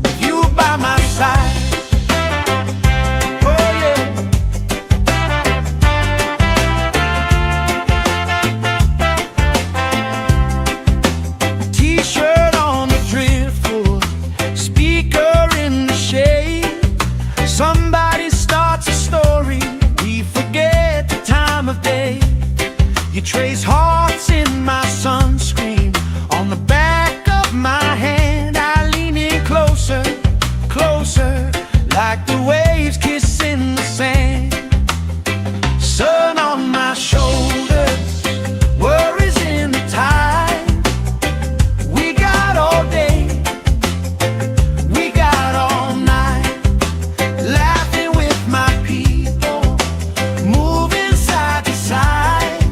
with you by my side. Oh yeah. T-shirt on the driftwood, speaker in the shade. Somebody starts a story, we forget the time of day. You trace hearts in my sunscreen, on the back of my hand. I lean in closer, closer, like the waves kissing the sand. Sun on my shoulders, worries in the tide. We got all day, we got all night, laughing with my people, moving side to side.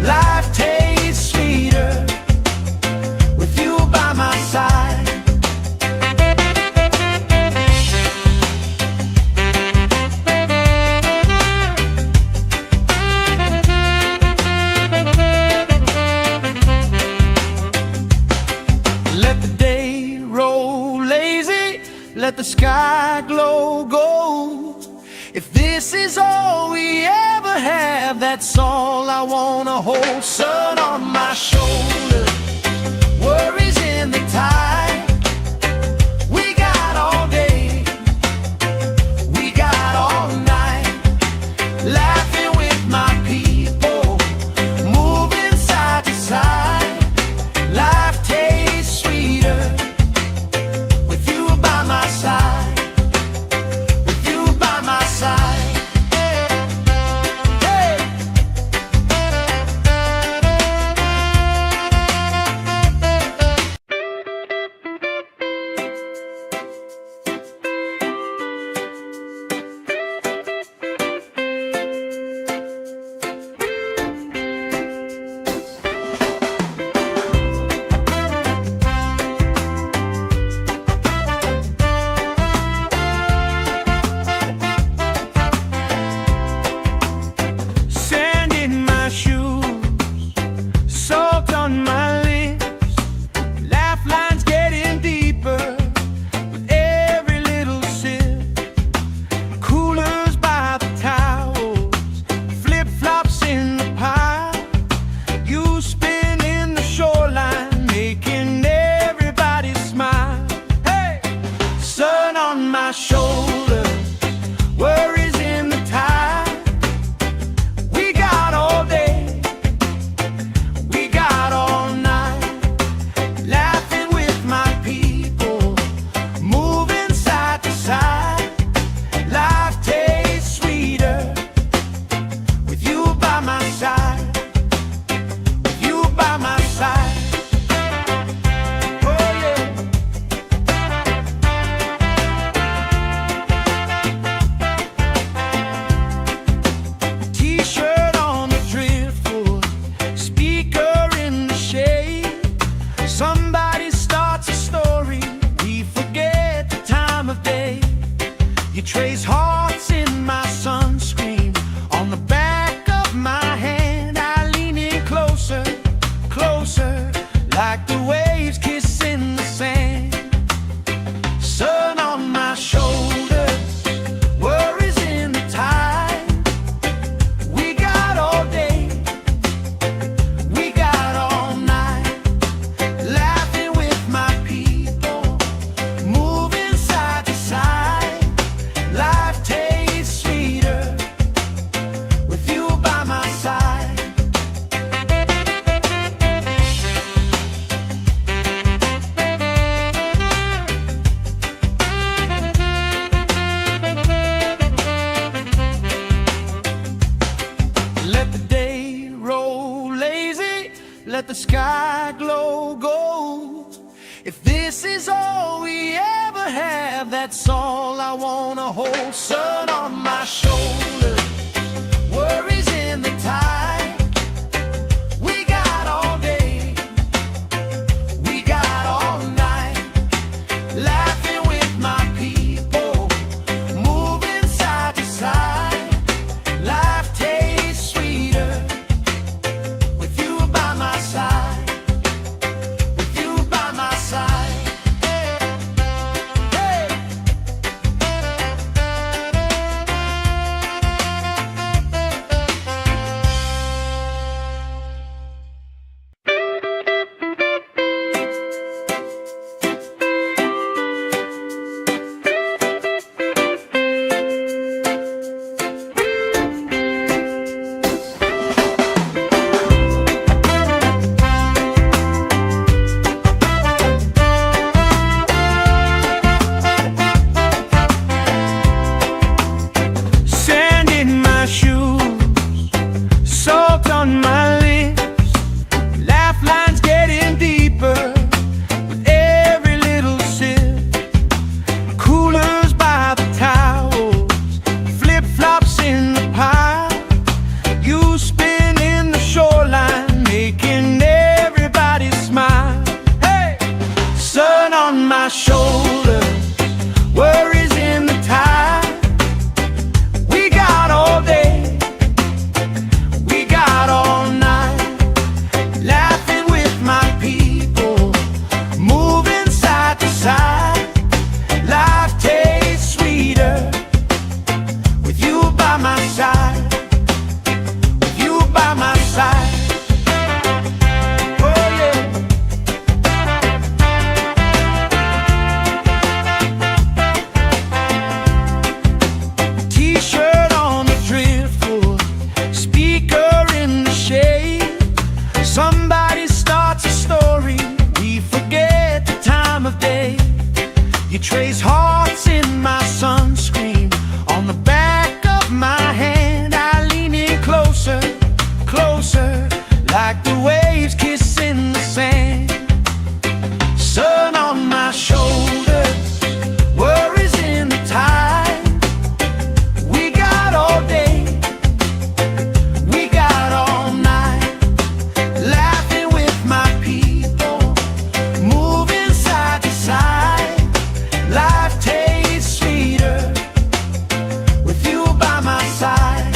Life tastes sweeter with you by my side. Let the day roll lazy, let the sky glow gold. If this is all we ever have, that's all I wanna hold. Sun on my shoulder, worries in the tide. We got all day, we got all night, laughing with my people, moving side to side. Life tastes sweeter with you by my side, with you by my side. Hey! the sky glow gold. If this is all we ever have, that's all I wanna hold. Sun on my shoulder, worries in the tide. We got all day, we got all night, laughing with my people, moving side to side. Life tastes sweeter with you by my side, with you by my side. Hey. Sand in my shoes, salt on my lips, laugh lines getting deeper with every little sip. Coolers by the towels, flip-flops in the pile, you spinning the shoreline, making everybody smile. Hey! Sun on my shoulders, worries in the tide. We got all day, we got all night, laughing with my people, moving side to side. Life tastes sweeter with you by my side, with you by my side. Oh yeah. T-shirt on the driftwood, speaker in the shade. Somebody starts a story, we forget the time of day. You trace hearts in my sunscreen, on the back of my hand. I lean in closer, closer, like the waves kissing the sand. Sun on my shoulders, worries in the tide. We got all day, we got all night, laughing with my people, moving side to side. Life tastes sweeter with you by my side.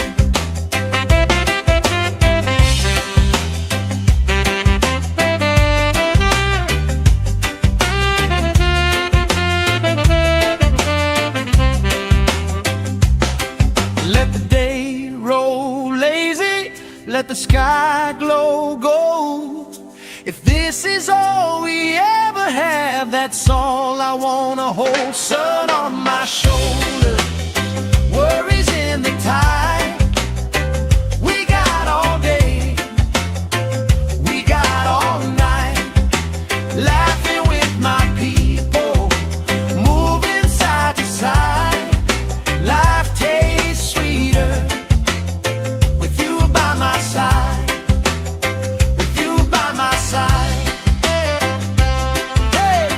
Let the day roll lazy, let the sky glow gold. If this is all we ever have, that's all I wanna hold. Sun on my shoulder, worries in the tide. We got all day, we got all night, laughing with my people, moving side to side. Life tastes sweeter with you by my side, with you by my side. Hey.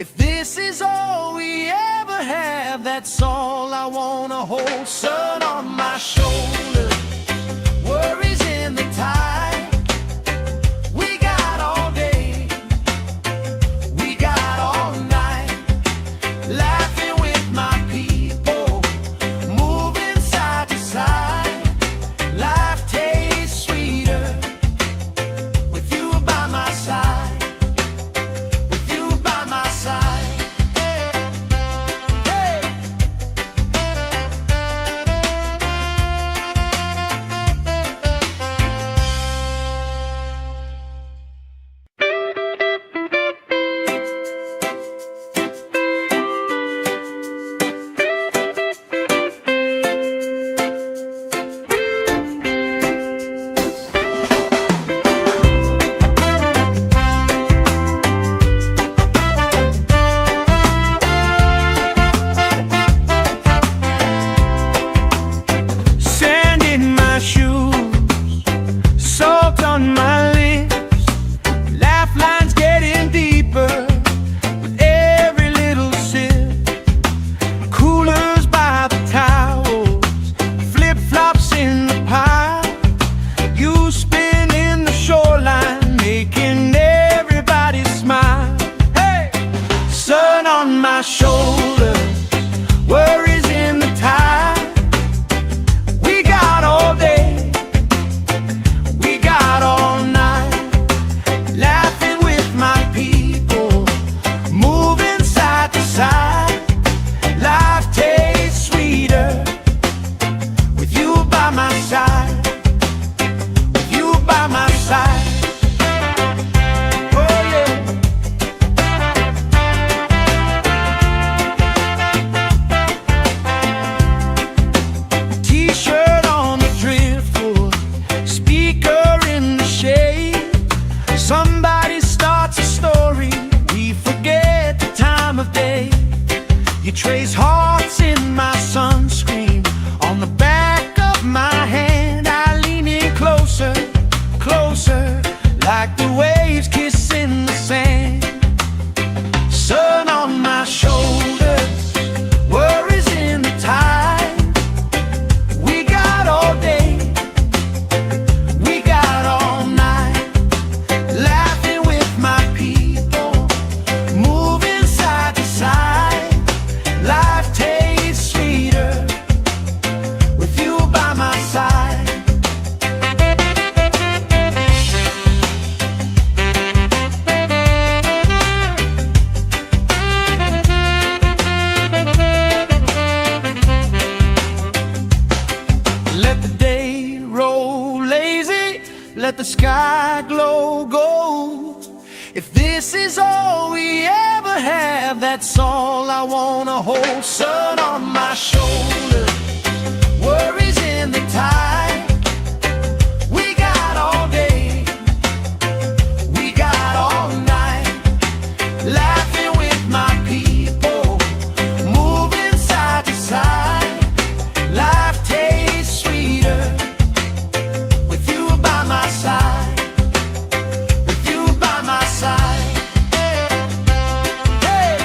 If this is all we ever have, that's all I wanna hold. Sun on my shoulder, worries in the tide. We got all day, we got all night, laughing with my people, moving side to side. Life tastes sweeter with you by my side, with you by my side. Hey. Sand in my shoes, salt on my lips, laugh lines getting deeper with every little sip. Coolers by the towels, flip-flops in the pile, you spinning the shoreline, making everybody smile. Hey! Sun on my shoulder, worries in the tide. We got all day, we got all night, laughing with my people, moving side to side. Life tastes sweeter with you by my side, with you by my side. Oh yeah. T-shirt on the driftwood, speaker in the shade. Somebody starts a story, we forget the time of day. You trace hearts in my sunscreen, on the back of my hand. I lean in closer, closer, like the waves kissing the sand. Sun on my shoulders, worries in the tide. We got all day, we got all night, laughing with my people, moving side to side. Life tastes sweeter with you by my side. Let the day roll lazy, let the sky glow gold. If this is all we ever have, that's all I wanna hold. Sun on my shoulder, worries in the tide. We got all day, we got all night, laughing with my people, moving side to side. Life tastes sweeter with you by my side, with you by my side. Hey.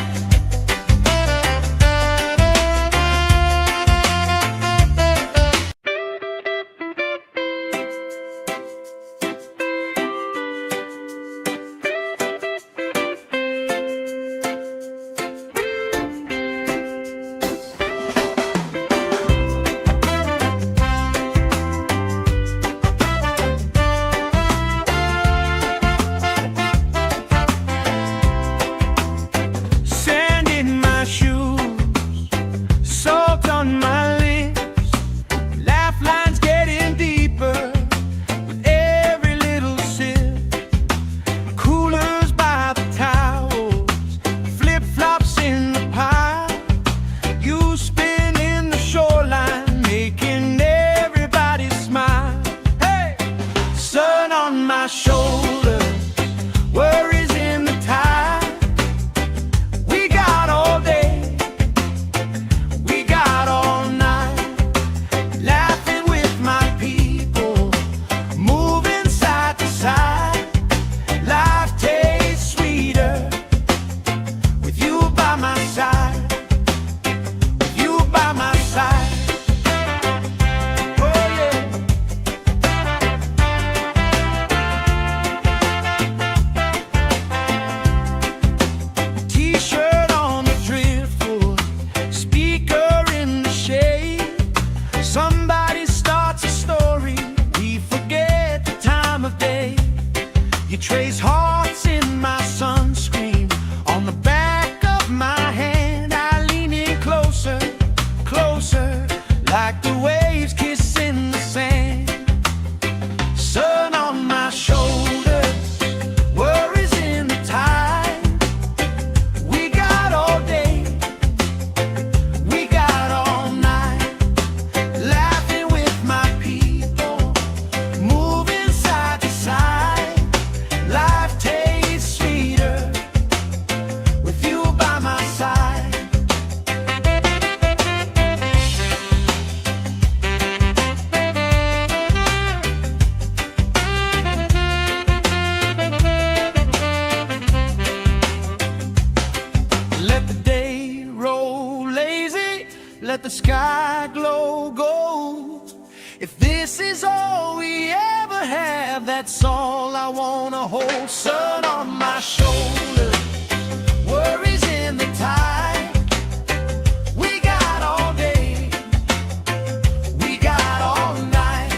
let the sky glow gold. If this is all we ever have, that's all I wanna hold. Sun on my shoulder, worries in the tide. We got all day, we got all night,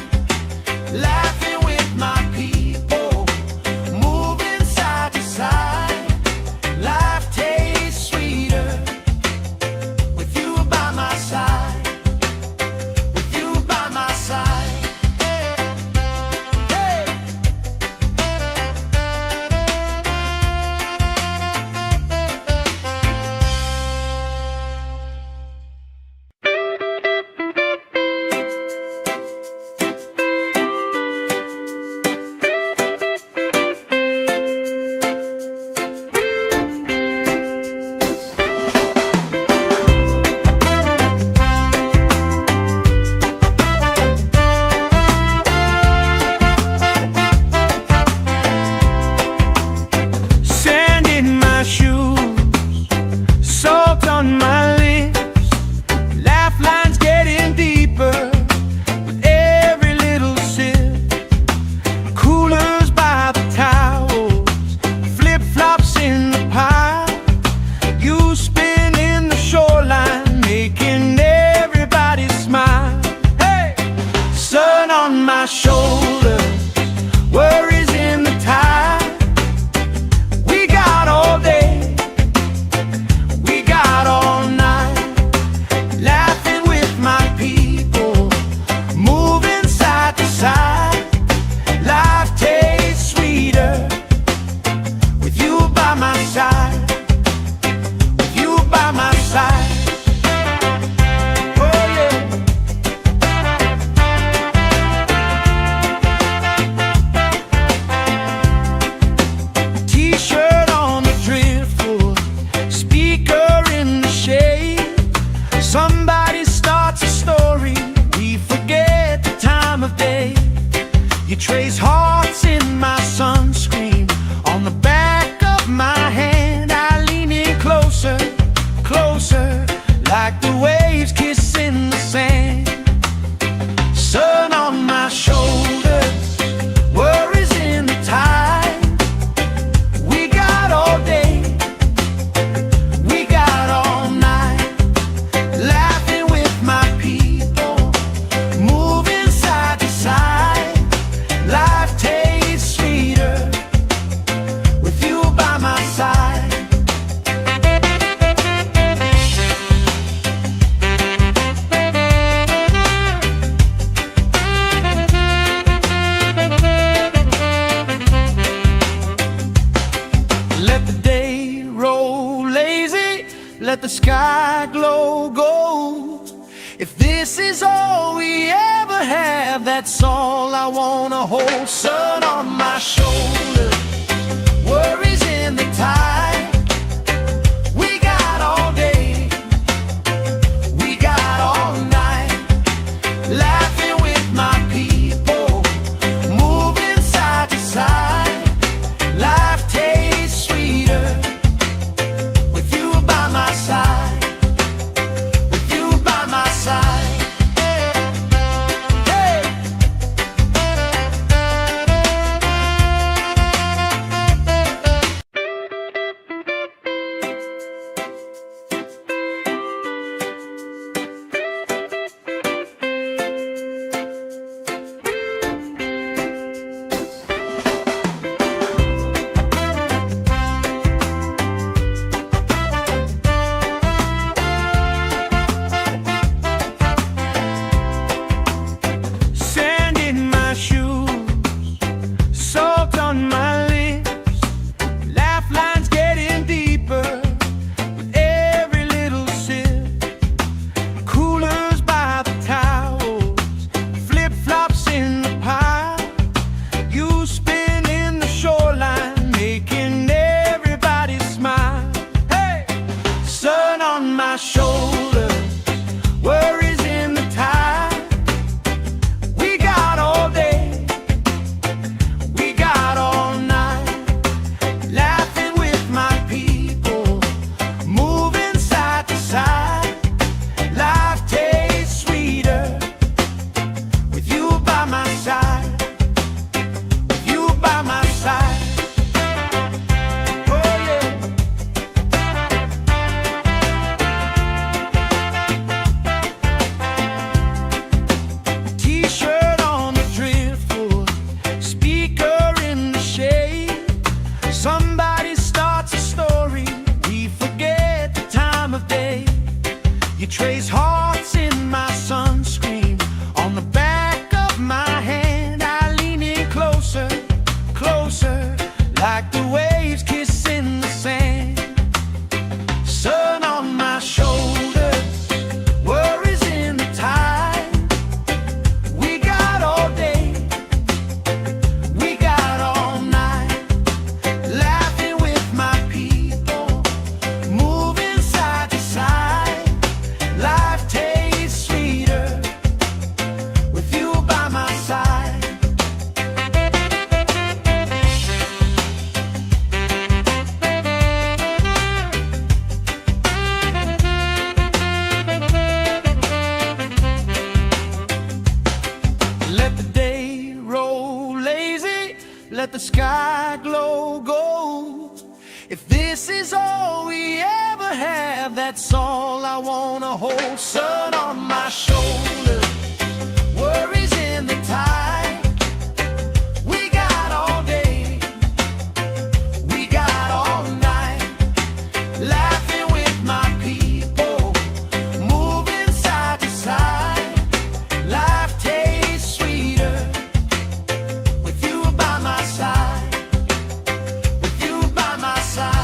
laughing with my people, moving side to side. Life tastes sweeter with you by my side, with you by my side. Hey. Sand in my shoes, salt on my lips, laugh lines getting deeper with every little sip. Coolers by the towels, flip-flops in the pile. You spin in the shoreline, making everybody smile. Hey! Sun on my shoulder, worries in the tide. We got all day, we got all night, laughing with my people, moving side to side. Life tastes sweeter with you by my side, with you by my side. Oh yeah. T-shirt on the driftwood, speaker in the shade. Somebody starts a story, we forget the time of day. You trace hearts in my sunscreen, on the back of my hand. I lean in closer, closer, like the waves kissing the sand. Sun on my shoulders, worries in the tide. We got all day, we got all night, laughing with my people, moving side to side. Life tastes sweeter with you by my side. Let the day roll lazy, let the sky glow gold. If this is all we ever have, that's all I wanna hold. Sun on my shoulder, worries in the tide. We got all day, we got all night, laughing with my people, moving side to side. Life tastes sweeter with you by my side, with you by my side. Hey. Sand in my shoes, salt on my lips, laugh lines getting deeper with every little sip. Coolers by the towels, flip-flops in the pile. You spin in the shoreline, making everybody smile. Hey! Sun on my shoulder, worries in the tide. We got all day, we got all night, laughing with my people, moving side to side. Life have, that's all I wanna hold. Sun on my shoulder, worries in the tide. We got all day, we got all night, laughing with my people, moving side to side. Life tastes sweeter with you by my side, with you by my side.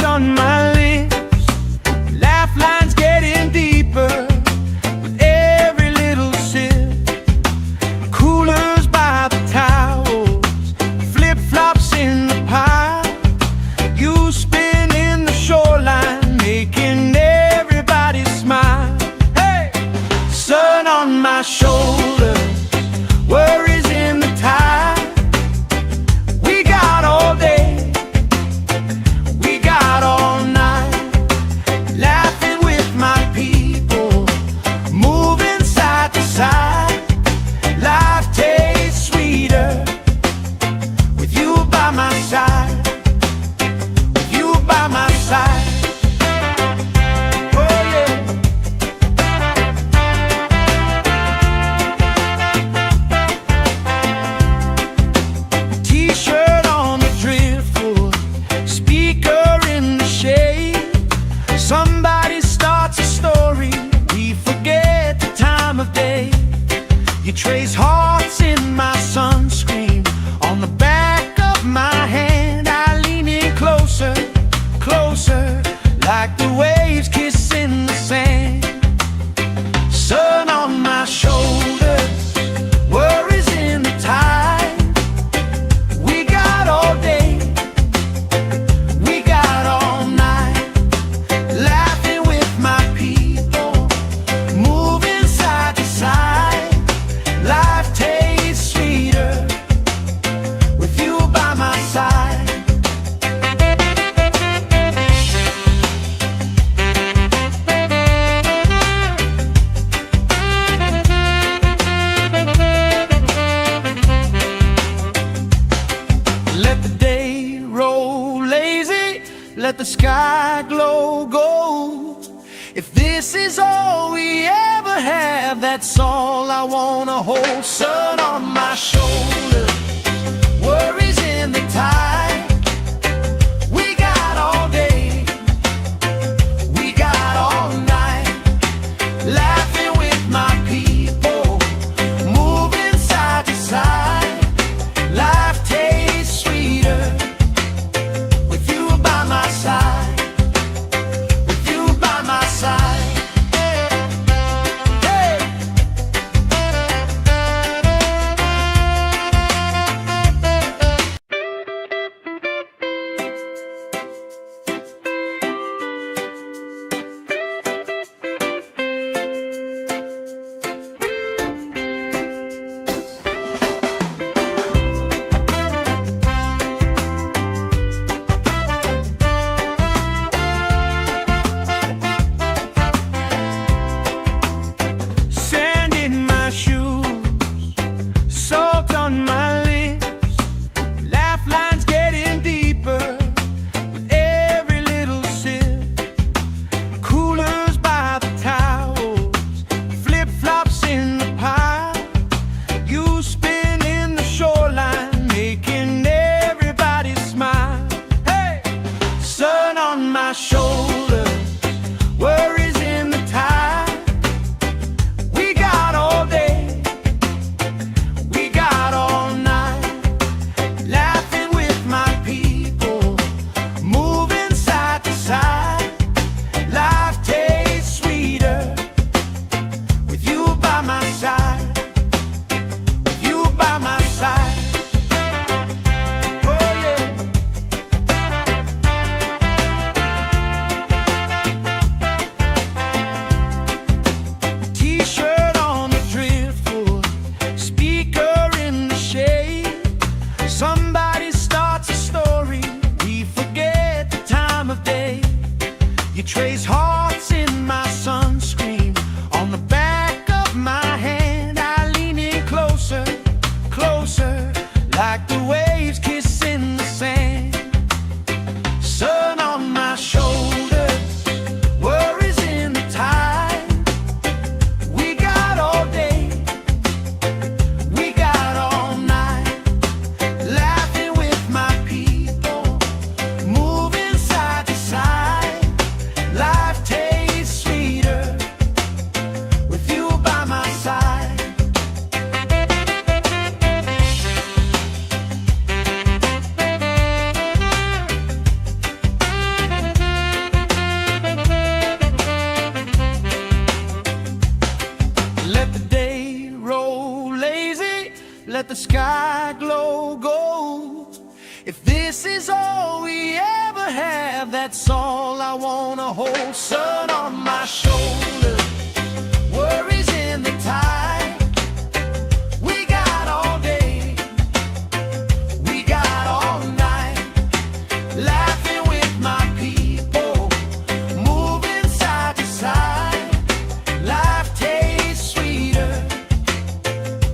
On my lips, lifelines getting deeper with every little sip. Coolers by the towels, flip-flops in the pile. You spin in the shoreline, making everybody smile. Hey! Sun on my shoulders, worries in the tide. We got all day, all night, laughing with my people, moving side to side. Life tastes sweeter with you by my side, with you by my side. Oh yeah. T-shirt on the driftwood, speaker in the shade. Somebody starts a story, we forget the time of day. You trace hearts in my sunscreen, on the back of my hand. I lean in closer, closer, like the waves kissing the sand. Sun on my shoulders, worries in the tide. We got all day, we got all night, laughing with my people, moving side to side. Life tastes sweeter with you by my side. Let the day roll lazy, let the sky glow gold. If this is all we ever have, that's all I wanna hold. Sun on my shoulder, worries in the tide. We got all day, we got all night, laughing with my people, moving side to side. Life tastes sweeter with you by my side, with you by my side. Hey! Sand in my shoes, salt on my lips, lifelines getting deeper with every little sip. Coolers by the towels, flip-flops in the pile. You spin in the shoreline, making everybody smile. Hey! Sun on my shoulders, worries in the tide. We got all day, we got all night, laughing with my people, moving side to side. Life tastes sweeter with you by my side, with let the sky glow gold. If this is all we ever have, that's all I wanna hold. Sun on my shoulder, worries in the tide. We got all day, we got all night, laughing with my people, moving side to side. Life tastes sweeter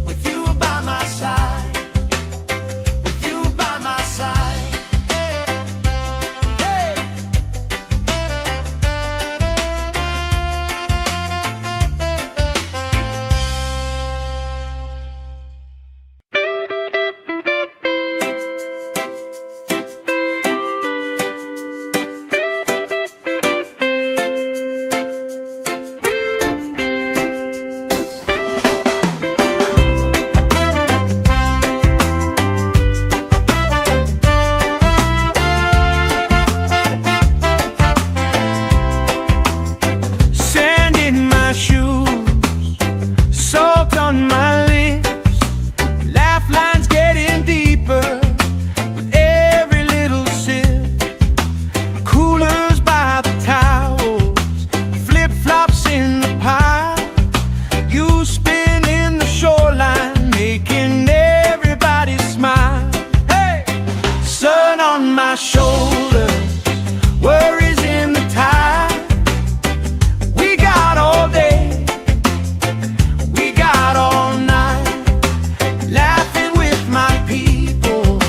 with you by my side, with you by my side. Hey. Sand in my shoes, salt on my lips, laugh lines getting deeper with every little sip. Coolers by the towels, flip-flops in the pile, you spinning the shoreline, making everybody smile. Hey! Sun on my shoulders, worries in the tide. We got all day, we got all night, laughing with my people,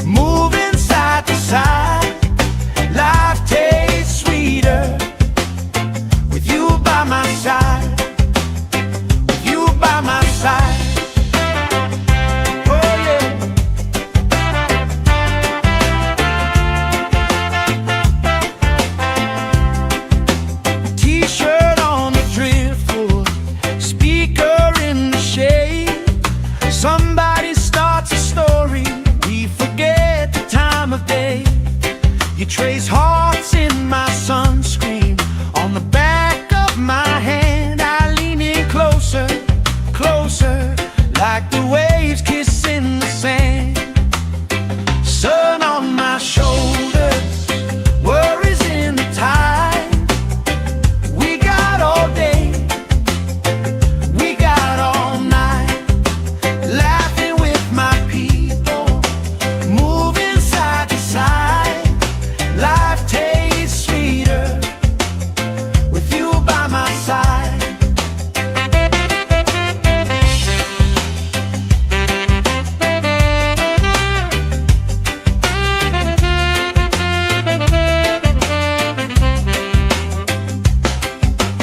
moving side to side. Life tastes sweeter with you by my side, with you by my side. Oh yeah. T-shirt on the driftwood, speaker in the shade. Somebody starts a story, we forget the time of day. You trace hearts in my sunscreen, on the back of my hand. I lean in closer, closer, like the waves kissing the sand. Sun on my shoulders, worries in the tide. We got all day, we got all night, laughing with my people, moving side to side. Life tastes sweeter with you by my side.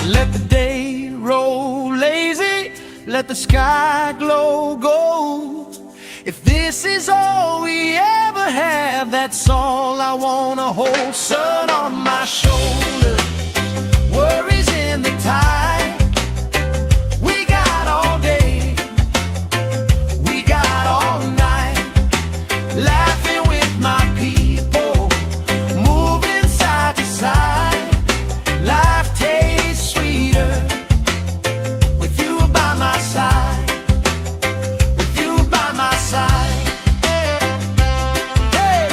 Let the day roll lazy, let the sky glow gold. If this is all we ever have, that's all I wanna hold. Sun on my shoulder, worries in the tide. We got all day, we got all night, laughing with my people, moving side to side. Life tastes sweeter with you by my side, with you by my side. Hey.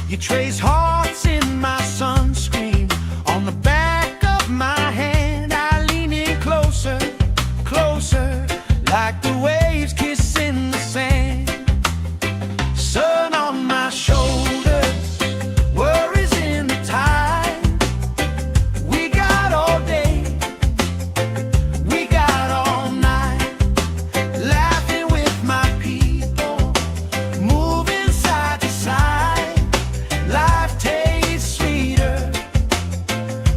You trace hearts in my sunscreen. On the back of my hand, I lean in closer, closer, like the waves kissing the sand. Sun on my shoulders, worries in the tide. We got all day, we got all night, laughing with my people, moving side to side. Life tastes sweeter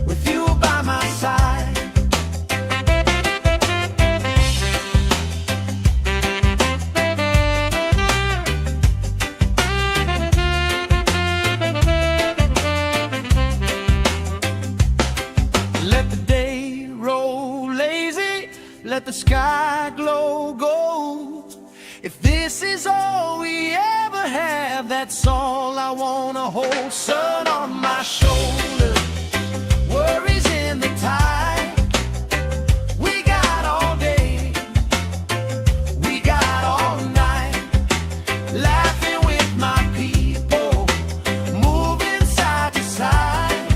with you by my side. Let the day roll lazy, let the sky glow gold. If this is all we ever have, that's all I wanna hold. Sun on my shoulders, worries in the tide. We got all day, we got all night, laughing with my people, moving side to side.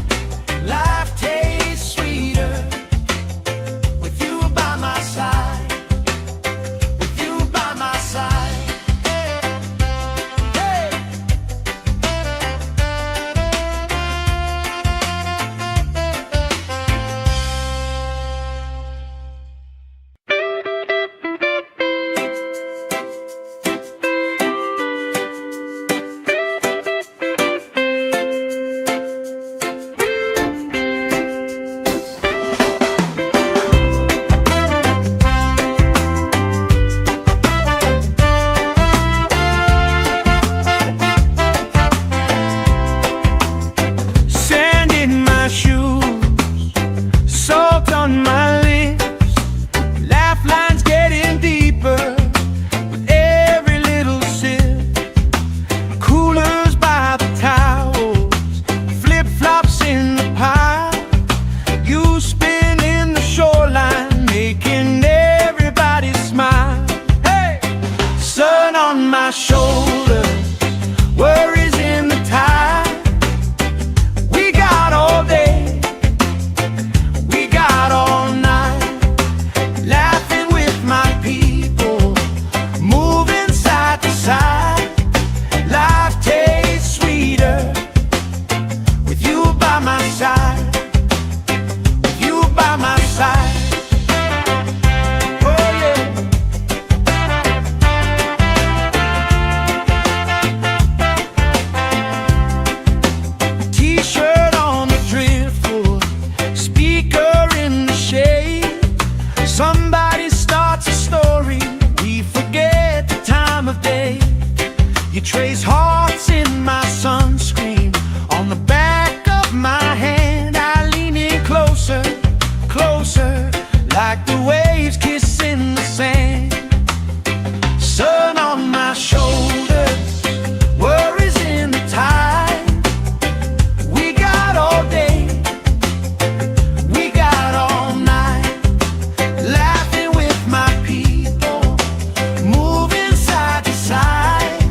Life tastes sweeter with you by my side, with you by my side. Hey. Sand in my shoes, salt on my lips, laugh lines getting deeper with every little sip. Coolers by the towels, flip-flops in the pile. You spin in the shoreline, making everybody smile. Hey! Sun on my shoulders, worries in the tide. We got all day, we got all night, laughing with my people, moving side to side. Life tastes sweeter with you by my side, with you by my side. Oh yeah. T-shirt on the driftwood, speaker in the shade. Somebody starts a story, we forget the time of day. You trace hearts in my sunscreen. On the back of my hand, I lean in closer, closer, like the waves kissing the sand. Sun on my shoulders, worries in the tide. We got all day, we got all night, laughing with my people, moving side to side.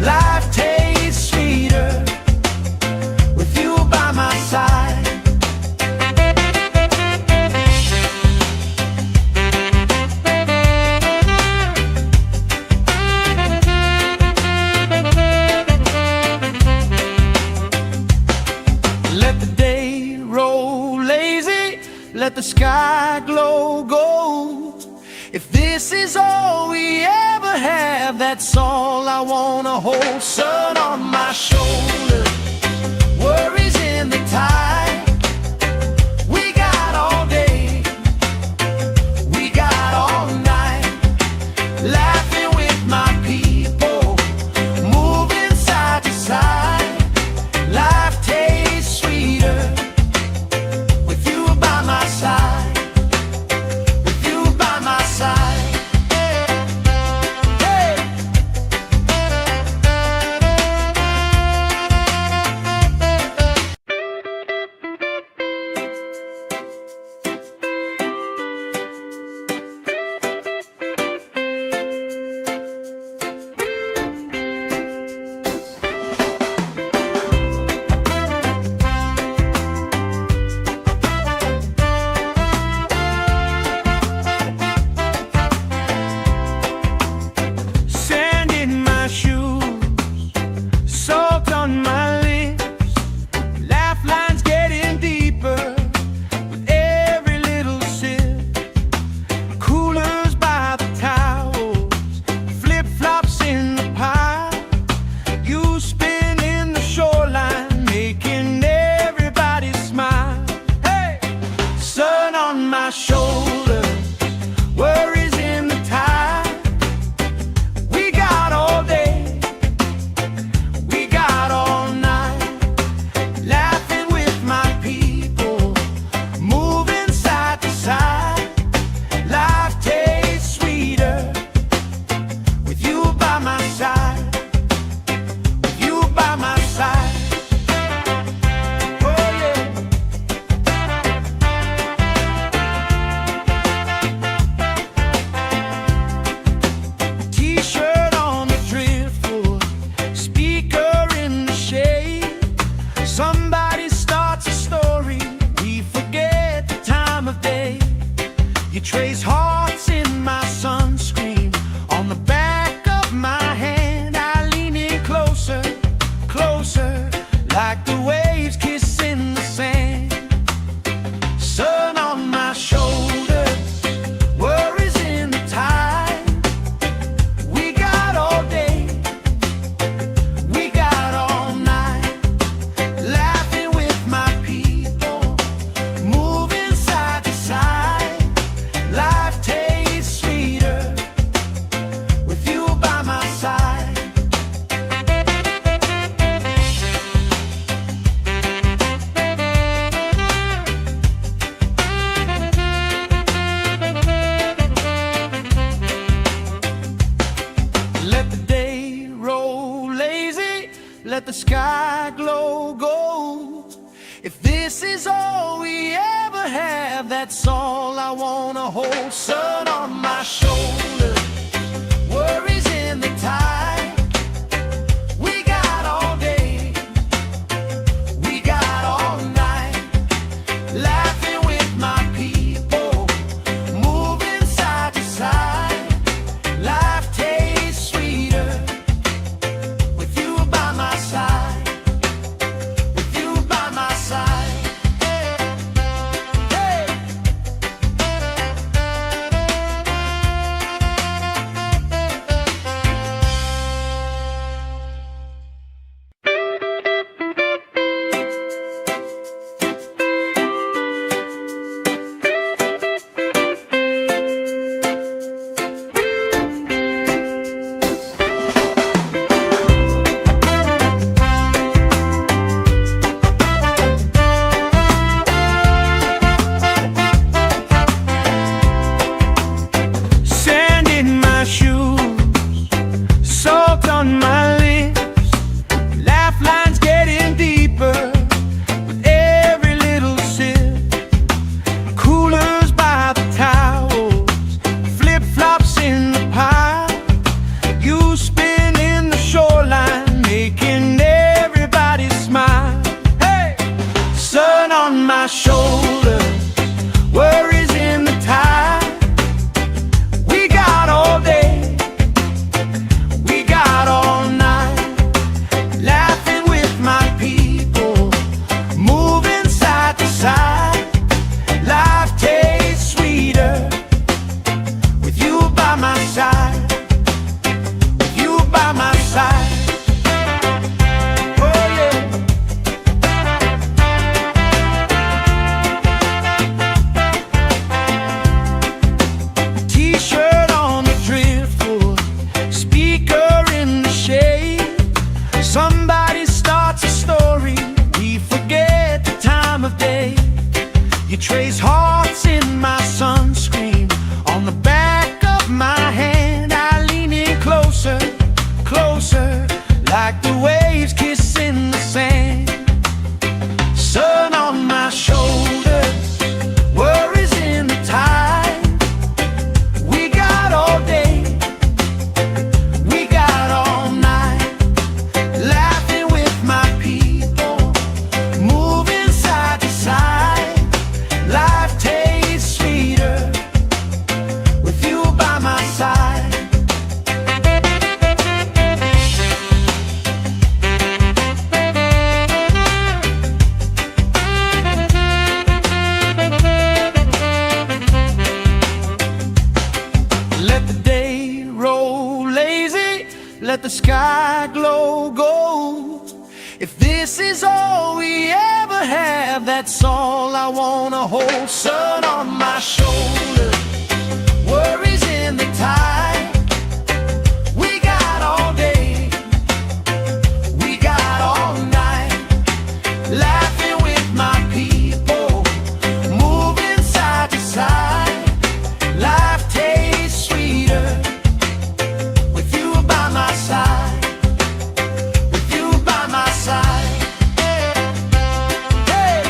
Life tastes sweeter with you by my side. Let the day roll lazy, let the sky glow gold. If this is all we ever have, that's all I wanna hold. Sun on my shoulders, worries in the tide. We got all day, we got all night, laughing with my people, moving side to side. Life tastes sweeter with you by my side, with you by my side. Hey. Somebody starts a story, we forget the time of day. You trace hearts in my sunscreen on the back of my hand. I lean in closer, closer, like the waves kissing the sand. Sun on my shoulders, worries in the tide. We got all day, we got all night, laughing with my people, moving side to side. Life tastes sweeter with you by my side. Let the day roll lazy, let the sky glow gold. If this is all we ever have, that's all I wanna hold. Sun on my shoulders, worries in the tide. We got all day, we got all night, laughing with my people, moving side to side. Life tastes sweeter with you by my side, with you by my side. Hey! Sand in my shoes, salt on my lips, laugh lines getting deeper with every little sip. Coolers by the towels, flip-flops in the pile. You spin in the shoreline, making everybody smile. Hey! Sun on my shoulders, worries in the tide. We got all day, we got all night, laughing with my people, moving side to side. Life tastes sweeter with you by my side, with you by my side. Oh yeah. T-shirt on the driftwood, speaker in the shade. Somebody starts a story, we forget the time of day. You trace hearts in my sunscreen on the back of my hand. I lean in closer, closer, like the waves kissing the sand. Sun on my shoulders, worries in the tide. We got all day, we got all night, laughing with my people, moving side to side. Life tastes sweeter with you by my side. Let the day roll lazy, let the sky glow gold. If this is all we ever have, that's all I wanna hold. Sun on my shoulders, worries in the tide. We got all day, we got all night, laughing with my people, moving side to side. Life tastes sweeter with you by my side, with you by my side. Hey!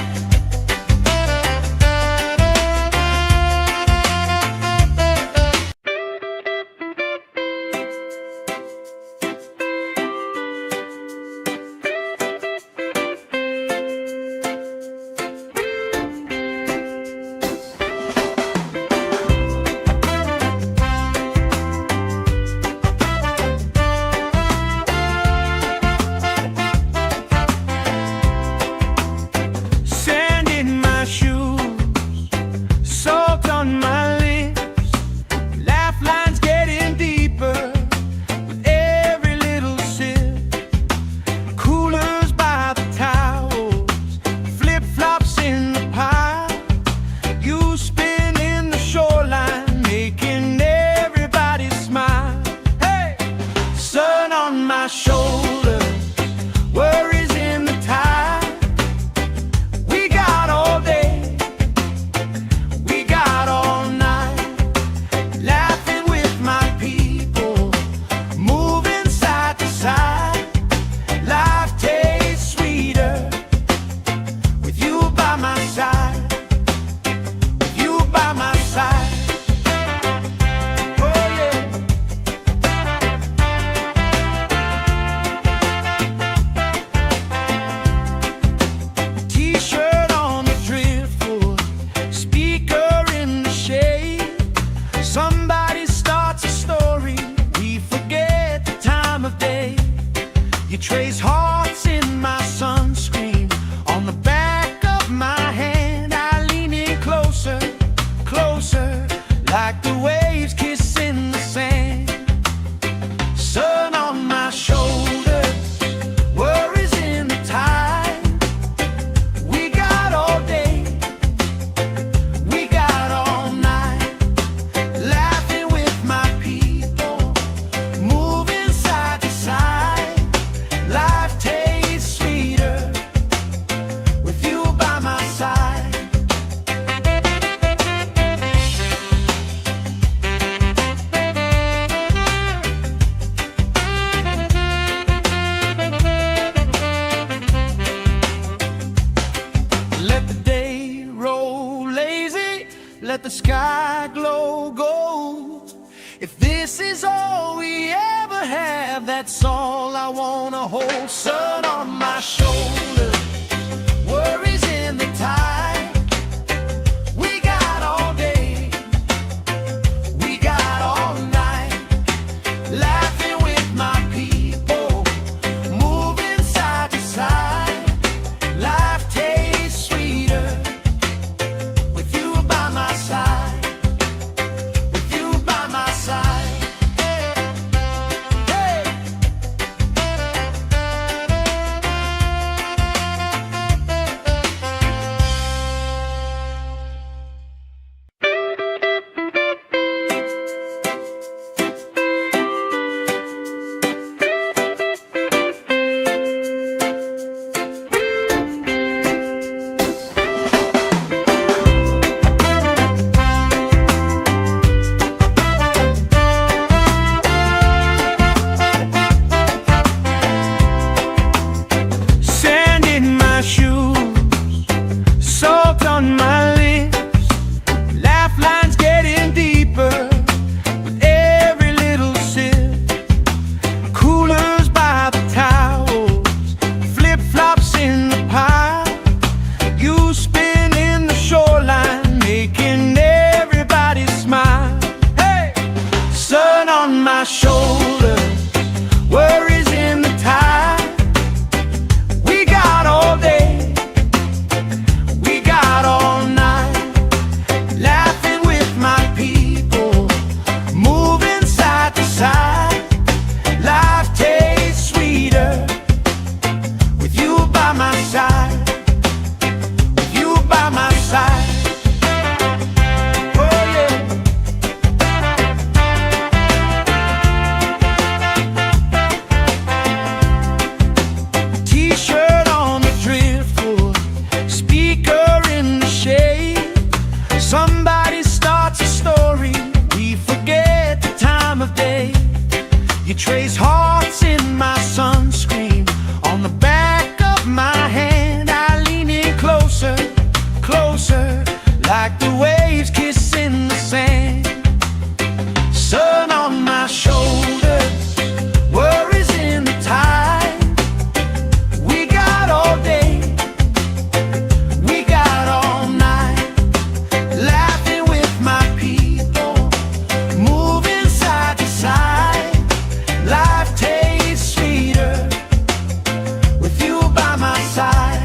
the sky glow gold. If this is all we ever have, that's all I wanna hold. Sun on my shoulder, worries in the tide. We got all day, we got all night, laughing with my people, moving side to side. Life tastes sweeter with you by my side, with you by my side. Hey. Sand in my shoes, salt on my lips, laugh lines getting deeper with every little sip. Coolers by the towels, flip-flops in the pile, you spinning the shoreline, making everybody smile. Hey! Sun on my shoulder, worries in the tide. We got all day, we got all night, laughing with my people, moving side to side. Life tastes sweeter with you by my side, with you by my side. Oh yeah. T-shirt on the driftwood, speaker in the shade. Somebody starts a story, we forget the time of day. You trace hearts in my sunscreen, on the back of my hand. I lean in closer, closer, like the waves kissing the sand. Sun on my shoulders, worries in the tide. We got all day, we got all night, laughing with my people, moving side to side. Life tastes sweeter with you by my side.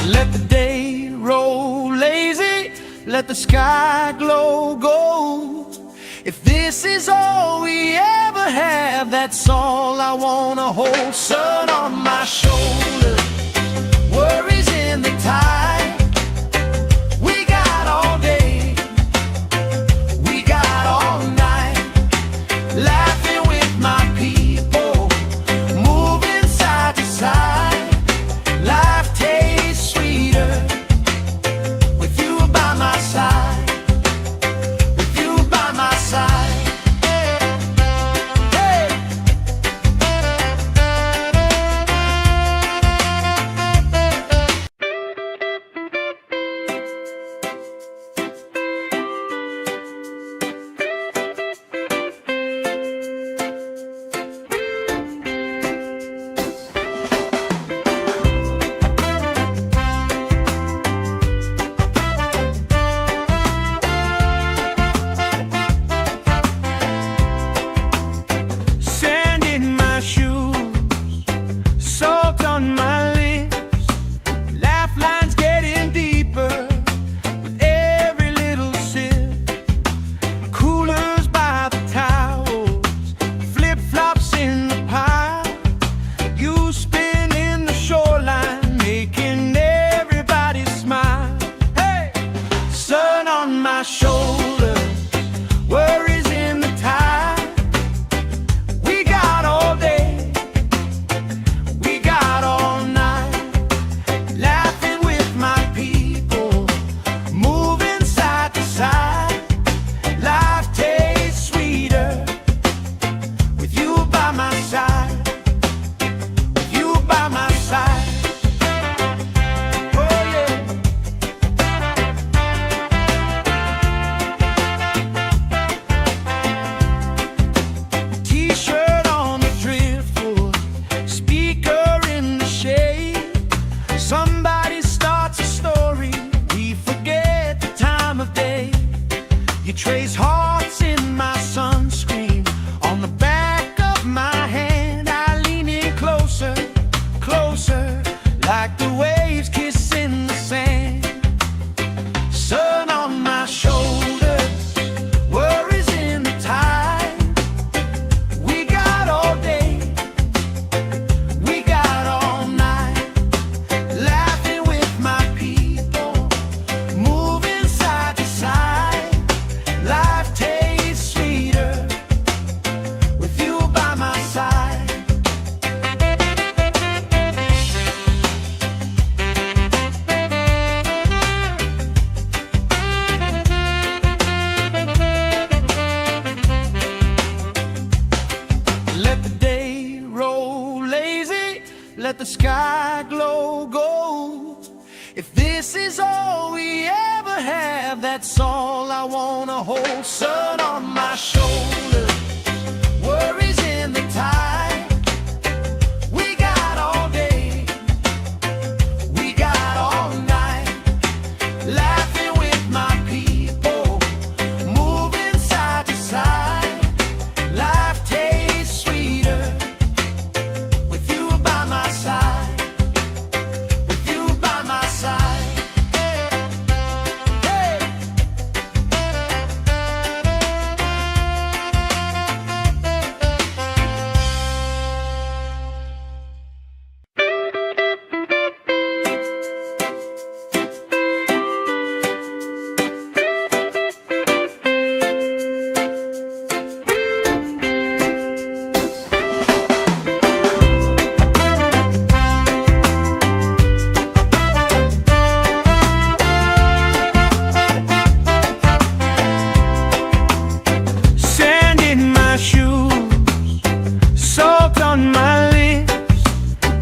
Let the day roll lazy, let the sky glow gold. If this is all we ever have, that's all I wanna hold. Sun on my shoulder, worries in the tide. We got all day, we got all night, laughing with my people, moving side to side. Life tastes sweeter with you by my side, with you by my side. Hey. trace hearts in my sunscreen. On the back of my hand, I lean in closer, closer, like the waves kissing the sand. Sun on my shoulders, worries in the tide. We got all day, we got all night, laughing with my people, moving side to side. Life tastes sweeter with you by my side. Let the day roll lazy, let the sky glow gold. If this is all we ever have, that's all I wanna hold. Sun on my shoulders, worries in the tide. We got all day, we got all night, laughing with my people, moving side to side. Life tastes sweeter with you by my side, with you by my side. Hey. Sand in my shoes, salt on my lips,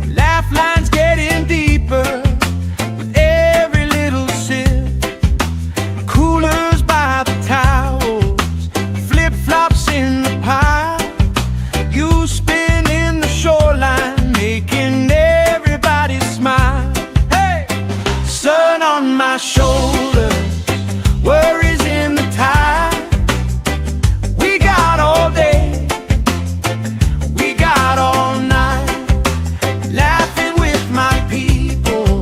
laugh lines getting deeper with every little sip. Coolers by the towels, flip-flops in the pile. You spin in the shoreline, making everybody smile. Hey! Sun on my shoulders, worries in the tide. We got all day, we got all night, laughing with my people,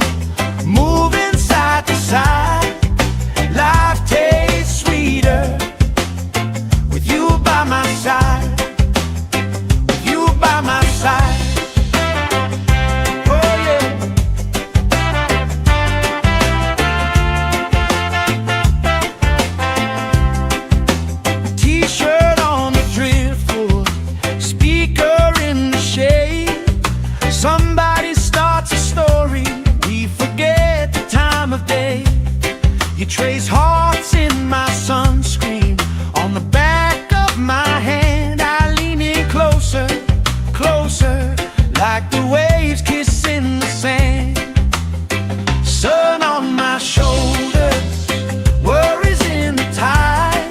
moving side to side. Life tastes sweeter with you by my side, with you by my side. Oh yeah. T-shirt on the driftwood, speaker in the shade. Somebody starts a story, we forget the time of day. You trace hearts in my sunscreen. On the back of my hand, I lean in closer, closer, like the waves kissing the sand. Sun on my shoulders, worries in the tide.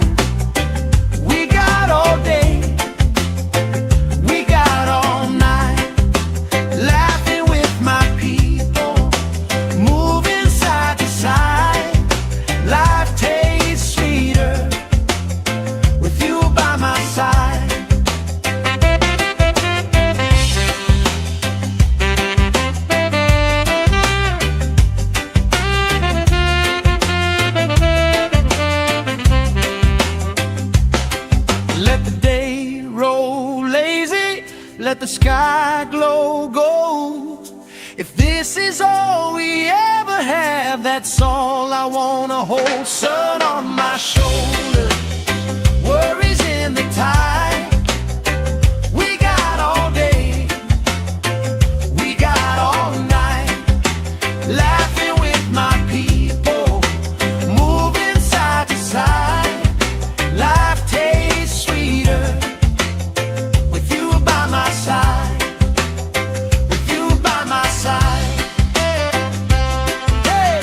We got all day, we got all night, laughing with my people, moving side to side. Life tastes sweeter with you by my side. Let the day roll lazy, let the sky glow gold. If this is all we ever have, that's all I wanna hold. Sun on my shoulders, worries in the tide. We got all day, we got all night, laughing with my people, moving side to side. Life tastes sweeter with you by my side, with you by my side. Hey.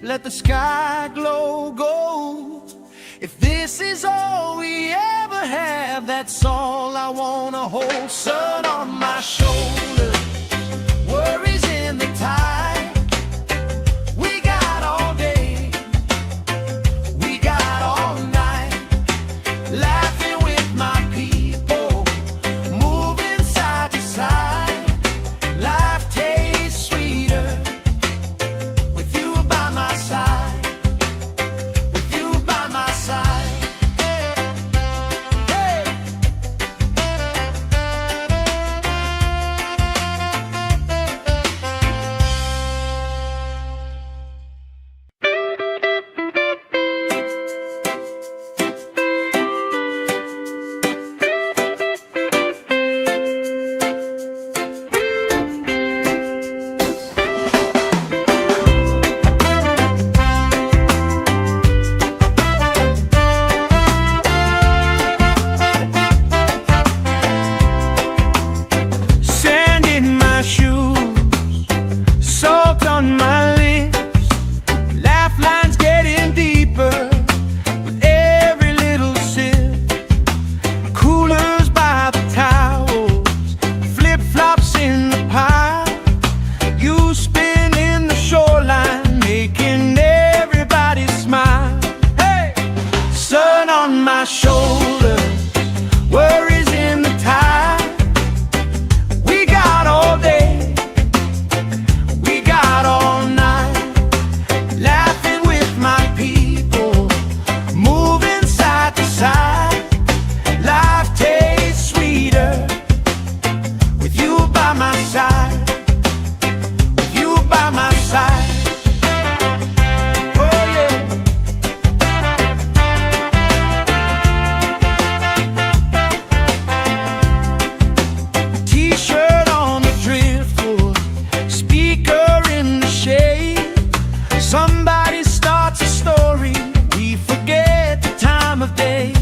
let the sky glow gold. If this is all we ever have, that's all I wanna hold. Sun on my shoulder, worries in the tide. We got all day, we got all night, laughing with my people, moving side to side. Life tastes sweeter with you by my side, with you by my side. Hey. Sand in my shoes, salt on my lips, laugh lines getting deeper with every little sip. Coolers by the towels, flip-flops in the pile. You spin in the shoreline, making everybody smile. Hey! Sun on my shoulder, worries in the tide. We got all day, we got all night, laughing with my people, moving side to side. Life tastes sweeter with you by my side, with you by my side. Oh yeah. T-shirt on the driftwood, speaker in the shade. Somebody starts a story, we forget the time of day.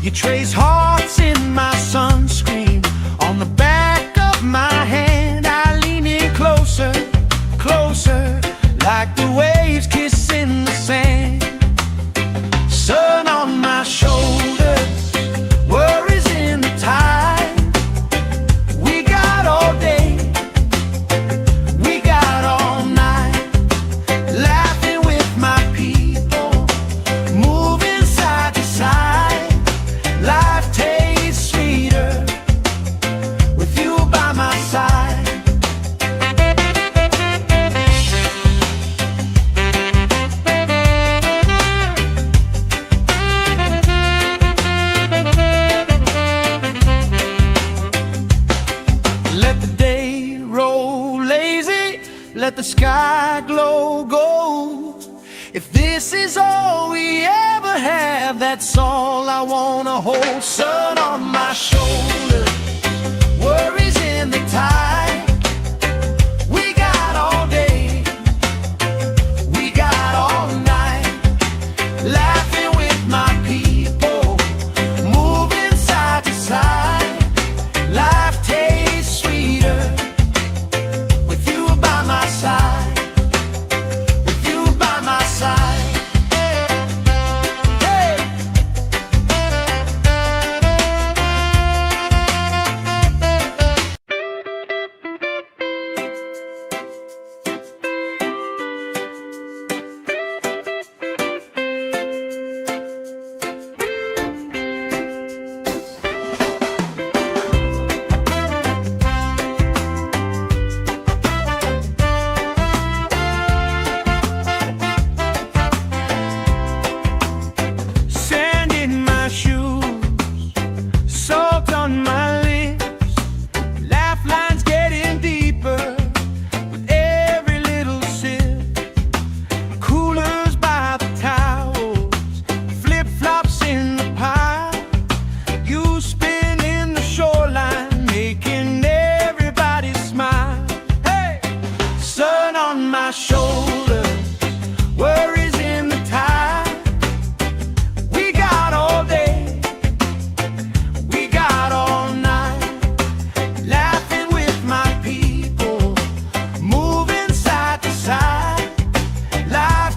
You trace hearts in my sunscreen, on the back of my hand. I lean in closer, closer, like the waves kissing the sand. Sun on my shoulders, worries in the tide. We got all day, we got all night, laughing with my people, moving side to side. Life tastes sweeter with you by my side. Let the day roll lazy, let the sky glow gold. If this is all we ever have, that's all I wanna hold. Sun on my shoulder, worries in the tide. We got all day, we got all night, laughing with my people, moving side to side. Life tastes sweeter with you by my side, with you by my side. Hey. Sand in my shoes, salt on my lips, laugh lines getting deeper with every little sip. Coolers by the towels, flip-flops in the pile. You spin in the shoreline, making everybody smile. Hey! Sun on my shoulder, worries in the tide. We got all day, we got all night, laughing with my people, moving side to side. Life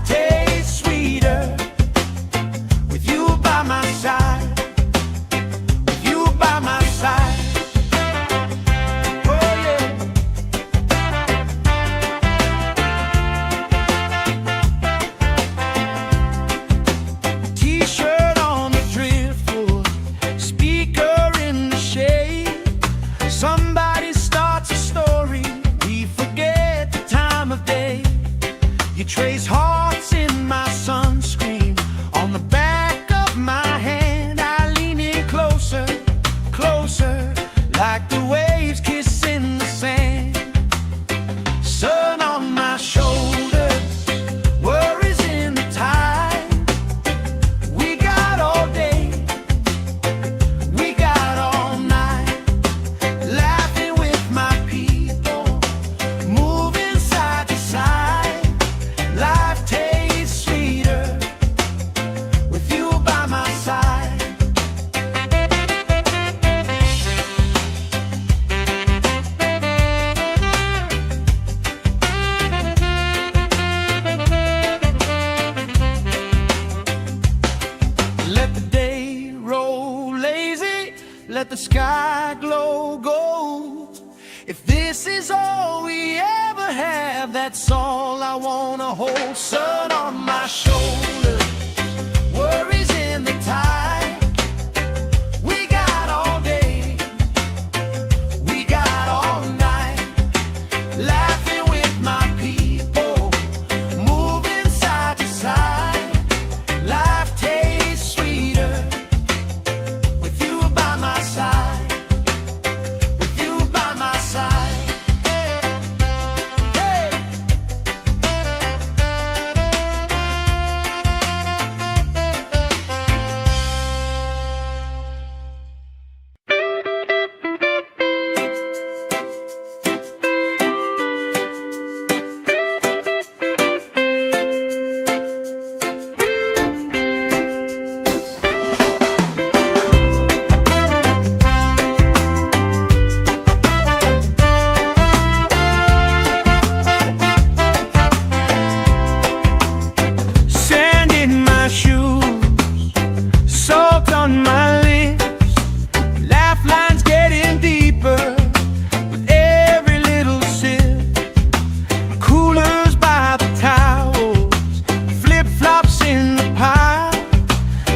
You trace hearts in my sunscreen on the back of my hand. I lean in closer, closer, like the waves kissing the sand. Sun on my shoulders, worries in the tide. We got all day, we got all night, laughing with my people, moving side to side. Life tastes sweeter with you by my side. Let the day roll lazy, let the sky glow gold. If this is all we ever have, that's all I wanna hold. Sun on my shoulders, worries in the tide. We got all day, we got all night, laughing with my people, moving side to side. Life tastes sweeter with you by my side, with you by my side. Hey. Sand in my shoes, salt on my lips, laugh lines getting deeper with every little sip. Coolers by the towels, flip-flops in the pile.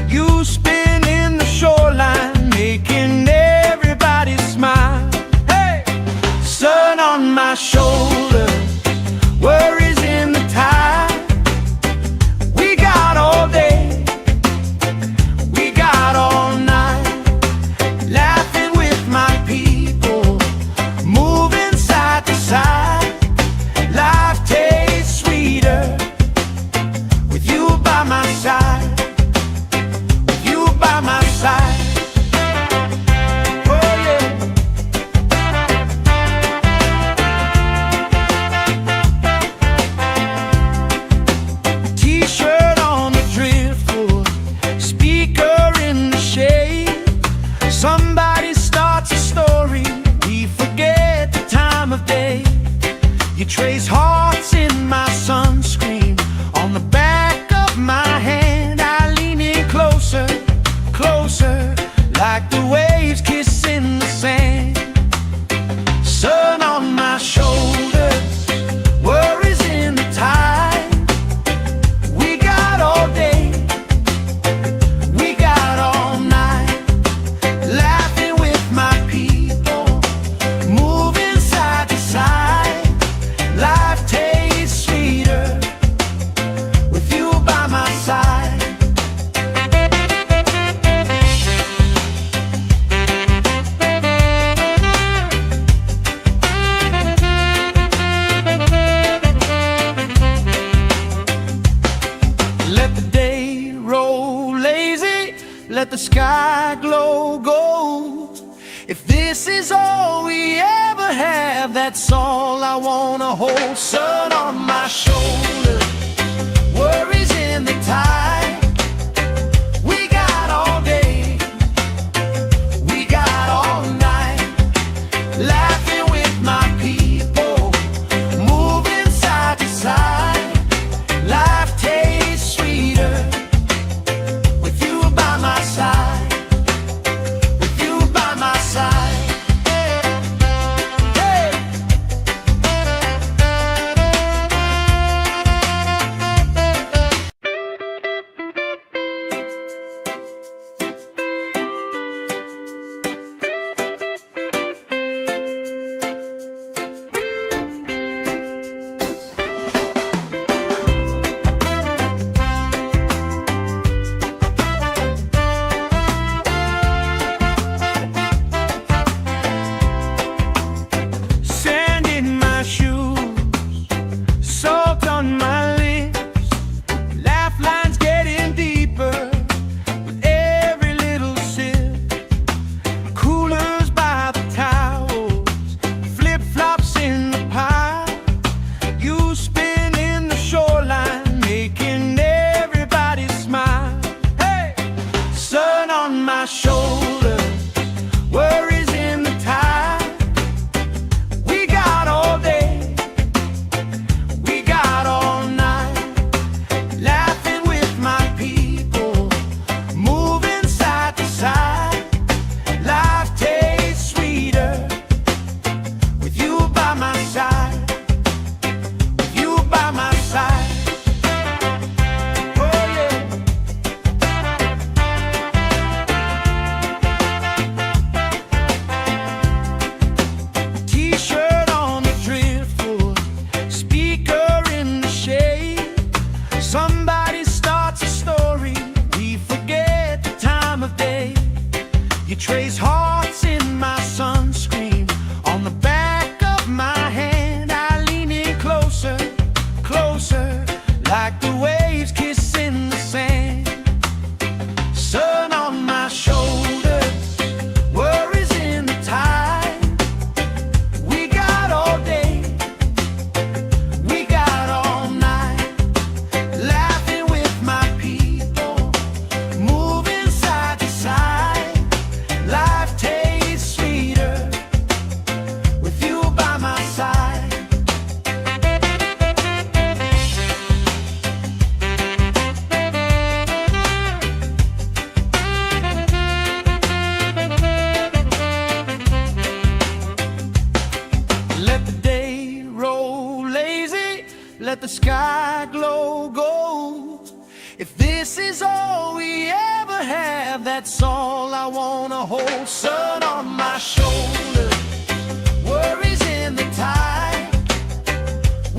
You spin in the shoreline, making everybody smile. Hey! Sun on my shoulders, worries in the tide. We got all day, we got all night, laughing with my people, moving side to side. Life tastes sweeter with you by my side, with you by my side. Oh yeah. T-shirt on the driftwood, speaker in the shade. Somebody starts a story, we forget the time of day. You trace hearts in my sunscreen on the back of my hand. I lean in closer, closer, like the waves kissing the sand. Sun on my shoulders, worries in the tide. We got all day, we got all night, laughing with my people, moving side to side. Life tastes sweeter with you by my side. Let the day roll lazy, let the sky glow gold. If this is all we ever have, that's all I wanna hold. Sun on my shoulders, worries in the tide. We got all day, we got all night, laughing with my people, moving side to side. Life tastes sweeter with you by my side, with you by my side. Hey. like the waves kissing the sand. Sun on my shoulders, worries in the tide. We got all day, we got all night, laughing with my people, moving side to side. Life tastes sweeter with you by my side. Let the day roll lazy, let the sky glow gold. If this is all we ever have, that's all I wanna hold. Sun on my shoulders, worries in the tide.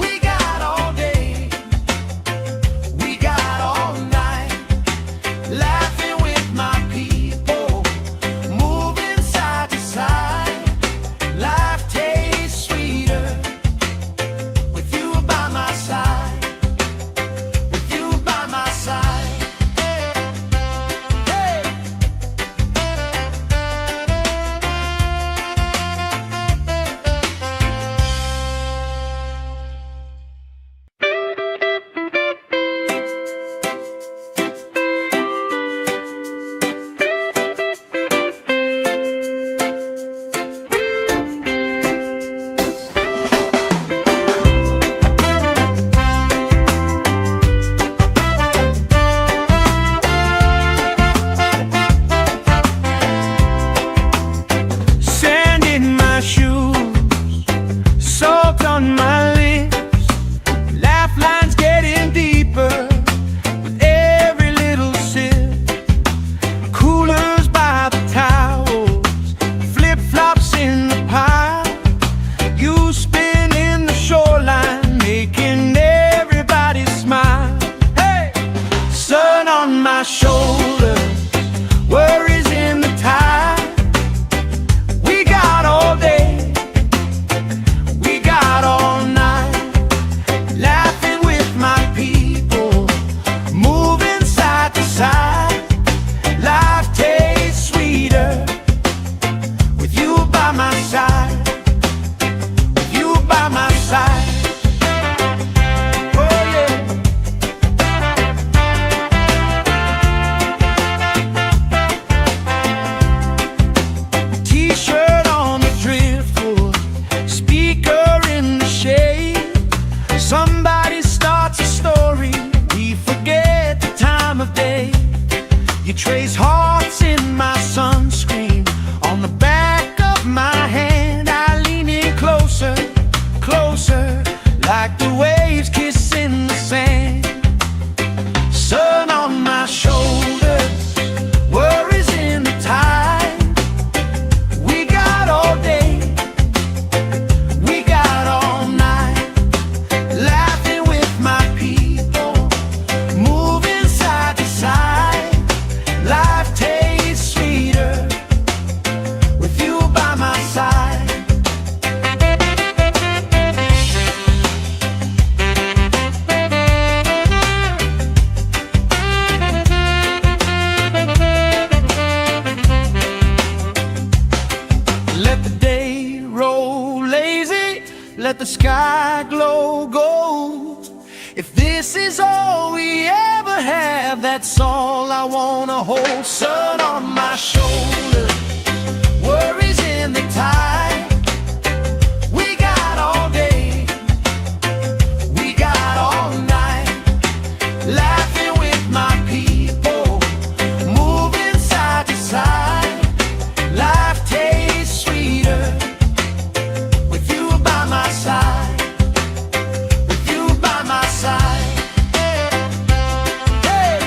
We got all day, we got all night, laughing with my people, moving side to side. Life tastes sweeter with you by my side, with you by my side. Hey! Sand in my shoes, salt on my lips, laugh lines getting deeper with every little sip. Coolers by the towels, flip-flops in the pile, you spinning the shoreline, making everybody smile. Hey! Sun on my shoulders, worries in the tide. We got all day, we got all night, laughing with my people, moving side to side. Life tastes sweeter with you by my side, with you by my side. Oh yeah. T-shirt on the driftwood, speaker in the shade. Somebody starts a story, we forget the time of day. You trace hearts in my sunscreen, on the back of my hand. I lean in closer, closer, like the waves kissing the sand. Sun on my shoulders, worries in the tide. We got all day, we got all night, laughing with my people, moving side to side. Life tastes sweeter with you by my side. Let the day roll lazy, let the sky glow gold. If this is all we ever have, that's all I wanna hold. Sun on my shoulders, worries in the tide. We got all day, we got all night, laughing with my people, moving side to side. Life tastes sweeter with you by my side, with you by my side. Hey!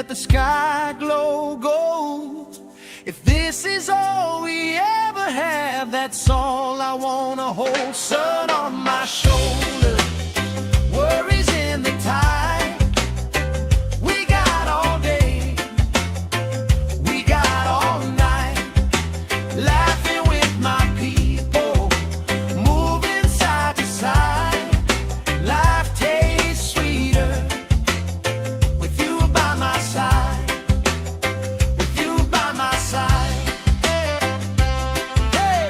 let the sky glow gold. If this is all we ever have, that's all I wanna hold. Sun on my shoulder, worries in the tide. We got all day, we got all night, laughing with my people, moving side to side. Life tastes sweeter with you by my side, with you by my side. Hey.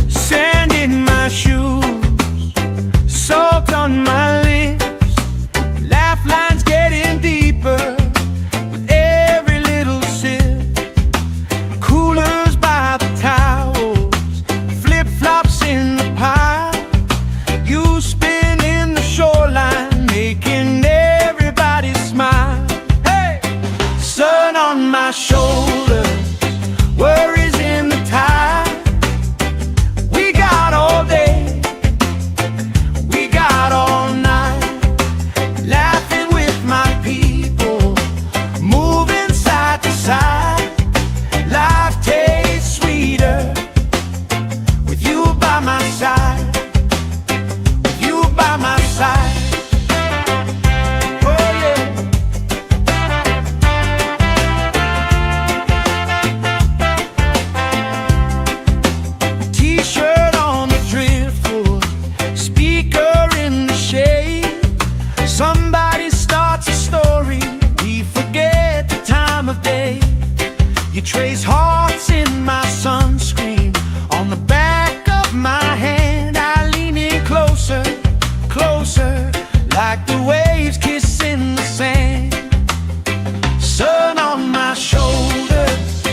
Sand in my shoes, salt on my lips, laugh lines getting deeper with every little sip. Coolers by the towels, flip-flops in the pile, you spin in the shoreline, making everybody smile. Hey! Sun on my shoulder, worries in the tide. We got all day, we got all night, laughing with my people, moving side to side. Life tastes sweeter with you by my side, with you by my side. Oh yeah. T-shirt on the driftwood, speaker in the shade. Somebody starts a story, we forget the time of day. You trace hearts in my sunscreen, on the back of my hand. I lean in closer, closer, like the waves kissing the sand. Sun on my shoulders,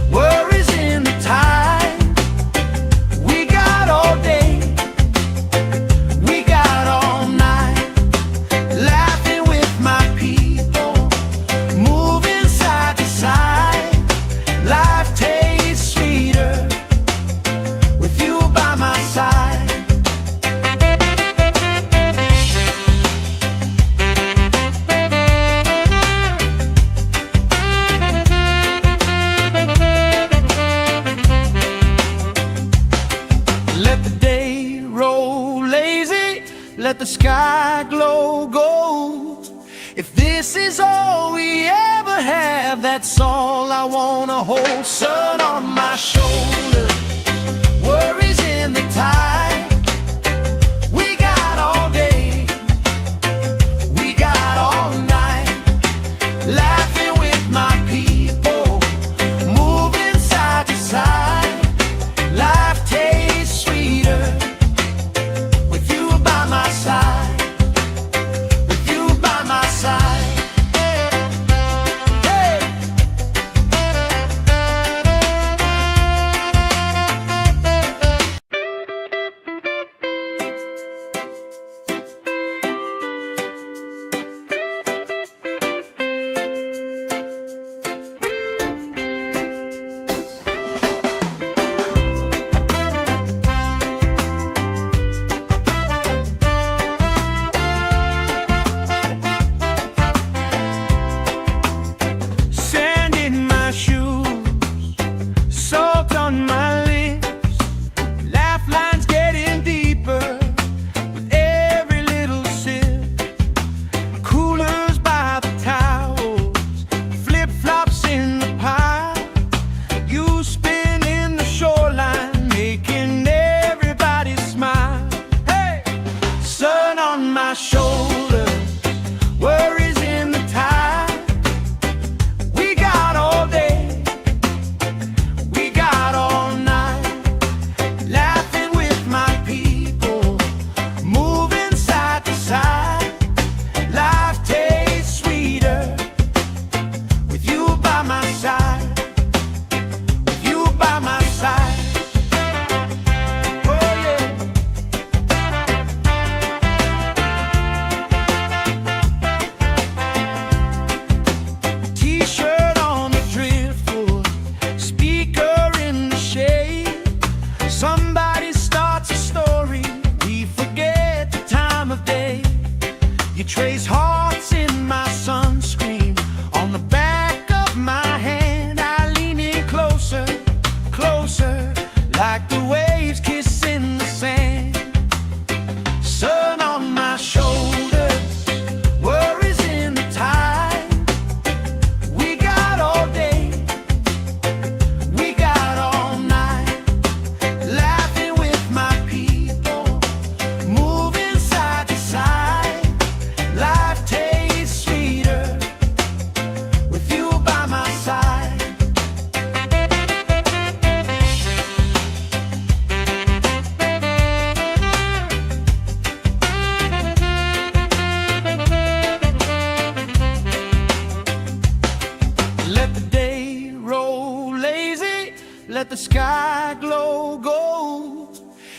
worries in the tide. We got all day, we got all night, laughing with my people, moving side to side. Life tastes sweeter with you by my side. Let the day roll lazy, let the sky glow gold. If this is all we ever have, that's all I wanna hold. Sun on my shoulder, worries in the tide. We got all day, we got all night, laughing with my people, moving side to side. Life tastes sweeter with you by my side, with you by my side. Hey.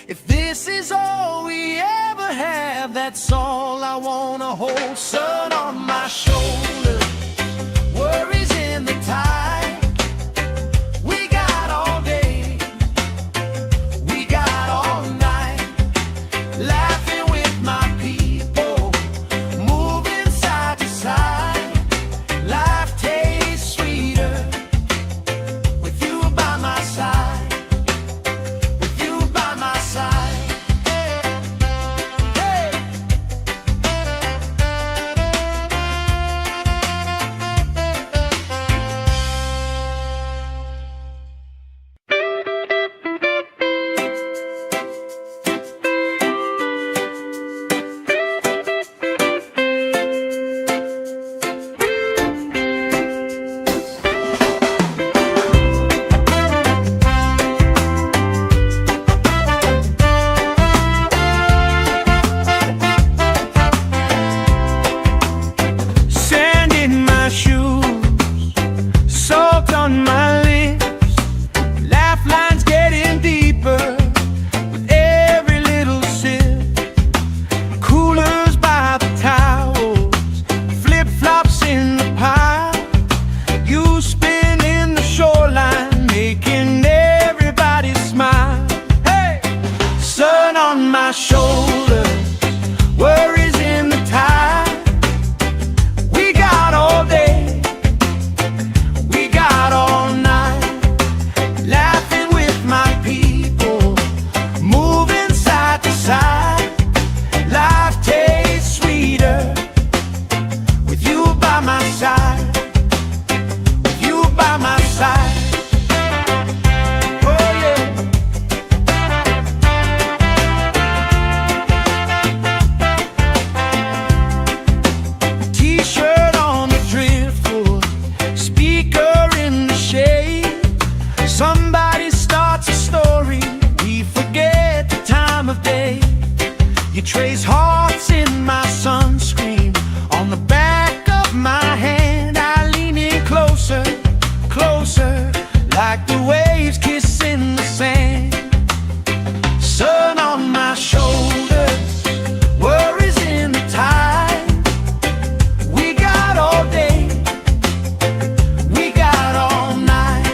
If this is all we ever have, that's all I wanna hold. Sun on my shoulder, worries in the tide. We got all day, we got all night, laughing with my people, moving side to side. Life tastes sweeter with you by my side. My shoulder, worries in the tide. We got all day, we got all night, laughing with my people, moving side to side. Life tastes sweeter with you by my side, with you by my side. Somebody starts a story, we forget the time of day. You trace hearts in my sunscreen, on the back of my hand. I lean in closer, closer, like the waves kissing the sand. Sun on my shoulders, worries in the tide. We got all day, we got all night,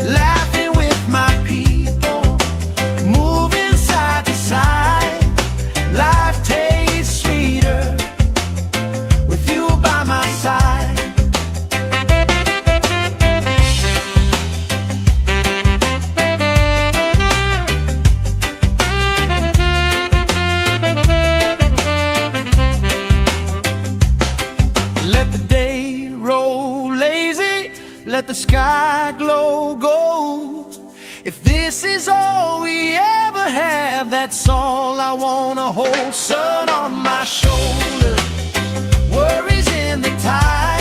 laughing with my people, moving side to side. Life tastes sweeter with you by my side. Let the day roll lazy, let the sky glow gold. If this is all we ever have, that's all I wanna hold. Sun on my shoulder, worries in the tide.